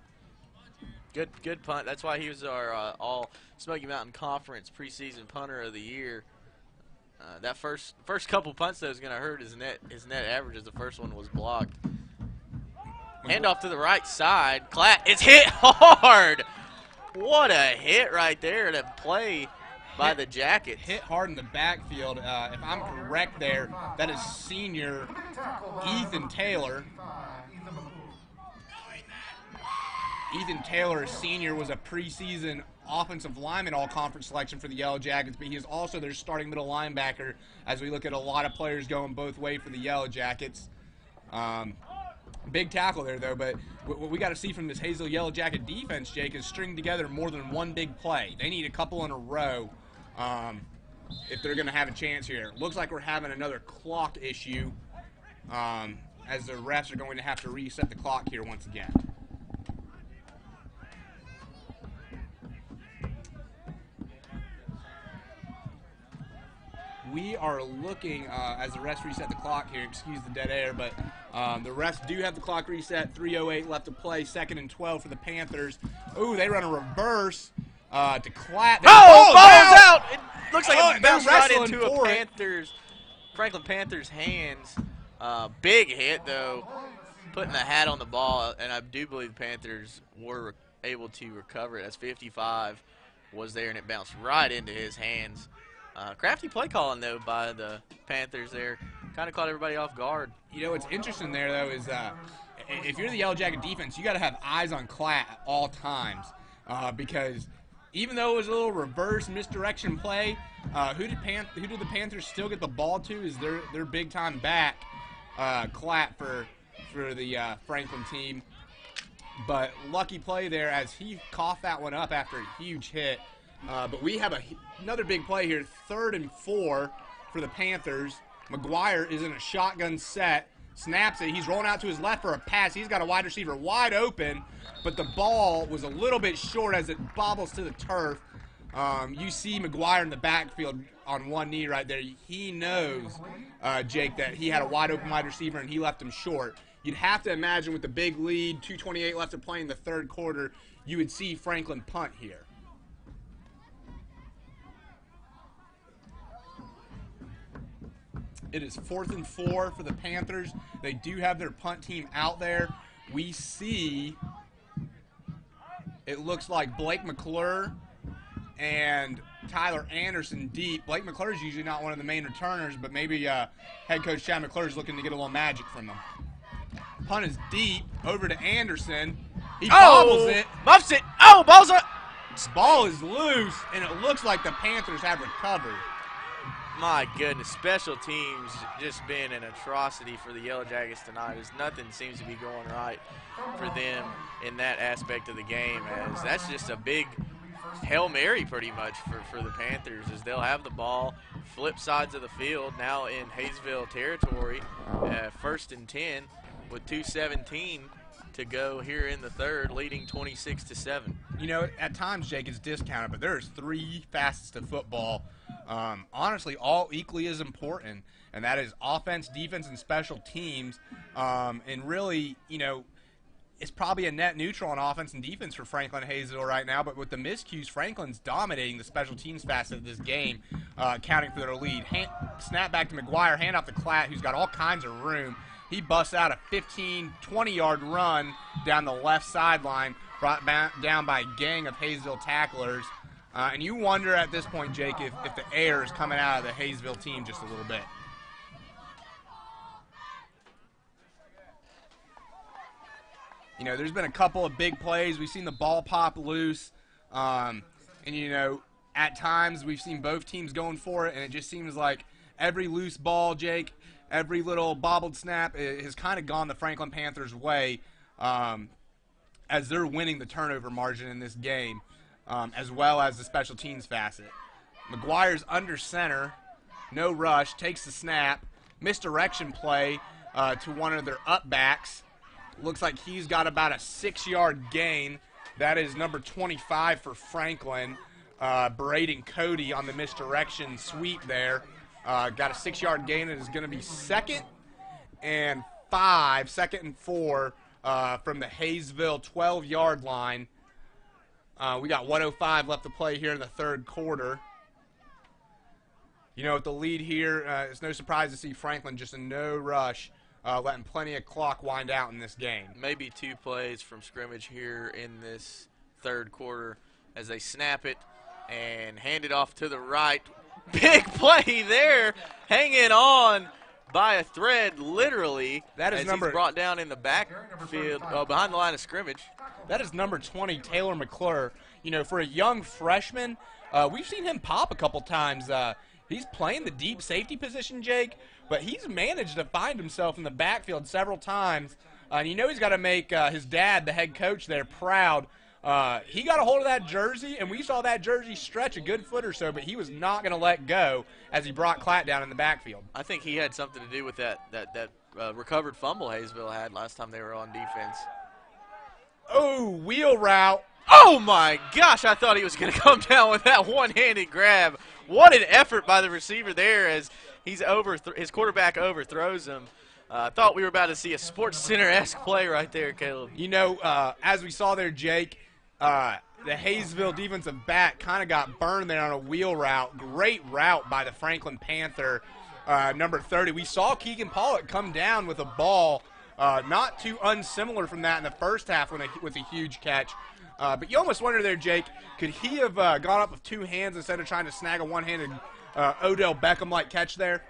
[SPEAKER 4] Good punt. That's why he was our all Smoky Mountain Conference preseason punter of the year. That first couple punts though is going to hurt his net average, as the first one was blocked. Hand off to the right side. Klatt is hit hard. What a hit right there to play by the Jackets.
[SPEAKER 5] Hit hard in the backfield. If I'm correct there, that is senior Ethan Taylor. Ethan Taylor, senior, was a preseason offensive lineman all-conference selection for the Yellow Jackets, but he is also their starting middle linebacker as we look at a lot of players going both ways for the Yellow Jackets. Big tackle there, though, but what we got to see from this Hayesville Yellow Jacket defense, Jake, is string together more than one big play. They need a couple in a row if they're going to have a chance here. Looks like we're having another clock issue as the refs are going to have to reset the clock here once again. We are looking, as the refs reset the clock here, excuse the dead air, but the refs do have the clock reset. 3:08 left to play, 2nd and 12 for the Panthers. Ooh, they run a reverse to Klatt.
[SPEAKER 4] Oh, ball's out! It looks like it bounced right into a Franklin Panthers' hands. Big hit, though, putting the hat on the ball, and I do believe the Panthers were able to recover it as 55 was there, and it bounced right into his hands. Crafty play calling, though, by the Panthers there. Kind of caught everybody off guard.
[SPEAKER 5] You know, what's interesting there, though, is if you're the Yellow Jacket defense, you got to have eyes on Klatt at all times because even though it was a little reverse misdirection play, who did the Panthers still get the ball to is their big-time back, Klatt for the Franklin team. But lucky play there as he coughed that one up after a huge hit. But we have another big play here, 3rd and 4 for the Panthers. McGuire is in a shotgun set, snaps it. He's rolling out to his left for a pass. He's got a wide receiver wide open, but the ball was a little bit short as it bobbles to the turf. You see McGuire in the backfield on one knee right there. He knows, Jake, that he had a wide open wide receiver and he left him short. You'd have to imagine with the big lead, 2:28 left to play in the 3rd quarter, you would see Franklin punt here. It is 4th and 4 for the Panthers. They do have their punt team out there. We see, it looks like Blake Mcclure and Tyler Anderson deep. Blake McClure is usually not one of the main returners, but maybe head coach Chad McClure is looking to get a little magic from them. Punt is deep over to Anderson. He bobbles it.
[SPEAKER 4] Muffs it. Oh, ball's up.
[SPEAKER 5] Ball is loose, and it looks like the Panthers have recovered.
[SPEAKER 4] My goodness, special teams just been an atrocity for the Yellow Jackets tonight. As nothing seems to be going right for them in that aspect of the game. As that's just a big Hail Mary pretty much for the Panthers, as they'll have the ball, flip sides of the field, now in Hayesville territory, 1st and 10 with 2:17 to go here in the 3rd, leading 26-7.
[SPEAKER 5] You know, at times, Jake, it's discounted, but there's 3 facets to football. Honestly, all equally as important, and that is offense, defense, and special teams. And really, you know, it's probably a net neutral on offense and defense for Franklin Hayesville right now, but with the miscues, Franklin's dominating the special teams facet of this game, counting for their lead. Snap back to McGuire, hand off to Klatt, who's got all kinds of room. He busts out a 15, 20-yard run down the left sideline, brought down by a gang of Hayesville tacklers. And you wonder at this point, Jake, if the air is coming out of the Hayesville team just a little bit. You know, there's been a couple of big plays. We've seen the ball pop loose. And, you know, at times we've seen both teams going for it, and it just seems like every loose ball, Jake, every little bobbled snap has kind of gone the Franklin Panthers' way as they're winning the turnover margin in this game, as well as the special teams facet. McGuire's under center, no rush, takes the snap, misdirection play to one of their up backs. Looks like he's got about a 6-yard gain. That is number 25 for Franklin, Braden Cody on the misdirection sweep there. Got a 6-yard gain. It is going to be second and 4 from the Hayesville 12-yard line. We got 1:05 left to play here in the third quarter. You know, with the lead here, it's no surprise to see Franklin just a no rush, letting plenty of clock wind out in this game.
[SPEAKER 4] Maybe 2 plays from scrimmage here in this third quarter as they snap it and hand it off to the right. Big play there, hanging on by a thread, literally.
[SPEAKER 5] That is
[SPEAKER 4] as
[SPEAKER 5] number
[SPEAKER 4] he's brought down in the backfield, behind the line of scrimmage.
[SPEAKER 5] That is number 20, Taylor Mcclure. You know, for a young freshman, we've seen him pop a couple times. He's playing the deep safety position, Jake, but he's managed to find himself in the backfield several times. And you know he's got to make his dad, the head coach there, proud. He got a hold of that jersey, and we saw that jersey stretch a good foot or so, but he was not going to let go as he brought Klatt down in the backfield.
[SPEAKER 4] I think he had something to do with that recovered fumble Hayesville had last time they were on defense.
[SPEAKER 5] Oh, wheel route.
[SPEAKER 4] Oh, my gosh, I thought he was going to come down with that one-handed grab. What an effort by the receiver there as his quarterback overthrows him. I thought we were about to see a Sports Center-esque play right there, Caleb.
[SPEAKER 5] You know, as we saw there, Jake, the Hayesville defensive back kind of got burned there on a wheel route. Great route by the Franklin Panther, number 30. We saw Keegan Pollock come down with a ball, not too unsimilar from that in the first half with a huge catch. But you almost wonder there, Jake, could he have gone up with 2 hands instead of trying to snag a one-handed Odell Beckham-like catch there?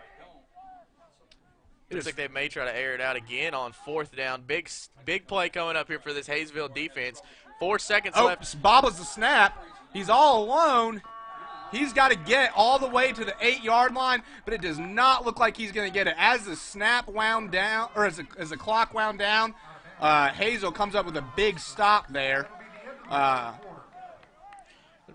[SPEAKER 4] It looks like they may try to air it out again on 4th down. Big play coming up here for this Hayesville defense. 4 seconds left.
[SPEAKER 5] Bobbles the snap. He's all alone. He's got to get all the way to the 8-yard line, but it does not look like he's going to get it. As the snap wound down, or as the clock wound down, Hayesville comes up with a big stop there.
[SPEAKER 4] It'll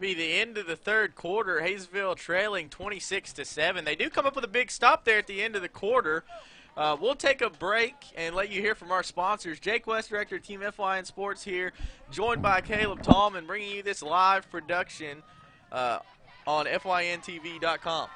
[SPEAKER 4] be the end of the third quarter. Hayesville trailing 26-7. They do come up with a big stop there at the end of the quarter. We'll take a break and let you hear from our sponsors. Jake West, Director of Team FYN Sports here, joined by Caleb Tallman, bringing you this live production on FYNTV.com.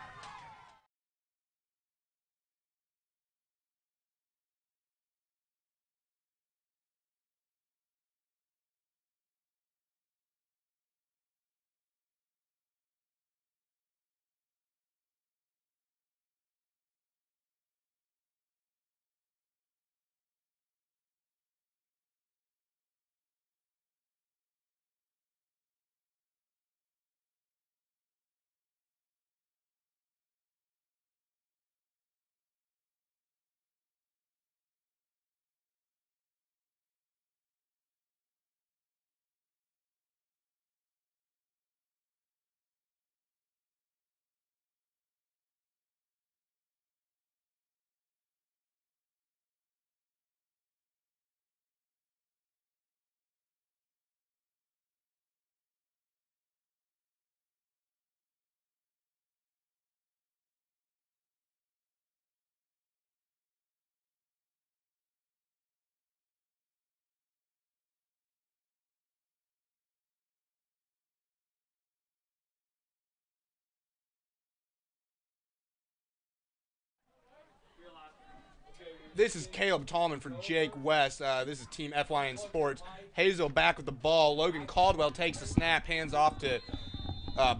[SPEAKER 5] This is Caleb Tallman for Jake West. This is Team FYN Sports. Hayesville back with the ball. Logan Caldwell takes the snap, hands off to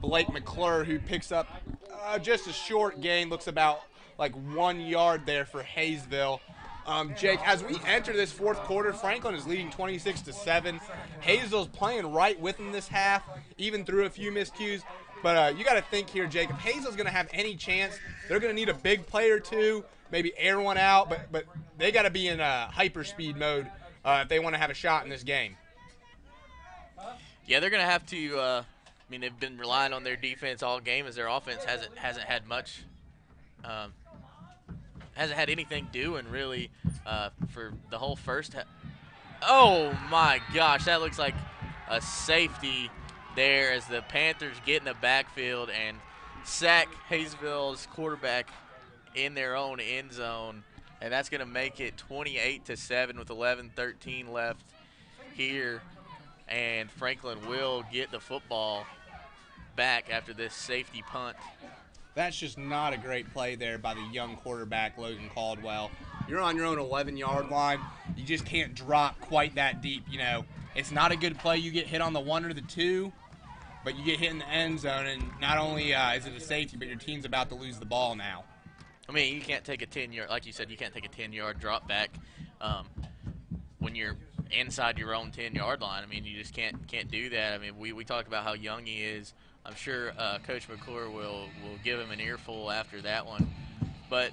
[SPEAKER 5] Blake Mcclure, who picks up just a short gain. Looks about like 1 yard there for Hayesville. Jake, as we enter this fourth quarter, Franklin is leading 26-7. Hayesville's playing right with them this half, even through a few miscues. But you got to think here, Jake, if Hayesville's going to have any chance, they're going to need a big play or two, maybe air one out, but they got to be in hyperspeed mode if they want to have a shot in this game.
[SPEAKER 4] Yeah, they're going to have to I mean, they've been relying on their defense all game as their offense hasn't had much, hasn't had anything doing really for the whole first half. Oh my gosh, that looks like a safety there as the Panthers get in the backfield and sack Hayesville's quarterback in their own end zone, and that's going to make it 28-7 with 11:13 left here, and Franklin will get the football back after this safety punt.
[SPEAKER 5] That's just not a great play there by the young quarterback, Logan Caldwell. You're on your own 11-yard line. You just can't drop quite that deep. You know, it's not a good play. You get hit on the 1 or the 2, but you get hit in the end zone, and not only is it a safety, but your team's about to lose the ball now.
[SPEAKER 4] I mean, you can't take a 10-yard, like you said, you can't take a 10-yard drop back when you're inside your own 10-yard line. I mean, you just can't do that. I mean, we talked about how young he is. I'm sure Coach Mcclure will give him an earful after that one. But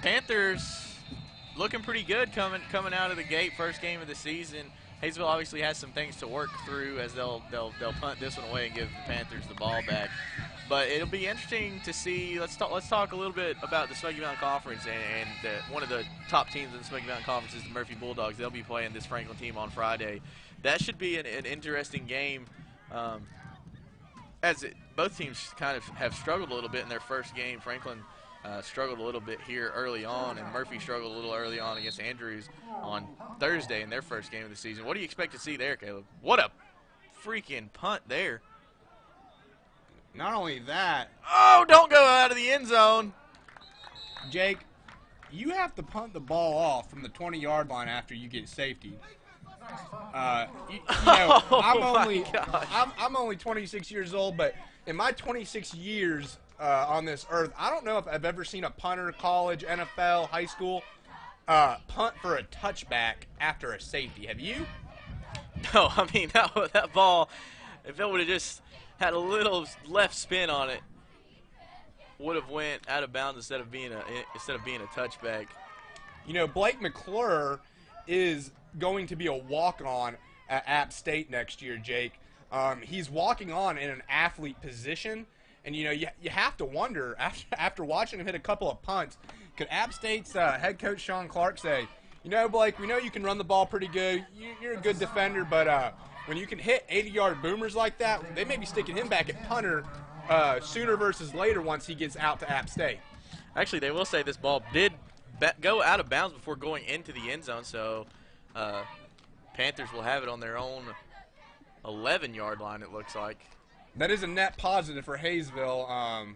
[SPEAKER 4] Panthers looking pretty good coming out of the gate, first game of the season. Hayesville obviously has some things to work through as they'll punt this one away and give the Panthers the ball back. But it'll be interesting to see. Let's talk a little bit about the Smoky Mountain Conference, and one of the top teams in the Smoky Mountain Conference is the Murphy Bulldogs. They'll be playing this Franklin team on Friday. That should be an interesting game, both teams kind of have struggled a little bit in their first game. Franklin struggled a little bit here early on, and Murphy struggled a little early on against Andrews on Thursday in their first game of the season. What do you expect to see there, Caleb? What a freaking punt there.
[SPEAKER 5] Not only that.
[SPEAKER 4] Oh, don't go out of the end zone.
[SPEAKER 5] Jake, you have to punt the ball off from the 20-yard line after you get safety. I'm only 26 years old, but in my 26 years on this earth, I don't know if I've ever seen a punter, college, NFL, high school, punt for a touchback after a safety. Have you?
[SPEAKER 4] No, I mean, that ball, if it would have just had a little left spin on it, would have went out of bounds instead of being a touchback.
[SPEAKER 5] You know, Blake Mcclure is going to be a walk-on at App State next year, Jake. He's walking on in an athlete position, and you know you have to wonder after watching him hit a couple of punts, could App State's head coach Sean Clark say, you know, Blake, we know you can run the ball pretty good. You're a good defender, but when you can hit 80-yard boomers like that, they may be sticking him back at punter sooner versus later once he gets out to App State.
[SPEAKER 4] Actually, they will say this ball did go out of bounds before going into the end zone, so Panthers will have it on their own 11-yard line, it looks like.
[SPEAKER 5] That is a net positive for Hayesville.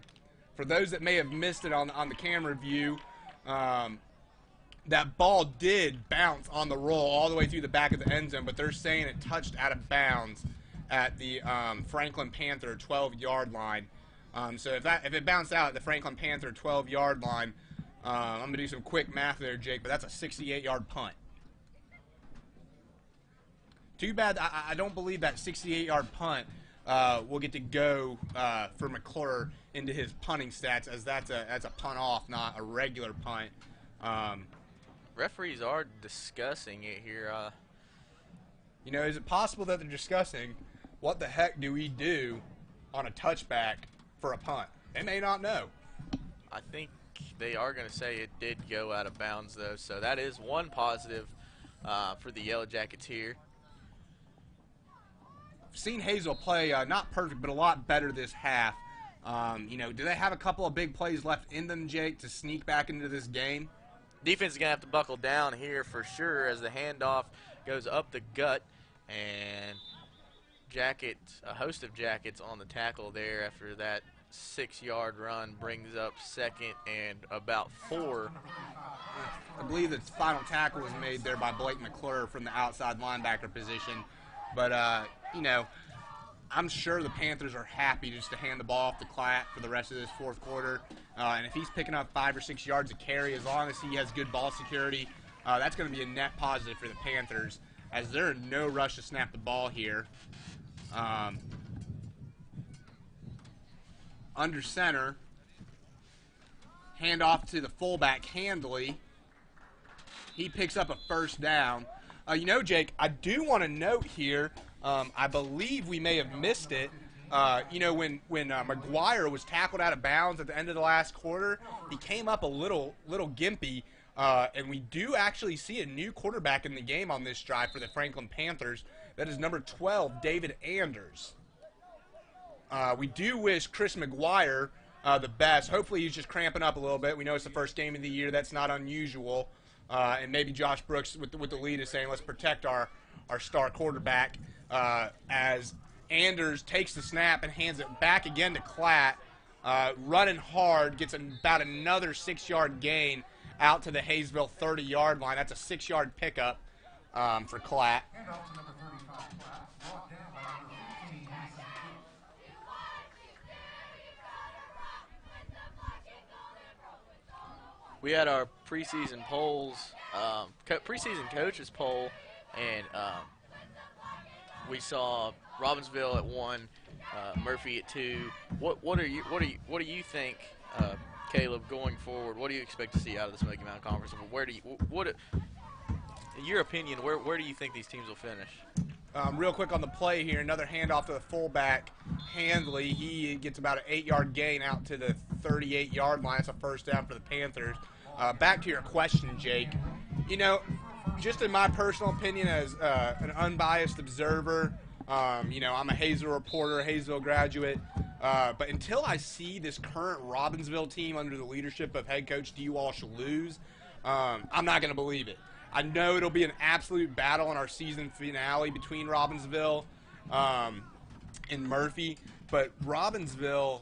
[SPEAKER 5] For those that may have missed it on the camera view, that ball did bounce on the roll all the way through the back of the end zone, but they're saying it touched out of bounds at the Franklin Panther 12-yard line. So if it bounced out at the Franklin Panther 12-yard line, I'm going to do some quick math there, Jake, but that's a 68-yard punt. Too bad I don't believe that 68-yard punt will get to go for Mcclure into his punting stats, as that's a punt off, not a regular punt.
[SPEAKER 4] Referees are discussing it here.
[SPEAKER 5] You know, is it possible that they're discussing what the heck do we do on a touchback for a punt? They may not know.
[SPEAKER 4] I think they are going to say it did go out of bounds, though, so that is one positive for the Yellow Jackets here.
[SPEAKER 5] I've seen Hayesville play not perfect, but a lot better this half. You know, do they have a couple of big plays left in them, Jake, to sneak back into this game?
[SPEAKER 4] Defense is going to have to buckle down here for sure as the handoff goes up the gut, and a host of Jackets on the tackle there after that 6-yard run brings up second and about 4.
[SPEAKER 5] I believe the final tackle was made there by Blake Mcclure from the outside linebacker position. But, you know, I'm sure the Panthers are happy just to hand the ball off to Klatt for the rest of this fourth quarter. And if he's picking up 5 or 6 yards of carry, as long as he has good ball security, that's going to be a net positive for the Panthers, as they're in no rush to snap the ball here. Under center, hand off to the fullback, Handley. He picks up a first down. You know, Jake, I do want to note here, I believe we may have missed it, When Mcguire was tackled out of bounds at the end of the last quarter, he came up a little gimpy, and we do actually see a new quarterback in the game on this drive for the Franklin Panthers. That is number 12, David Anders. We do wish Chris Mcguire the best. Hopefully he's just cramping up a little bit. We know it's the first game of the year. That's not unusual. And maybe Josh Brooks with the lead is saying, let's protect our star quarterback, as Anders takes the snap and hands it back again to Klatt, running hard, gets about another 6-yard gain out to the Hayesville 30-yard line. That's a 6-yard pickup for Klatt.
[SPEAKER 4] We had our preseason polls, preseason coaches poll, and we saw Robbinsville at 1, Murphy at 2. What do you think, Caleb, going forward? What do you expect to see out of the Smoky Mountain Conference? In your opinion, where do you think these teams will finish?
[SPEAKER 5] Real quick on the play here, another handoff to the fullback, Handley. He gets about an 8-yard gain out to the 38-yard line. It's a first down for the Panthers. Back to your question, Jake. Just in my personal opinion as an unbiased observer, I'm a Hayesville reporter, Hayesville graduate, but until I see this current Robbinsville team under the leadership of head coach D. Walsh lose, I'm not going to believe it. I know it'll be an absolute battle in our season finale between Robbinsville and Murphy, but Robbinsville,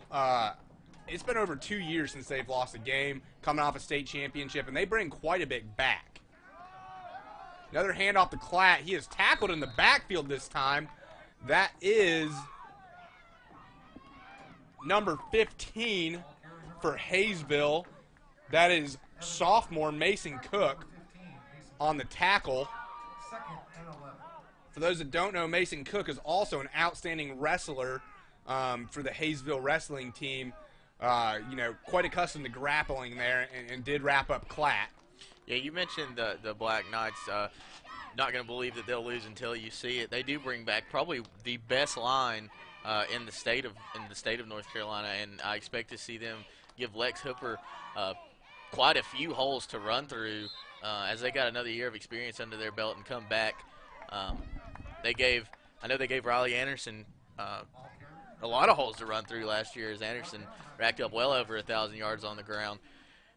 [SPEAKER 5] it's been over 2 years since they've lost a game, coming off a state championship, and they bring quite a bit back. Another handoff to Klatt. He is tackled in the backfield this time. That is number 15 for Hayesville. That is sophomore Mason Cook on the tackle. For those that don't know, Mason Cook is also an outstanding wrestler for the Hayesville wrestling team. Quite accustomed to grappling there, and did wrap up Klatt.
[SPEAKER 4] Yeah, you mentioned the Black Knights. Not going to believe that they'll lose until you see it. They do bring back probably the best line in the state of North Carolina, and I expect to see them give Lex Hooper quite a few holes to run through as they got another year of experience under their belt and come back. I know they gave Riley Anderson a lot of holes to run through last year, as Anderson racked up well over 1,000 yards on the ground.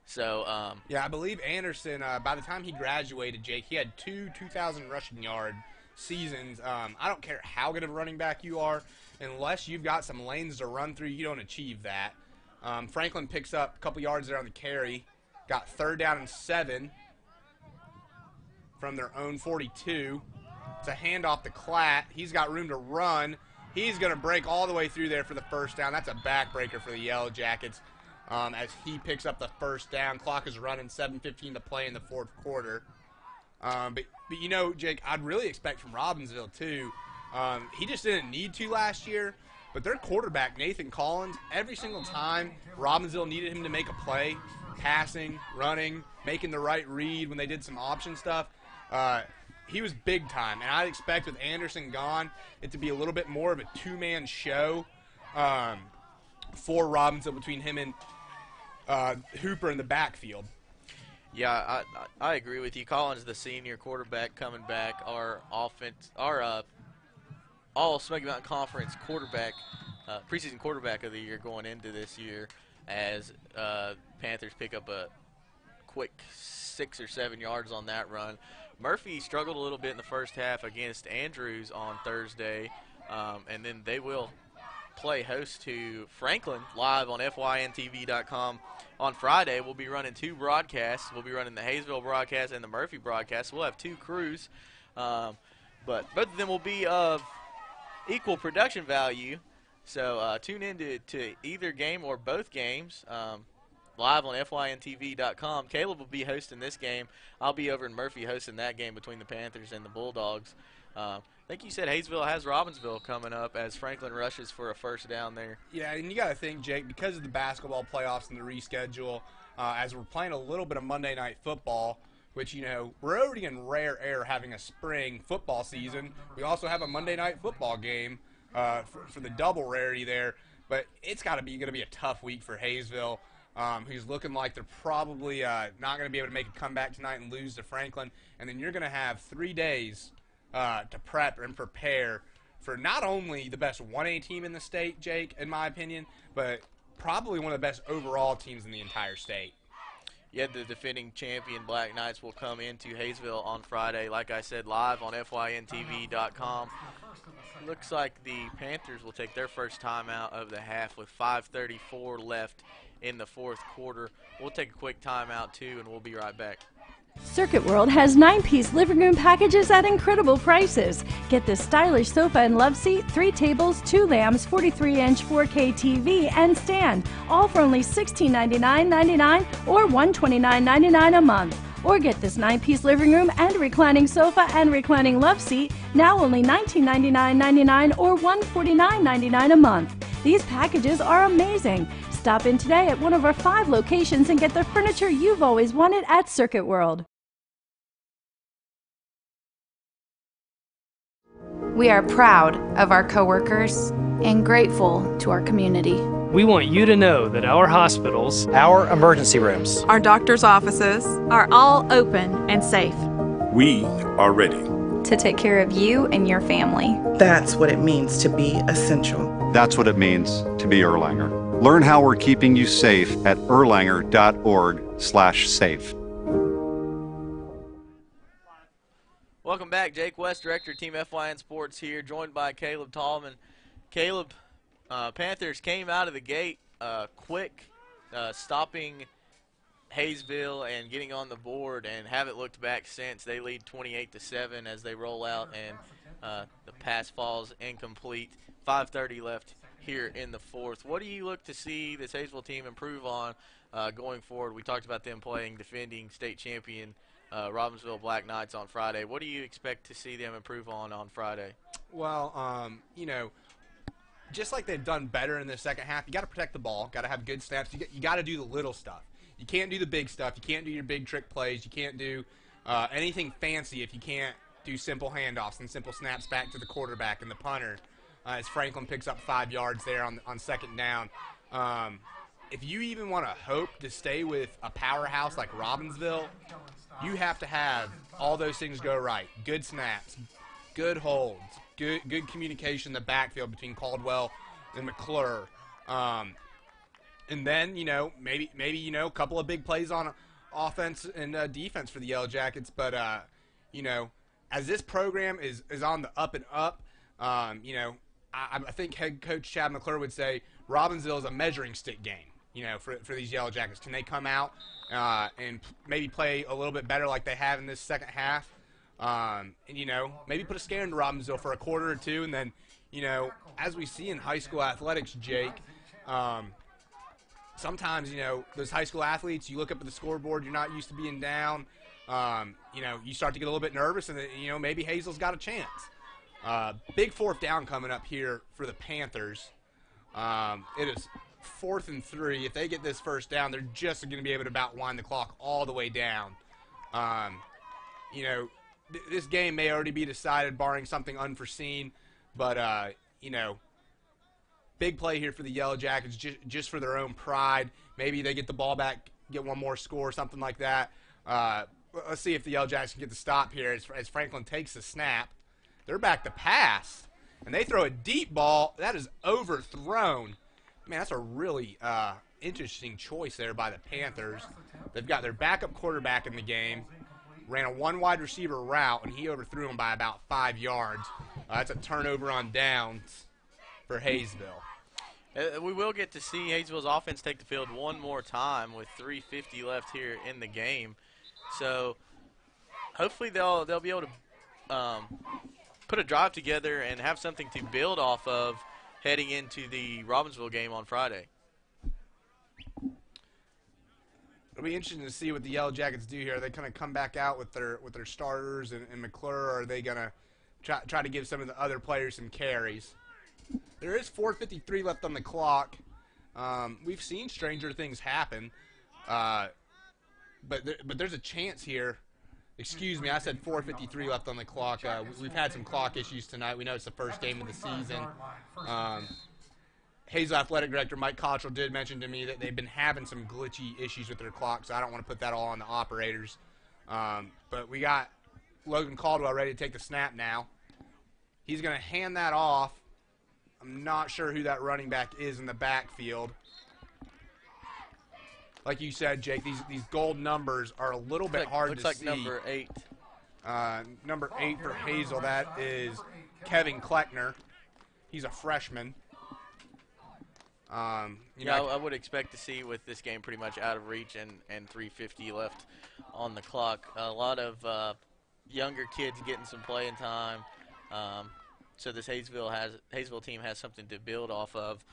[SPEAKER 4] So
[SPEAKER 5] I believe Anderson, by the time he graduated, Jake, he had 2,000 rushing yard seasons. I don't care how good of a running back you are, unless you've got some lanes to run through, you don't achieve that. Franklin picks up a couple yards there on the carry, got 3rd down and 7 from their own 42. It's a handoff to Klatt. He's got room to run. He's going to break all the way through there for the first down. That's a backbreaker for the Yellow Jackets as he picks up the first down. Clock is running, 7:15 to play in the 4th quarter. But Jake, I'd really expect from Robbinsville, too. He just didn't need to last year, but their quarterback, Nathan Collins, every single time Robbinsville needed him to make a play, passing, running, making the right read when they did some option stuff, he was big time. And I'd expect with Anderson gone, it to be a little bit more of a two-man show for Robbinsville between him and Hooper in the backfield.
[SPEAKER 4] Yeah, I agree with you. Collins, the senior quarterback, coming back. Our all Smoky Mountain Conference quarterback, preseason quarterback of the year going into this year, as Panthers pick up a quick 6 or 7 yards on that run. Murphy struggled a little bit in the first half against Andrews on Thursday, and then they will play host to Franklin live on FYNTV.com on Friday. We'll be running 2 broadcasts. We'll be running the Hayesville broadcast and the Murphy broadcast. We'll have 2 crews, but both of them will be of equal production value. So tune in to either game or both games live on FYNTV.com. Caleb will be hosting this game. I'll be over in Murphy hosting that game between the Panthers and the Bulldogs. I think you said Hayesville has Robbinsville coming up as Franklin rushes for a first down there.
[SPEAKER 5] Yeah, and you got to think, Jake, because of the basketball playoffs and the reschedule, as we're playing a little bit of Monday Night Football, which, we're already in rare air having a spring football season. We also have a Monday Night Football game for the double rarity there. But it's going to be a tough week for Hayesville, who's looking like they're probably not going to be able to make a comeback tonight and lose to Franklin. And then you're going to have 3 days to prep and prepare for not only the best 1A team in the state, Jake, in my opinion, but probably one of the best overall teams in the entire state.
[SPEAKER 4] Yeah, the defending champion Black Knights will come into Hayesville on Friday, like I said, live on fyntv.com. Looks like the Panthers will take their first timeout of the half with 5:34 left in the fourth quarter. We'll take a quick timeout, too, and we'll be right back.
[SPEAKER 9] Circuit World has 9-piece living room packages at incredible prices. Get this stylish sofa and love seat, 3 tables, 2 lamps, 43-inch 4K TV, and stand, all for only $1699.99 or $129.99 a month. Or get this 9-piece living room and reclining sofa and reclining love seat, now only $1999.99 or $149.99 a month. These packages are amazing. Stop in today at one of our 5 locations and get the furniture you've always wanted at Circuit World.
[SPEAKER 6] We are proud of our coworkers and grateful to our community.
[SPEAKER 10] We want you to know that our hospitals,
[SPEAKER 11] our emergency rooms,
[SPEAKER 14] our doctor's offices are all open and safe.
[SPEAKER 13] We are ready
[SPEAKER 12] to take care of you and your family.
[SPEAKER 7] That's what it means to be essential.
[SPEAKER 8] That's what it means to be Erlanger. Learn how we're keeping you safe at erlanger.org/safe.
[SPEAKER 4] Welcome back. Jake West, Director of Team FYN Sports here, joined by Caleb Tallman. Caleb, Panthers came out of the gate quick, stopping Hayesville and getting on the board, and haven't looked back since. They lead 28-7 as they roll out, and the pass falls incomplete. 5:30 left here in the fourth. What do you look to see this Hayesville team improve on going forward? We talked about them playing defending state champion Robbinsville Black Knights on Friday. What do you expect to see them improve on Friday?
[SPEAKER 5] Well, you know, just like they've done better in the second half, you got to protect the ball, got to have good snaps. You got to do the little stuff. You can't do the big stuff. You can't do your big trick plays. You can't do anything fancy if you can't do simple handoffs and simple snaps back to the quarterback and the punter. As Franklin picks up 5 yards there on second down. If you even want to hope to stay with a powerhouse like Robbinsville, you have to have all those things go right. Good snaps, good holds, good communication in the backfield between Caldwell and Mcclure. And then, you know, maybe you know, a couple of big plays on offense and defense for the Yellow Jackets. But, you know, as this program is on the up and up, you know, I think head coach Chad Mcclure would say Robbinsville is a measuring stick game, you know, for these Yellow Jackets. Can they come out and maybe play a little bit better like they have in this second half? And, you know, maybe put a scare into Robbinsville for a quarter or two. And then, you know, as we see in high school athletics, Jake, sometimes, you know, those high school athletes, you look up at the scoreboard, you're not used to being down. You know, you start to get a little bit nervous, and, you know, maybe Hazel's got a chance. Big fourth down coming up here for the Panthers. It is 4th and 3. If they get this first down, they're just going to be able to about wind the clock all the way down. You know, this game may already be decided barring something unforeseen, but, you know, big play here for the Yellow Jackets just for their own pride. Maybe they get the ball back, get one more score, something like that. Let's see if the Yellow Jackets can get the stop here as Franklin takes the snap. They're back to pass, and they throw a deep ball. That is overthrown. Man, that's a really interesting choice there by the Panthers. They've got their backup quarterback in the game, ran a 1 wide receiver route, and he overthrew him by about 5 yards. That's a turnover on downs for Hayesville.
[SPEAKER 4] We will get to see Hayesville's offense take the field one more time with 3:50 left here in the game. So hopefully they'll be able to put a drive together and have something to build off of heading into the Robbinsville game on Friday.
[SPEAKER 5] It'll be interesting to see what the Yellow Jackets do here. Are they kind of come back out with their starters and Mcclure, or are they going to try to give some of the other players some carries? There is 4:53 left on the clock. We've seen stranger things happen, but there's a chance here. Excuse me, I said 4:53 left on the clock. We've had some clock issues tonight. We know it's the first game of the season. Hayesville Athletic Director Mike Cottrell did mention to me that they've been having some glitchy issues with their clock, so I don't want to put that all on the operators. But we got Logan Caldwell ready to take the snap now. He's going to hand that off. I'm not sure who that running back is in the backfield. Like you said, Jake, these gold numbers are a little bit hard to see.
[SPEAKER 4] Looks like number 8.
[SPEAKER 5] Number 8 for Hayesville, that is Kevin Kleckner. He's a freshman.
[SPEAKER 4] I would expect to see with this game pretty much out of reach and 3:50 left on the clock. A lot of younger kids getting some playing time. So this Hayesville team has something to build off of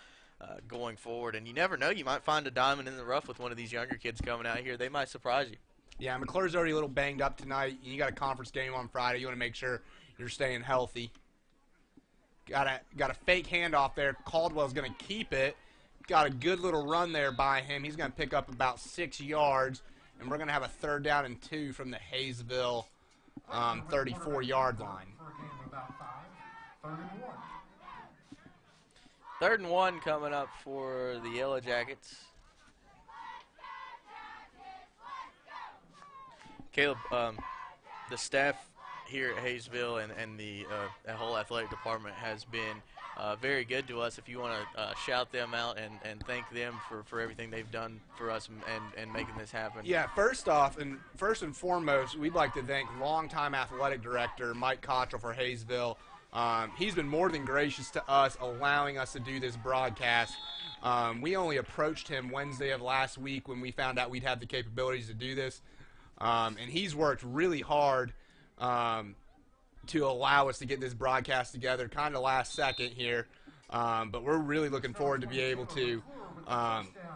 [SPEAKER 4] going forward. And you never know, you might find a diamond in the rough with one of these younger kids coming out here. They might surprise you.
[SPEAKER 5] Yeah, Mcclure's already a little banged up tonight. You got a conference game on Friday. You want to make sure you're staying healthy. Got a fake handoff there. Caldwell's going to keep it. Got a good little run there by him. He's going to pick up about 6 yards, and we're going to have a 3rd down and 2 from the Hayesville 34-yard line.
[SPEAKER 4] 3rd and 1 coming up for the Yellow Jackets. Caleb, the staff here at Hayesville and the whole athletic department has been very good to us. If you want to shout them out and thank them for everything they've done for us and making this happen.
[SPEAKER 5] Yeah, first and foremost, we'd like to thank longtime athletic director Mike Cottrell for Hayesville. He's been more than gracious to us, allowing us to do this broadcast. We only approached him Wednesday of last week when we found out we'd have the capabilities to do this. And he's worked really hard to allow us to get this broadcast together kind of last second here. But we're really looking forward to be able to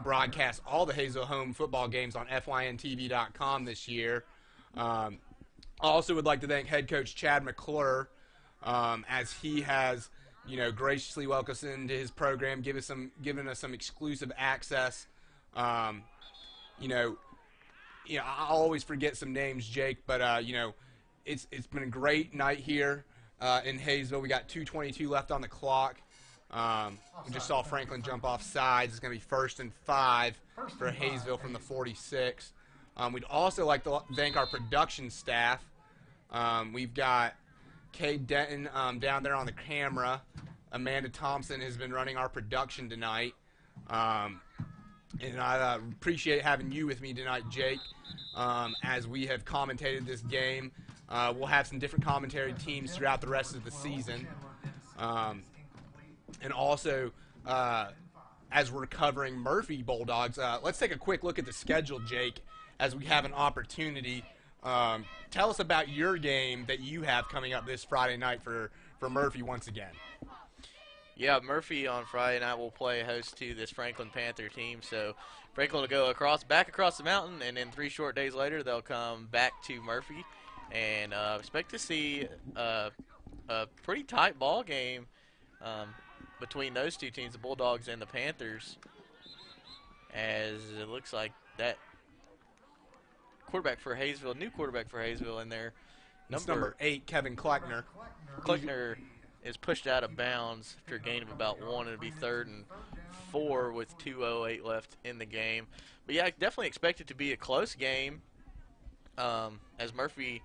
[SPEAKER 5] broadcast all the Hayesville home football games on fyntv.com this year. I also would like to thank head coach Chad Mcclure, as he has, graciously welcomed us into his program, given us some exclusive access. I always forget some names, Jake, but it's been a great night here in Hayesville. We got 2:22 left on the clock. We just saw Franklin jump off sides. It's going to be 1st and 5 for Hayesville from the 46. We'd also like to thank our production staff. We've got Cade Denton down there on the camera. Amanda Thompson has been running our production tonight. And I appreciate having you with me tonight, Jake, as we have commentated this game. We'll have some different commentary teams throughout the rest of the season. And also, as we're covering Murphy Bulldogs, let's take a quick look at the schedule, Jake, as we have an opportunity. Tell us about your game that you have coming up this Friday night for Murphy once again.
[SPEAKER 4] Yeah, Murphy on Friday night will play host to this Franklin Panther team. So Franklin will go back across the mountain, and then 3 short days later they'll come back to Murphy. And expect to see a pretty tight ball game between those two teams, the Bulldogs and the Panthers, as it looks like that quarterback for Hayesville, new quarterback for Hayesville in there.
[SPEAKER 5] Number 8, Kevin Kleckner.
[SPEAKER 4] Kleckner is pushed out of bounds after a gain of about 1. It'll be 3rd and 4 with 2:08 left in the game. But yeah, I definitely expect it to be a close game, as Murphy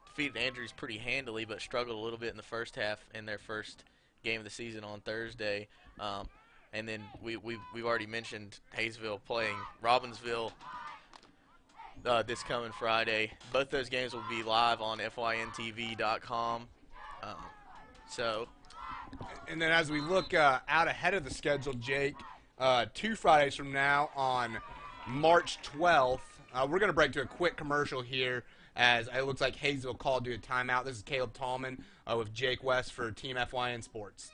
[SPEAKER 4] defeated Andrews pretty handily, but struggled a little bit in the first half in their first game of the season on Thursday. And then we've already mentioned Hayesville playing Robbinsville this coming Friday. Both those games will be live on fyntv.com.
[SPEAKER 5] And then as we look out ahead of the schedule, Jake, 2 Fridays from now on March 12th, we're going to break to a quick commercial here as it looks like Hayesville called to a timeout. This is Caleb Tallman with Jake West for Team FYN Sports.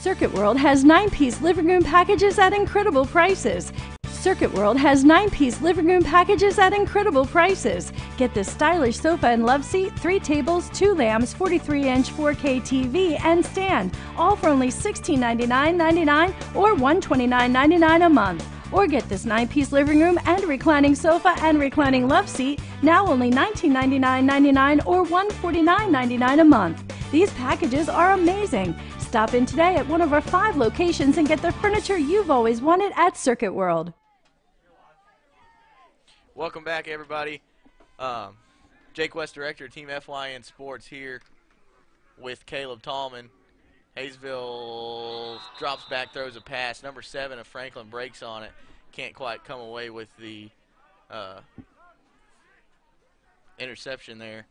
[SPEAKER 9] Circuit World has 9-piece living room packages at incredible prices. Circuit World has 9-piece living room packages at incredible prices. Get this stylish sofa and love seat, 3 tables, 2 lamps, 43-inch 4K TV, and stand, all for only $1699.99 or $129.99 a month. Or get this 9-piece living room and reclining sofa and reclining love seat, now only $1999.99 or $149.99 a month. These packages are amazing. Stop in today at one of our 5 locations and get the furniture you've always wanted at Circuit World.
[SPEAKER 4] Welcome back, everybody. Jake West, Director of Team FYN Sports, here with Caleb Tallman. Hayesville drops back, throws a pass. Number 7 of Franklin breaks on it. Can't quite come away with the interception there.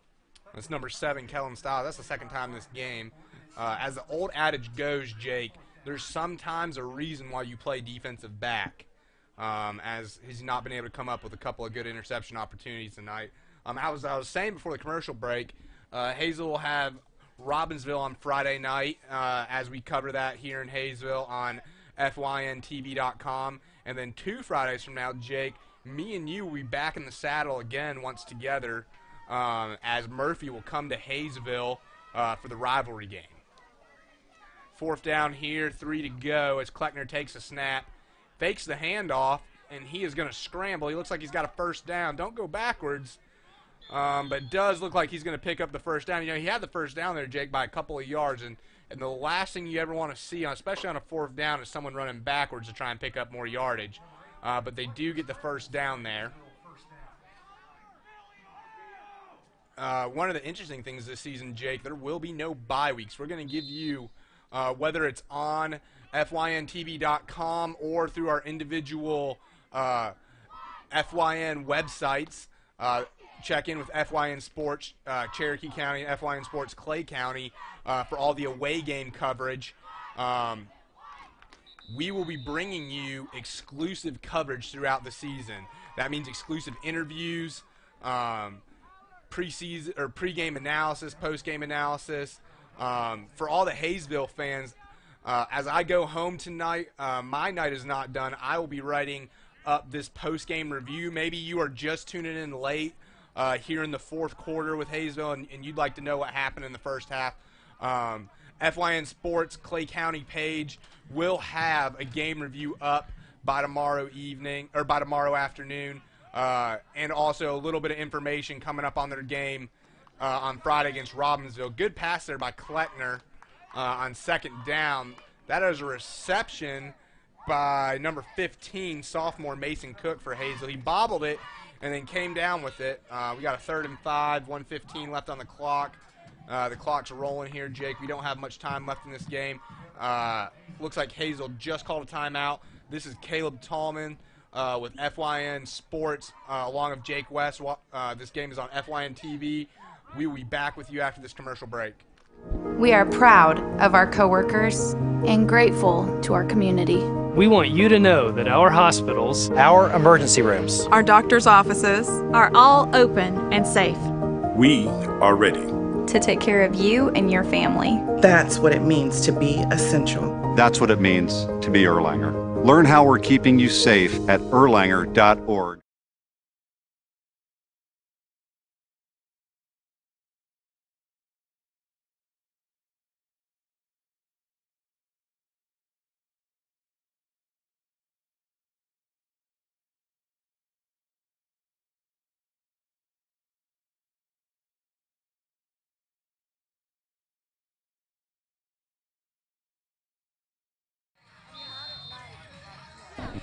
[SPEAKER 5] That's number 7, Kellen Stiles. That's the second time this game. As the old adage goes, Jake, there's sometimes a reason why you play defensive back, as he's not been able to come up with a couple of good interception opportunities tonight. I was saying before the commercial break, Hayesville will have Robbinsville on Friday night, as we cover that here in Hayesville on FYNTV.com. And then 2 Fridays from now, Jake, me and you will be back in the saddle again once together, as Murphy will come to Hayesville for the rivalry game. 4th down here, 3 to go as Kleckner takes a snap, fakes the handoff, and he is going to scramble. He looks like he's got a first down. Don't go backwards, but it does look like he's going to pick up the first down. You know, he had the first down there, Jake, by a couple of yards, and the last thing you ever want to see, especially on a 4th down, is someone running backwards to try and pick up more yardage. But they do get the first down there. One of the interesting things this season, Jake, there will be no bye weeks. We're going to give you, whether it's on FYNTV.com or through our individual FYN websites, check in with FYN Sports Cherokee County, FYN Sports Clay County for all the away game coverage. We will be bringing you exclusive coverage throughout the season. That means exclusive interviews, preseason or pregame analysis, postgame analysis. For all the Hayesville fans, as I go home tonight, my night is not done. I will be writing up this postgame review. Maybe you are just tuning in late here in the 4th quarter with Hayesville, and you'd like to know what happened in the first half. FYN Sports Clay County page will have a game review up by tomorrow evening or by tomorrow afternoon. And also a little bit of information coming up on their game on Friday against Robbinsville. Good pass there by Kleckner on 2nd down. That is a reception by number 15, sophomore Mason Cook for Hayesville. He bobbled it and then came down with it. We got a 3rd and 5, 1:15 left on the clock. The clock's rolling here, Jake. We don't have much time left in this game. Looks like Hayesville just called a timeout. This is Caleb Tallman with FYN Sports, along with Jake West. This game is on FYN TV. We will be back with you after this commercial break.
[SPEAKER 6] We are proud of our coworkers and grateful to our community.
[SPEAKER 10] We want you to know that our hospitals,
[SPEAKER 11] our emergency rooms,
[SPEAKER 14] Our doctor's offices are all open and safe.
[SPEAKER 13] We are ready
[SPEAKER 12] to take care of you and your family.
[SPEAKER 7] That's what it means to be essential.
[SPEAKER 8] That's what it means to be Erlanger. Learn how we're keeping you safe at erlanger.org.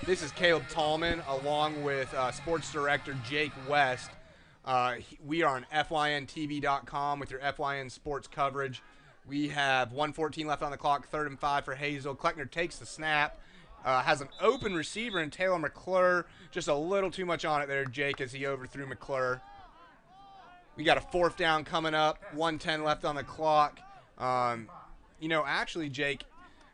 [SPEAKER 5] This is Caleb Tallman along with Sports Director Jake West. We are on FYNTV.com with your FYN Sports coverage. We have 1:14 left on the clock, 3rd and 5 for Hayesville. Kleckner takes the snap, has an open receiver in Taylor Mcclure. Just a little too much on it there, Jake, as he overthrew Mcclure. We got a 4th down coming up, 1:10 left on the clock. Actually, Jake,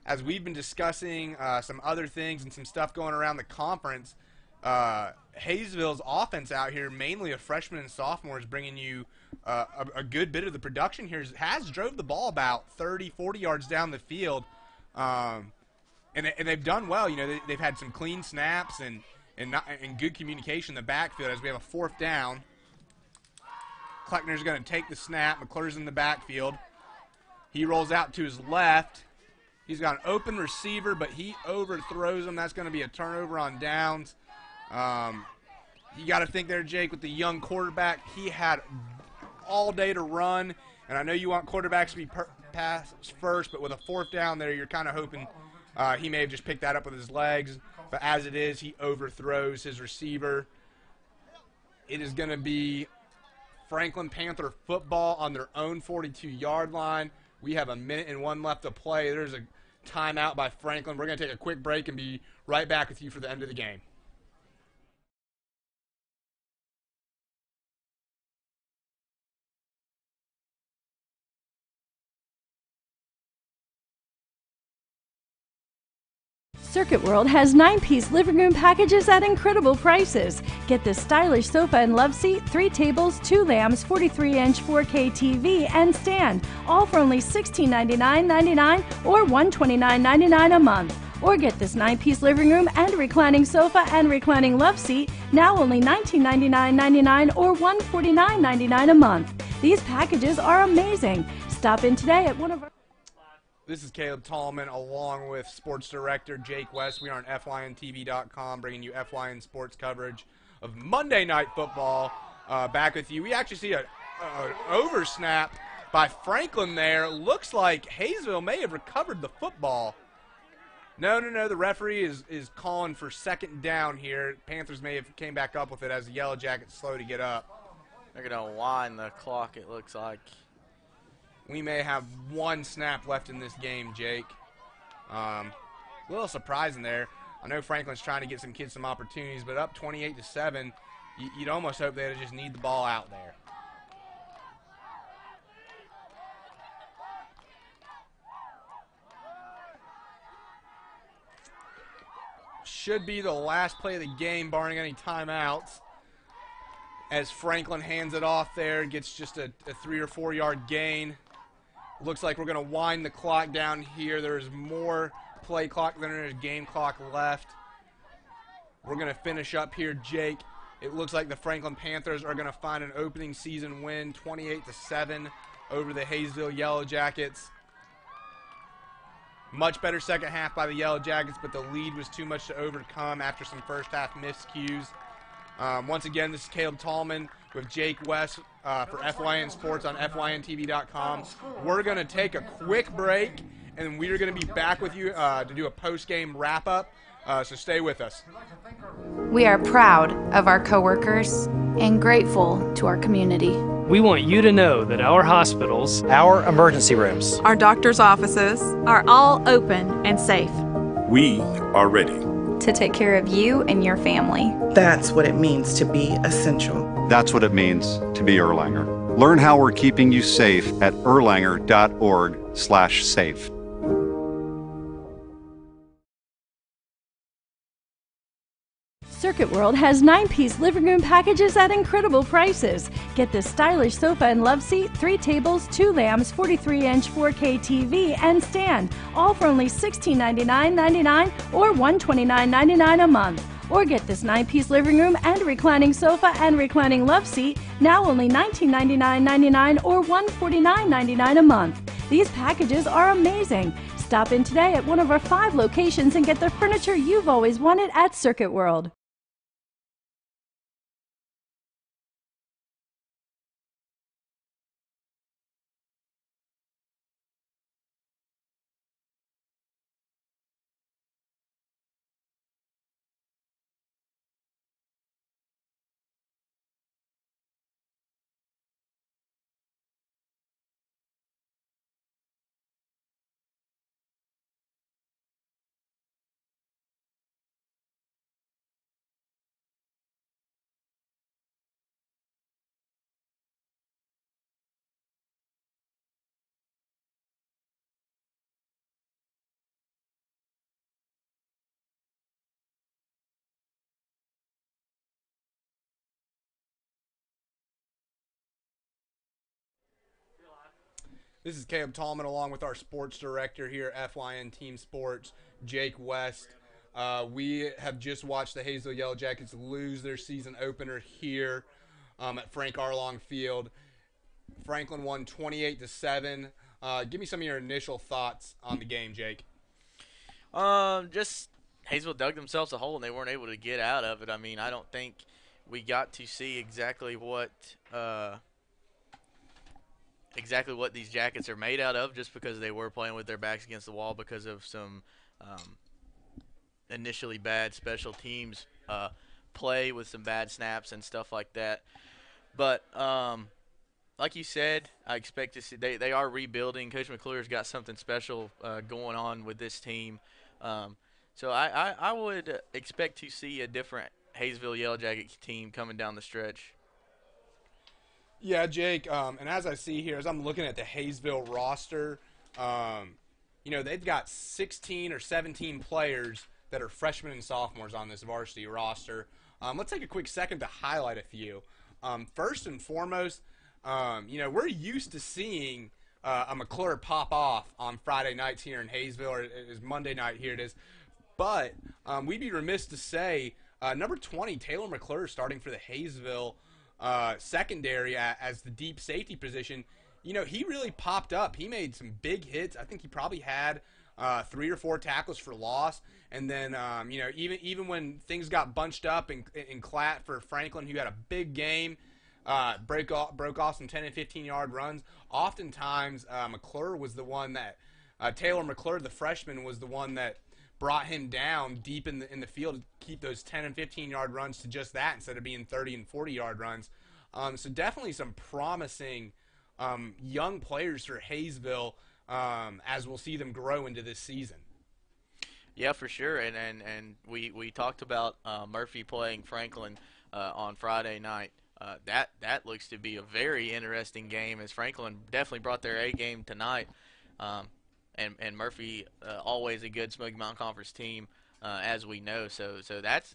[SPEAKER 5] as we've been discussing some other things and some stuff going around the conference, Hayesville's offense out here, mainly of freshmen and sophomores, bringing you a good bit of the production here, has drove the ball about 30, 40 yards down the field. And they've done well. They've had some clean snaps, and and good communication in the backfield as we have a 4th down. Kleckner's going to take the snap. McClure's in the backfield. He rolls out to his left. He's got an open receiver, but he overthrows him. That's going to be a turnover on downs. You got to think there, Jake, with the young quarterback, he had all day to run. And I know you want quarterbacks to be pass first, but with a 4th down there, you're kind of hoping he may have just picked that up with his legs. But as it is, he overthrows his receiver. It is going to be Franklin Panther football on their own 42-yard line. We have 1:01 left to play. There's a timeout by Franklin. We're going to take a quick break and be right back with you for the end of the game.
[SPEAKER 9] Circuit World has 9-piece living room packages at incredible prices. Get this stylish sofa and love seat, 3 tables, 2 lamps, 43-inch 4K TV, and stand, all for only $1699.99 or $129.99 a month. Or get this 9-piece living room and reclining sofa and reclining love seat, now only $1999.99 or $149.99 a month. These packages are amazing. Stop in today at one of our...
[SPEAKER 5] This is Caleb Tallman along with sports director Jake West. We are on FYNTV.com bringing you FYN sports coverage of Monday Night Football. Back with you. We actually see an oversnap by Franklin there. Looks like Hayesville may have recovered the football. No. The referee is calling for 2nd down here. Panthers may have came back up with it as the Yellow Jackets slow to get up.
[SPEAKER 4] They're going to wind the clock, it looks like.
[SPEAKER 5] We may have 1 snap left in this game, Jake. A little surprising there. I know Franklin's trying to get some kids some opportunities, but up 28-7, you'd almost hope they just need the ball out there. Should be the last play of the game, barring any timeouts. As Franklin hands it off there, gets just a 3 or 4 yard gain. Looks like we're going to wind the clock down here. There's more play clock than there is game clock left. We're going to finish up here, Jake. It looks like the Franklin Panthers are going to find an opening season win, 28-7 over the Hayesville Yellow Jackets. Much better second half by the Yellow Jackets, but the lead was too much to overcome after some first half miscues. Once again, this is Caleb Tallman with Jake West for FYN Sports on FYNTV.com. We're going to take a quick break, and we are going to be back with you to do a post-game wrap-up, so stay with us.
[SPEAKER 6] We are proud of our coworkers and grateful to our community.
[SPEAKER 10] We want you to know that our hospitals,
[SPEAKER 11] our emergency rooms,
[SPEAKER 14] our doctor's offices are all open and safe.
[SPEAKER 13] We are ready
[SPEAKER 12] to take care of you and your family.
[SPEAKER 7] That's what it means to be essential.
[SPEAKER 8] That's what it means to be Erlanger. Learn how we're keeping you safe at erlanger.org/safe.
[SPEAKER 9] Circuit World has 9-piece living room packages at incredible prices. Get this stylish sofa and love seat, 3 tables, 2 lamps, 43-inch 4K TV, and stand, all for only $1699.99 or $129.99 a month. Or get this 9-piece living room and reclining sofa and reclining love seat, now only $1999.99 or $149.99 a month. These packages are amazing. Stop in today at one of our 5 locations and get the furniture you've always wanted at Circuit World.
[SPEAKER 5] This is Caleb Tallman along with our sports director here at FYN Team Sports, Jake West. We have just watched the Hayesville Yellow Jackets lose their season opener here at Frank Arlong Field. Franklin won 28-7. Give me some of your initial thoughts on the game, Jake.
[SPEAKER 4] Just Hayesville dug themselves a hole and they weren't able to get out of it. I mean, I don't think we got to see exactly what these Jackets are made out of, just because they were playing with their backs against the wall because of some initially bad special teams play with some bad snaps and stuff like that. But like you said, I expect to see they are rebuilding. Coach Mcclure's got something special going on with this team. So I would expect to see a different Hayesville Yellow Jacket team coming down the stretch.
[SPEAKER 5] Yeah, Jake, and as I see here, as I'm looking at the Hayesville roster, they've got 16 or 17 players that are freshmen and sophomores on this varsity roster. Let's take a quick second to highlight a few. First and foremost, we're used to seeing a Mcclure pop off on Friday nights here in Hayesville, or it is Monday night, here it is. But we'd be remiss to say number 20, Taylor Mcclure, starting for the Hayesville secondary as the deep safety position. He really popped up. He made some big hits. I think he probably had 3 or 4 tackles for loss. And then, even when things got bunched up in Clatt for Franklin, who had a big game, broke off some 10 and 15-yard runs. Oftentimes, McClure was the one that Taylor McClure, the freshman, was the one that brought him down deep in the field to keep those 10 and 15-yard runs to just that instead of being 30 and 40-yard runs. So definitely some promising young players for Hayesville as we'll see them grow into this season.
[SPEAKER 4] Yeah, for sure. And we talked about Murphy playing Franklin on Friday night. That looks to be a very interesting game, as Franklin definitely brought their A game tonight. And Murphy, always a good Smoky Mountain Conference team, as we know. So that's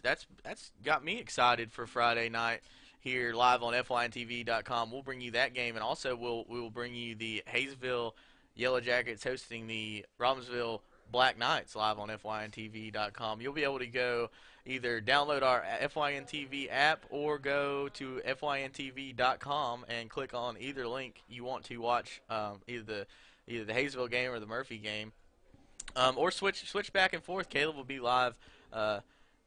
[SPEAKER 4] got me excited for Friday night here live on FYNTV.com. We'll bring you that game, and also we will bring you the Hayesville Yellow Jackets hosting the Robbinsville Black Knights live on FYNTV.com. You'll be able to go either download our FYNTV app or go to FYNTV.com and click on either link you want to watch either the Hayesville game or the Murphy game, or switch back and forth. Caleb will be live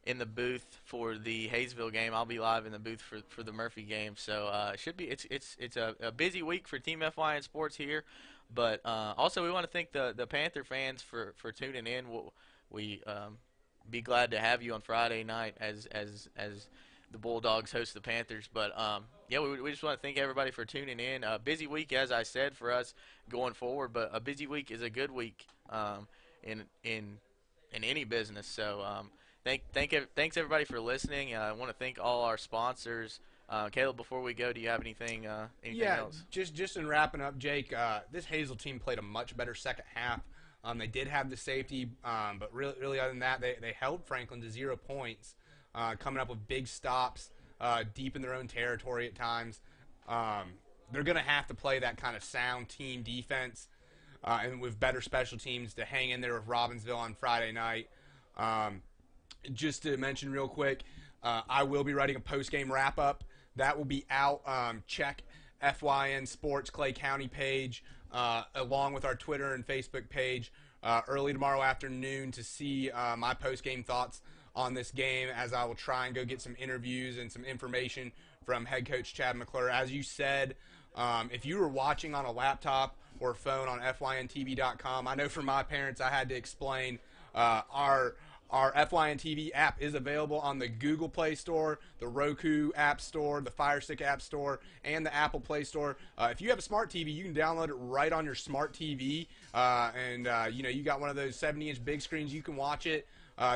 [SPEAKER 4] in the booth for the Hayesville game. I'll be live in the booth for the Murphy game. So it's a busy week for Team FYN Sports here. But also we want to thank the Panther fans for tuning in. We be glad to have you on Friday night as the Bulldogs host the Panthers. But we just want to thank everybody for tuning in. A busy week, as I said, for us going forward. But a busy week is a good week in any business. So thanks everybody for listening. I want to thank all our sponsors. Caleb, before we go, do you have anything else?
[SPEAKER 5] Just in wrapping up, Jake, this Hayesville team played a much better second half. They did have the safety, but really other than that, they held Franklin to 0 points, coming up with big stops deep in their own territory at times. They're going to have to play that kind of sound team defense and with better special teams to hang in there with Robbinsville on Friday night. Just to mention real quick, I will be writing a post-game wrap-up. That will be out. Check FYN Sports Clay County page along with our Twitter and Facebook page early tomorrow afternoon to see my post-game thoughts on this game, as I will try and go get some interviews and some information from head coach Chad Mcclure. As you said, if you were watching on a laptop or phone on FYNTV.com, I know for my parents I had to explain our FYN TV app is available on the Google Play Store, the Roku App Store, the Fire Stick App Store, and the Apple Play Store. If you have a smart TV, you can download it right on your smart TV, and you got one of those 70-inch big screens. You can watch it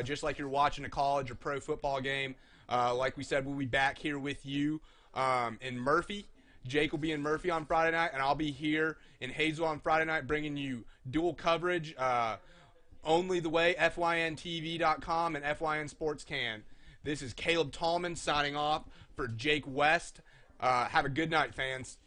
[SPEAKER 5] just like you're watching a college or pro football game. Like we said, we'll be back here with you in Murphy. Jake will be in Murphy on Friday night, and I'll be here in Hayesville on Friday night bringing you dual coverage. Only the way FYNTV.com and FYN Sports can. This is Caleb Tallman signing off for Jake West. Have a good night, fans.